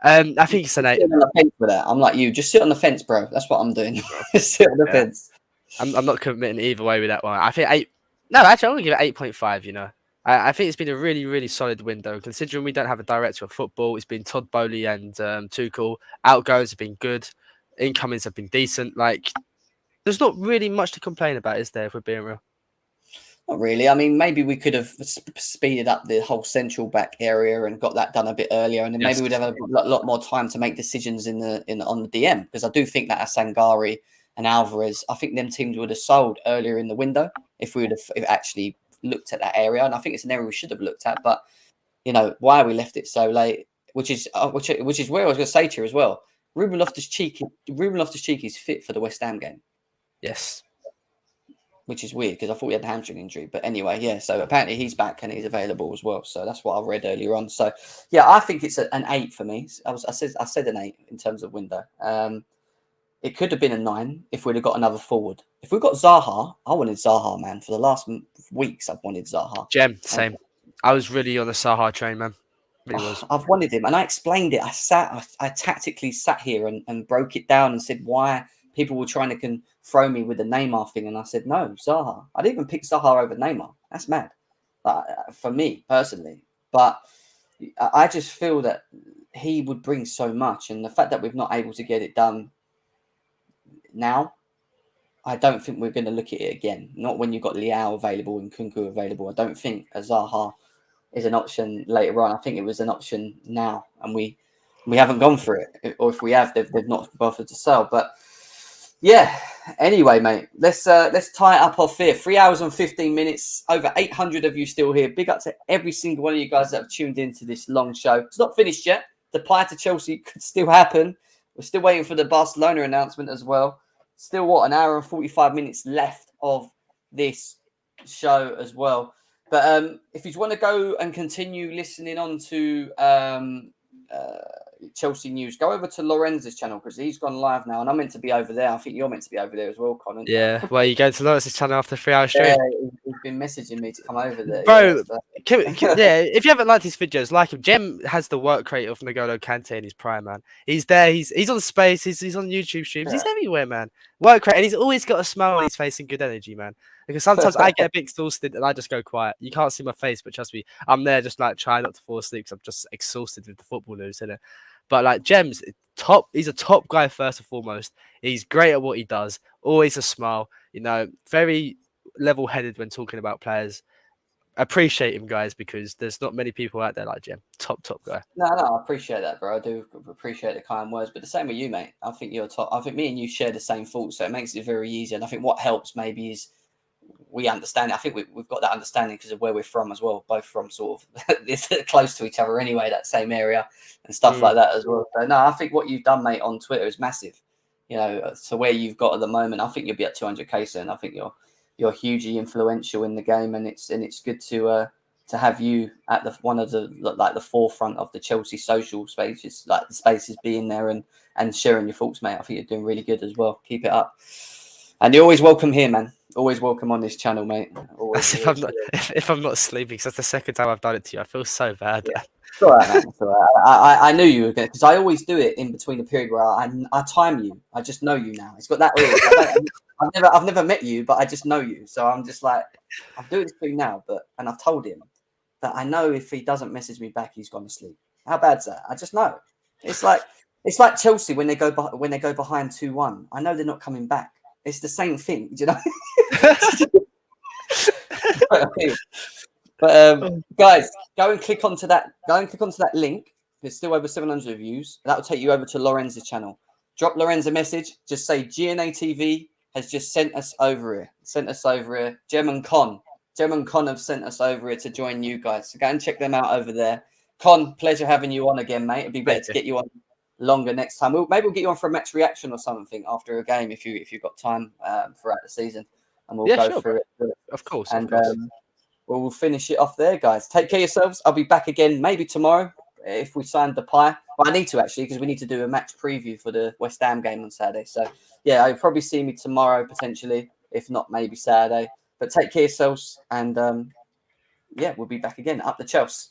I think it's an 8. On the fence for that. I'm like you. Just sit on the fence, bro. That's what I'm doing. Sit on the fence. I'm not committing either way with that one. I think 8. No, actually, I'm gonna give it 8.5. I think it's been a really, really solid window. Considering we don't have a director of football, it's been Todd Bowley and Tuchel. Outgoings have been good. Incomings have been decent. Like, there's not really much to complain about, is there, if we're being real? Not really. I mean, maybe we could have speeded up the whole central back area and got that done a bit earlier, and then maybe we'd have a lot more time to make decisions on the DM. Because I do think that Sangari and Alvarez, I think them teams would have sold earlier in the window if we would have actually looked at that area. And I think it's an area we should have looked at. But why we left it so late, which is where I was going to say to you as well. Ruben Loftus-Cheek is fit for the West Ham game. Yes. Which is weird because I thought we had a hamstring injury. But anyway, yeah. So apparently he's back and he's available as well. So that's what I read earlier on. So yeah, I think it's an 8 for me. I said an 8 in terms of window. It could have been a 9 if we'd have got another forward. If we got Zaha, I wanted Zaha, man. For the last weeks, I've wanted Zaha. Jem, same. I was really on the Zaha train, man. Really was. I've wanted him, and I explained it. I tactically sat here and broke it down and said why people were trying to throw me with the Neymar thing, and I said no, Zaha. I'd even pick Zaha over Neymar. That's mad, for me personally. But I just feel that he would bring so much. And the fact that we're not able to get it done now, I don't think we're going to look at it again. Not when you've got Leao available and Kunku available. I don't think Zaha is an option later on. I think it was an option now, and we haven't gone for it. Or if we have, they've not bothered to sell. But yeah. Anyway, mate, let's tie it up off here. 3 hours and 15 minutes. Over 800 of you still here. Big up to every single one of you guys that have tuned into this long show. It's not finished yet. The pie to Chelsea could still happen. We're still waiting for the Barcelona announcement as well. Still, what, an hour and 45 minutes left of this show as well. But if you want to go and continue listening on to Chelsea news, go over to Lorenz's channel because he's gone live now, and I'm meant to be over there. I think you're meant to be over there as well, Colin. Yeah, well, you going to Lorenz's channel after 3 hours stream? Yeah, he's been messaging me to come over there, bro. Yeah, Yeah, if you haven't liked his videos, like him. Jem has the work rate of N'Golo Kante in his prime, man. He's there. He's on Space. He's on YouTube streams. He's everywhere, man. Work rate, and he's always got a smile on his face and good energy, man. Because sometimes I get a bit exhausted and I just go quiet. You can't see my face, but trust me, I'm there just like trying not to fall asleep because I'm just exhausted with the football news, innit? But like Jem's top, he's a top guy first and foremost. He's great at what he does. Always a smile, you know, very level-headed when talking about players. Appreciate him, guys, because there's not many people out there like Jem. Top guy. No, I appreciate that, bro. I do appreciate the kind words, but the same with you, mate. I think you're top. I think me and you share the same thoughts, so it makes it very easy. And I think what helps maybe is we understand. I think we've got that understanding because of where we're from as well. Both from sort of this close to each other anyway, that same area and stuff like that as well. So no, I think what you've done, mate, on Twitter is massive. You know, to where you've got at the moment, I think you'll be at 200k soon. I think you're hugely influential in the game, and it's good to have you at one of the forefront of the Chelsea social spaces, like the spaces being there and sharing your thoughts, mate. I think you're doing really good as well. Keep it up, and you're always welcome here, man. Always welcome on this channel, mate. Always, if I'm not sleeping, because that's the second time I've done it to you. I feel so bad. Yeah. It's all right, man. It's all right. I knew you were going to, because I always do it in between the period where I time you. I just know you now. It's got that weird. I've never met you, but I just know you. So I'm just like, I'm doing this thing now, and I've told him that I know if he doesn't message me back, he's gone to sleep. How bad's that? I just know. It's like Chelsea when they go behind 2-1. I know they're not coming back. It's the same thing, do you know? But guys, go and click onto that. Go and click onto that link. There's still over 700 views. That will take you over to Lorenz's channel. Drop Lorenz a message. Just say GNA TV has just sent us over here. Jem and Con have sent us over here to join you guys. So go and check them out over there. Con, pleasure having you on again, mate. It'd be better to get you on longer next time. Maybe we'll get you on for a match reaction or something after a game if you've got time throughout the season, and we'll go through it. Of course. And we'll finish it off there, guys. Take care of yourselves. I'll be back again maybe tomorrow if we sign Depay. Well, I need to actually because we need to do a match preview for the West Ham game on Saturday. So yeah, you'll probably see me tomorrow potentially, if not maybe Saturday. But take care of yourselves, and yeah, we'll be back again. Up the Chelsea.